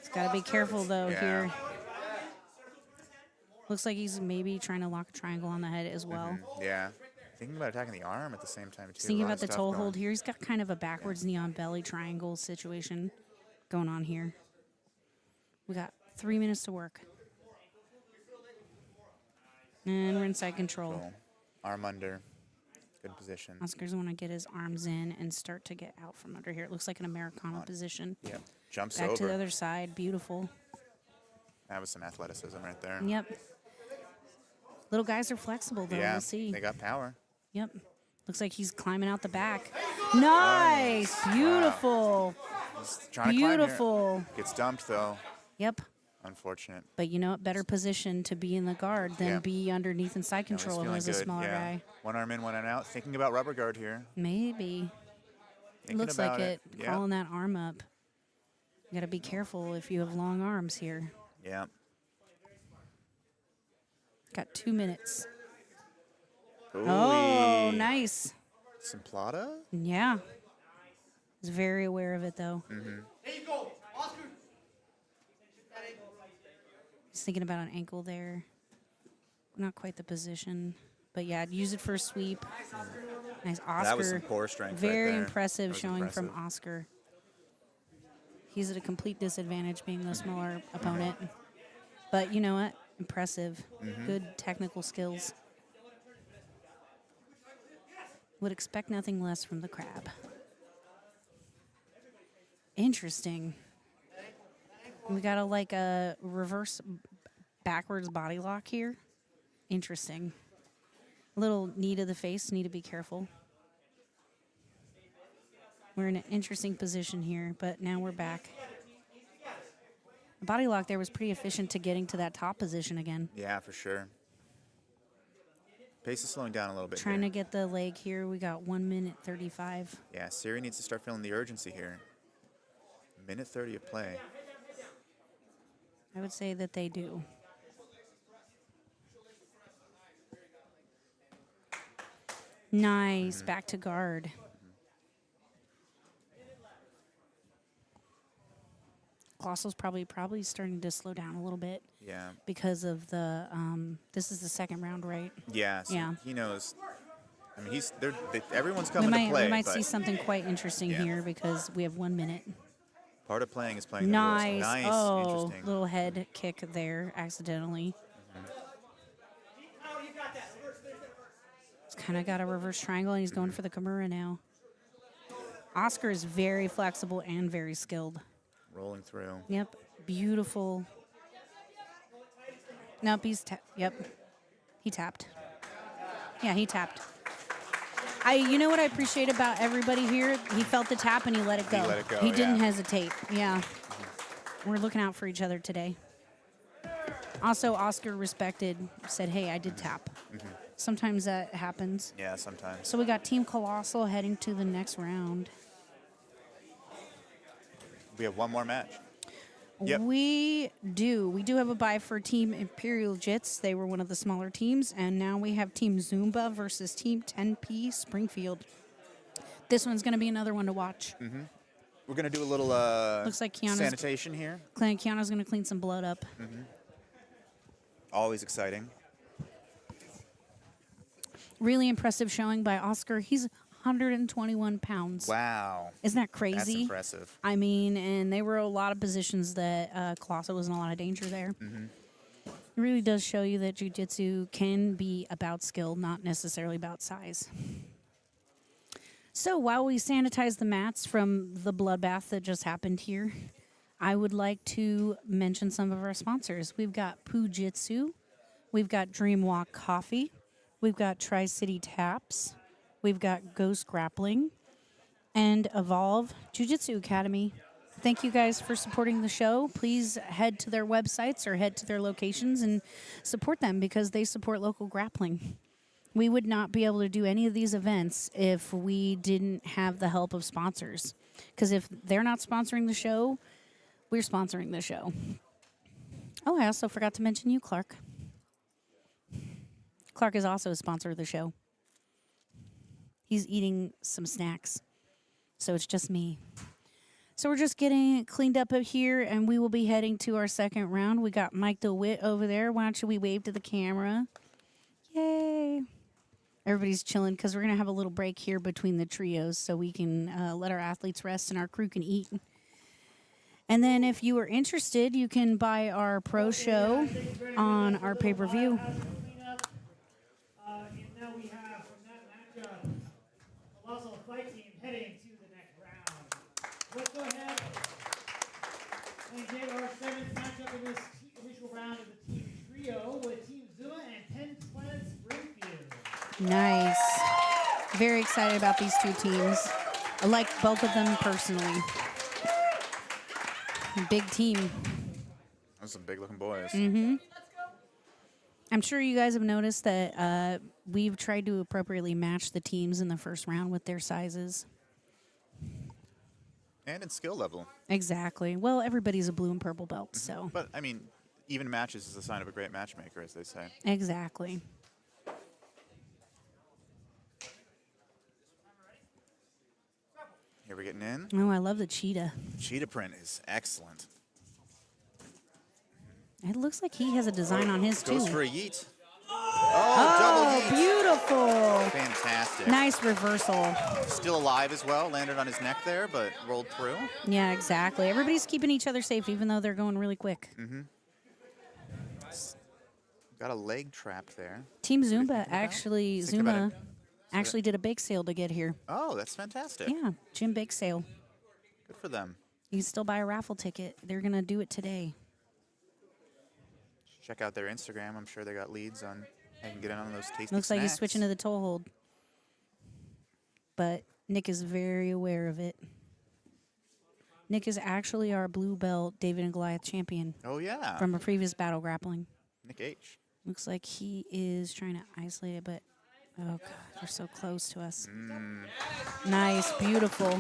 He's got to be careful, though, here. Looks like he's maybe trying to lock a triangle on the head as well. Yeah. Thinking about attacking the arm at the same time, too. He's thinking A lot about of the stuff toe going. hold here. He's got kind of a backwards knee on belly triangle situation going on here. We got 3 minutes to work. And we're inside control. Cool. Arm under. Good position. Oscar's going to get his arms in and start to get out from under here. It looks like an Americana position. Yep. Jumps Back over. to the other side. Beautiful. That was some athleticism right there. Yep. Little guys are flexible, though. Yeah. We'll see. They got power. Yep. Looks like he's climbing out the back. Nice. Beautiful. He's trying to climb here. Beautiful. Gets dumped, though. Yep. Unfortunate. But you know what? Better position to be in the guard than Yeah. be underneath and side No, he's control feeling as a good, smaller yeah. guy. One arm in, one arm out. Thinking about rubber guard here. Maybe. Thinking Looks about like it. Yeah. Crawling that arm up. You got to be careful if you have long arms here. Yeah. Got 2 minutes. Ooh. Oh, nice. Some plata? Yeah. He's very aware of it, though. There you go, Oscar. He's thinking about an ankle there. Not quite the position. But yeah, I'd use it for a sweep. Nice Oscar. That was some core strength Very right there. impressive That was showing from impressive. Oscar. He's at a complete disadvantage being the smaller opponent. But you know what? Impressive. Good technical skills. Would expect nothing less from the crab. Interesting. We got a reverse backwards body lock here. Interesting. A little knee to the face. Need to be careful. We're in an interesting position here, but now we're back. The body lock there was pretty efficient to getting to that top position again. Yeah, for sure. Pace is slowing down a little bit Trying here. to get the leg here. We got 1 minute 35. Yeah, Siri needs to start feeling the urgency here. Minute 30 of play. I would say that they do. Nice. Back to guard. Colossal's probably starting to slow down a little bit Yeah. because of the this is the second round, right? Yeah. So Yeah. he knows. I mean, everyone's We coming to might play. we might but see something quite interesting Yeah. here because we have 1 minute. part of playing is playing Nice. the rules. Nice. Oh, Interesting. little head kick there accidentally. He's kind of got a reverse triangle and he's going for the Kimura now. Oscar is very flexible and very skilled. Rolling through. Yep. Beautiful. Nope, yep. He tapped. Yeah, he tapped. You know what I appreciate about everybody here? He felt the tap and he let it go. He let it go, He didn't yeah. hesitate. Yeah. We're looking out for each other today. Also, Oscar said, hey, I did tap. Sometimes that happens. Yeah, sometimes. So we got Team Colossal heading to the next round. We have one more match. Yep. We do. We do have a bye for Team Imperial Jits. They were one of the smaller teams. And now we have Team Zumba versus Team 10P Springfield. This one's going to be another one to watch. We're going to do a little Looks like Keanu's- sanitation here. Keanu's going to clean some blood up. Always exciting. Really impressive showing by Oscar. He's 121 pounds. Wow. Isn't that That's crazy? impressive. I mean, and they were a lot of positions that Colossal was in a lot of danger there. It really does show you that jiu-jitsu can be about skill, not necessarily about size. So while we sanitize the mats from the bloodbath that just happened here, I would like to mention some of our sponsors. We've got Poo-Jitsu. We've got Dreamwalk Coffee. We've got Tri-City Taps. We've got Ghost Grappling and Evolve Jiu-Jitsu Academy. Thank you guys for supporting the show. Please head to their websites or head to their locations and support them because they support local grappling. We would not be able to do any of these events if we didn't have the help of sponsors. Because if they're not sponsoring the show, we're sponsoring the show. Oh, I also forgot to mention you, Clark. Clark is also a sponsor of the show. He's eating some snacks, so it's just me. So we're just getting cleaned up here, and we will be heading to our second round. We got Mike DeWitt over there. Why don't we wave to the camera? Yay. Everybody's chilling because we're going to have a little break here between the trios so we can let our athletes rest and our crew can eat. And then if you are interested, you can buy our pro show on our pay-per-view. And now we have from that matchup, Colossal Fight Team heading to the next round. Let's go ahead and get our seventh matchup of this initial round of the team trio with Team Zuma and 10 Planets Springfield. Nice. Very excited about these two teams. I like both of them personally. Big team. Those are some big-looking boys. I'm sure you guys have noticed that we've tried to appropriately match the teams in the first round with their sizes. And in skill level. Exactly. Well, everybody's a blue and purple belt, so. But, I mean, even matches is a sign of a great matchmaker, as they say. Exactly. Here we're getting in. Oh, I love the cheetah. Cheetah print is excellent. It looks like he has a design on his, too. Goes for a yeet. Oh, Double yeet. beautiful. Fantastic. Nice reversal. Still alive as well. Landed on his neck there, but rolled through. Yeah, exactly. Everybody's keeping each other safe, even though they're going really quick. Got a leg trapped there. Team What do you Zumba think about? actually, Think about Zuma it. actually did a bake sale to get here. Oh, that's fantastic. Yeah, gym bake sale. Good for them. You can still buy a raffle ticket. They're going to do it today. Check out their Instagram. I'm sure they got leads on how you can get in on those tasty Looks like he's snacks. switching to the toe hold. But Nick is very aware of it. Nick is actually our blue belt David and Goliath champion Oh, yeah. from a previous battle grappling. Nick H. Looks like he is trying to isolate it, but oh god, they're so close to us. Nice, beautiful.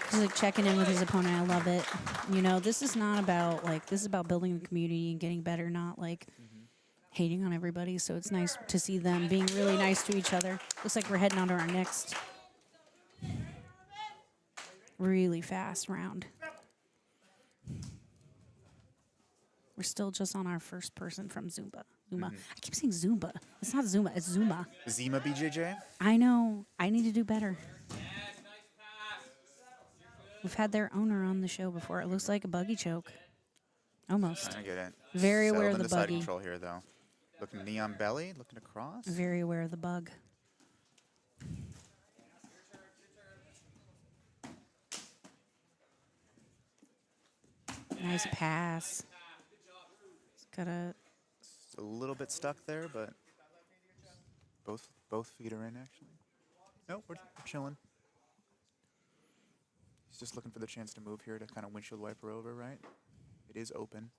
He's like checking in with his opponent. I love it. You know, this is not about this is about building the community and getting better, not like hating on everybody, so it's nice to see them being really nice to each other. Looks like we're heading on to our next really fast round. We're still just on our first person from Zumba. I keep saying Zumba. It's not Zumba, it's Zuma. Zima BJJ? I know. I need to do better. We've had their owner on the show before. It looks like a buggy choke. Almost. I get it. Very aware of Settled the into side buggy. control here, though. Looking knee on belly, looking to cross. Very aware of the bug. Nice pass. It's got a It's a little bit stuck there, but both feet are in, actually. Nope, we're chilling. He's just looking for the chance to move here to kind of windshield wiper over, right? It is open.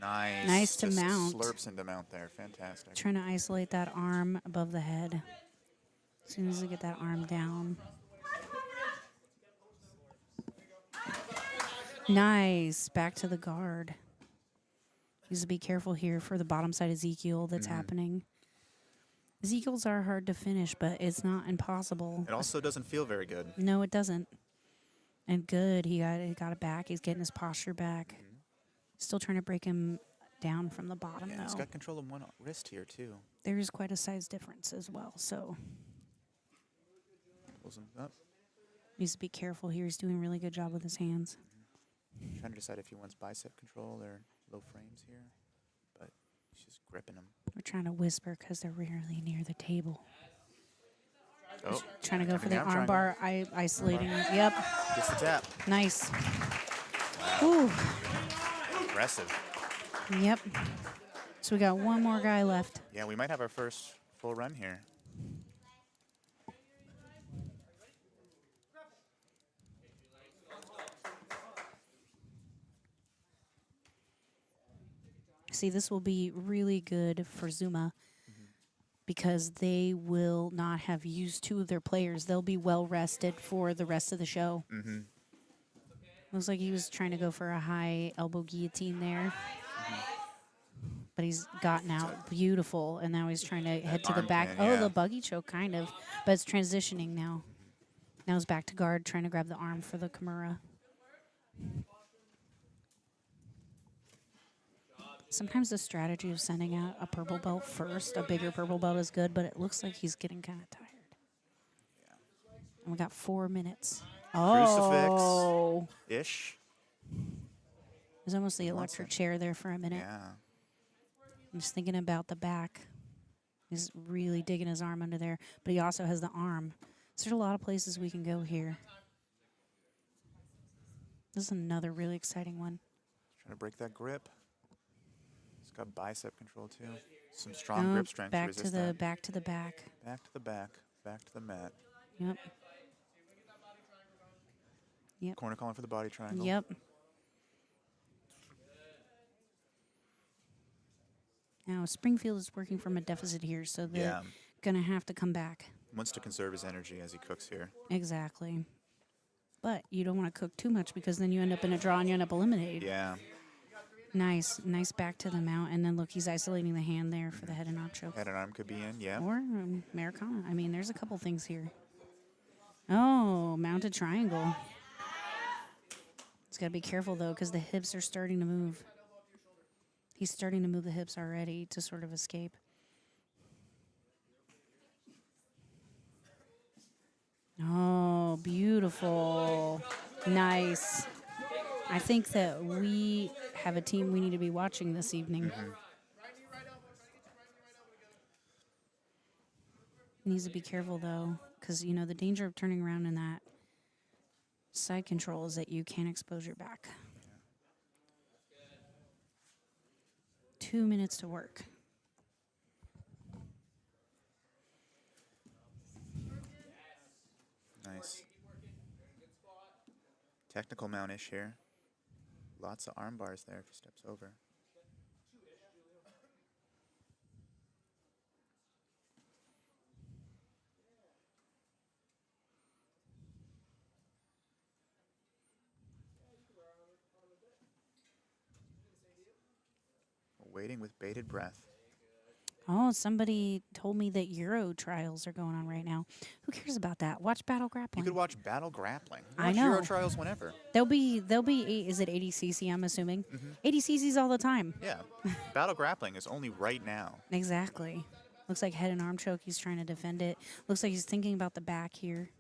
Nice. Nice to Just mount. Slurps into mount there. Fantastic. trying to isolate that arm above the head. As soon as I get that arm down. Nice. Back to the guard. Needs to be careful here for the bottom side Ezekiel that's happening. Ezekiels are hard to finish, but it's not impossible. It also doesn't feel very good. No, it doesn't. And good. He got it back. He's getting his posture back. Still trying to break him down from the bottom, Yeah, though. he's got control of one wrist here, too. There is quite a size difference as well, so Pulls him up. needs to be careful here. He's doing a really good job with his hands. Trying to decide if he wants bicep control or low frames here. But he's just gripping him. We're trying to whisper because they're really near the table. Oh, Trying to go for the coming down, armbar, isolating. Yep, gets the tap. nice. Ooh, Aggressive. yep. So we got one more guy left. Yeah, we might have our first full run here. See, this will be really good for Zuma because they will not have used two of their players. They'll be well rested for the rest of the show. Looks like he was trying to go for a high elbow guillotine there. But he's gotten out beautiful, and now he's trying to head to the arm back. pin, Oh, yeah. the buggy choke, kind of. But it's transitioning now. Now he's back to guard, trying to grab the arm for the Kimura. Sometimes the strategy of sending out a purple belt first, a bigger purple belt, is good, but it looks like he's getting kind of tired. And we got 4 minutes. Oh. Crucifix-ish. There's almost the electric chair there for a minute. Yeah. I'm just thinking about the back. He's really digging his arm under there, but he also has the arm. So there's a lot of places we can go here. This is another really exciting one. Trying to break that grip. He's got bicep control, too. Some strong grip strength to back resist to the that. back to the back. Back to the back. Back to the mat. Yep. Yep. Corner calling for the body triangle. Yep. Now Springfield is working from a deficit here, so they're Yeah. gonna have to come back. Wants to conserve his energy as he cooks here. Exactly. But you don't want to cook too much because then you end up in a draw and you end up eliminated. Yeah. Nice back to the mount, and then look, he's isolating the hand there for the head and arm choke. Head and arm could be in, yeah. Or Americana. I mean, there's a couple things here. Oh, mounted triangle. He's got to be careful, though, because the hips are starting to move. He's starting to move the hips already to sort of escape. Oh, beautiful. Nice. I think that we have a team we need to be watching this evening. Needs to be careful, though, because, you know, the danger of turning around in that side control is that you can't expose your back. 2 minutes to work. Nice. Technical mount-ish here. Lots of arm bars there if he steps over. Waiting with bated breath. Oh, somebody told me that Euro trials are going on right now. Who cares about that? Watch Battle You Grappling. could watch Battle Grappling. I Watch know. Euro Trials whenever. They'll be is it 80cc, I'm assuming? 80cc's all the time. Yeah. Battle Grappling is only right now. Exactly. Looks like head and arm choke. He's trying to defend it. Looks like he's thinking about the back here.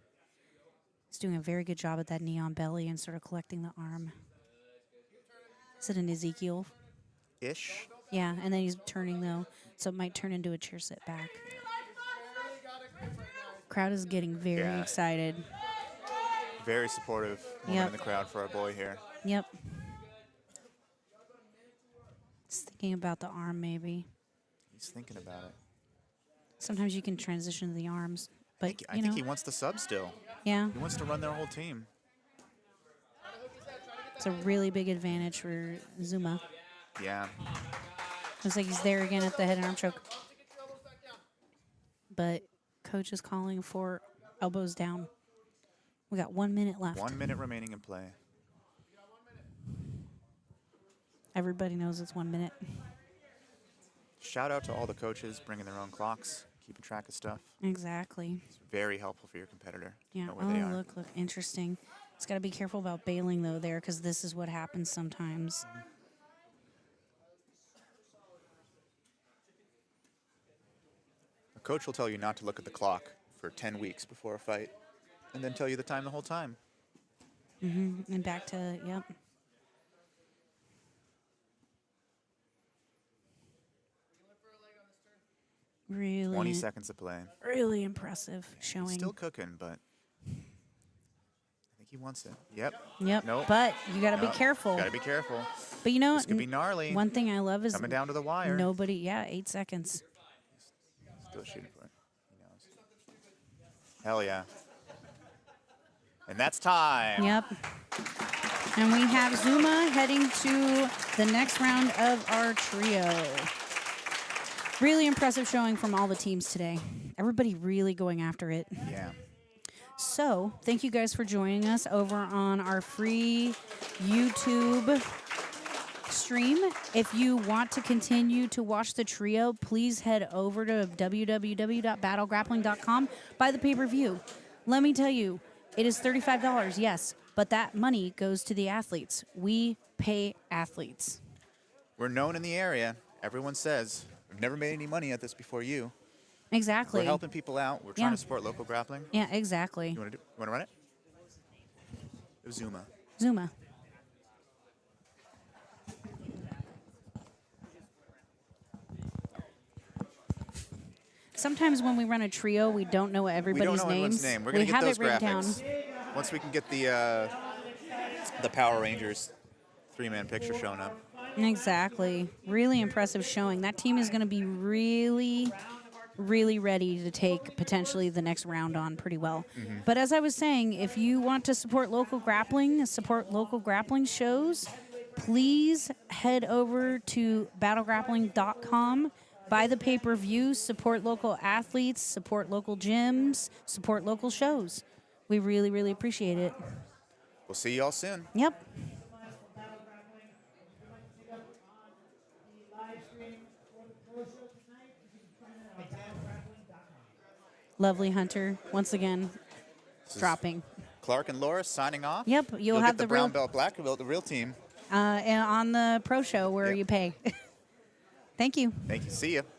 He's doing a very good job at that knee on belly and sort of collecting the arm. Is it an Ezekiel? Ish. Yeah, and then he's turning though, so it might turn into a chair sit back. Crowd is getting very Yeah. excited. Very supportive woman Yep. in the crowd for our boy here. Yep. He's thinking about the arm maybe. He's thinking about it. Sometimes you can transition to the arms, but I you think know, he wants the sub still. yeah, He wants to run their whole team. it's a really big advantage for Zuma. Yeah. Looks like he's there again at the head and arm choke. But coach is calling for elbows down. We got 1 minute left. 1 minute remaining in play. Everybody knows it's 1 minute. Shout out to all the coaches bringing their own clocks, keeping track of stuff. Exactly. It's very helpful for your competitor to Yeah. know where they Oh, are. look, interesting. It's got to be careful about bailing though there, because this is what happens sometimes. A coach will tell you not to look at the clock for 10 weeks before a fight, and then tell you the time the whole time. And back to yep. Really, 20 seconds of play. really impressive showing. Still cooking, but I think he wants it. Yep. Yep. Nope. But you got to be Nope. careful. Gotta be careful. But you know, This could be gnarly. one thing I love is Coming down to the wire. nobody. Yeah, 8 seconds. Still shooting for it. He knows. Hell yeah. And that's time. Yep. And we have Zuma heading to the next round of our trio. Really impressive showing from all the teams today. Everybody really going after it. Yeah. So, thank you guys for joining us over on our free YouTube stream. If you want to continue to watch the trio, please head over to www.battlegrappling.com. Buy the pay-per-view. Let me tell you, it is $35, yes, but that money goes to the athletes. We pay athletes. We're known in the area. Everyone says, we've never made any money at this before you. Exactly. We're helping people out. We're trying Yeah. to support local grappling. Yeah, exactly. You want to run it? Zuma. Zuma. Sometimes when we run a trio, we don't know everybody's we don't know names. everyone's name. We're we gonna get have those it written graphics. down. Once we can get the Power Rangers 3-man picture showing up. Exactly. Really impressive showing. That team is going to be really, really ready to take potentially the next round on pretty well. But as I was saying, if you want to support local grappling shows, please head over to battlegrappling.com. Buy the pay-per-view, support local athletes, support local gyms, support local shows. We really, really appreciate it. We'll see y'all soon. Yep. Lovely Hunter, once again, dropping. Clark and Laura signing off. Yep, you'll have get the the brown real- belt, black belt, the real team. And on the pro show where Yep. you pay. Thank you. Thank you. See ya.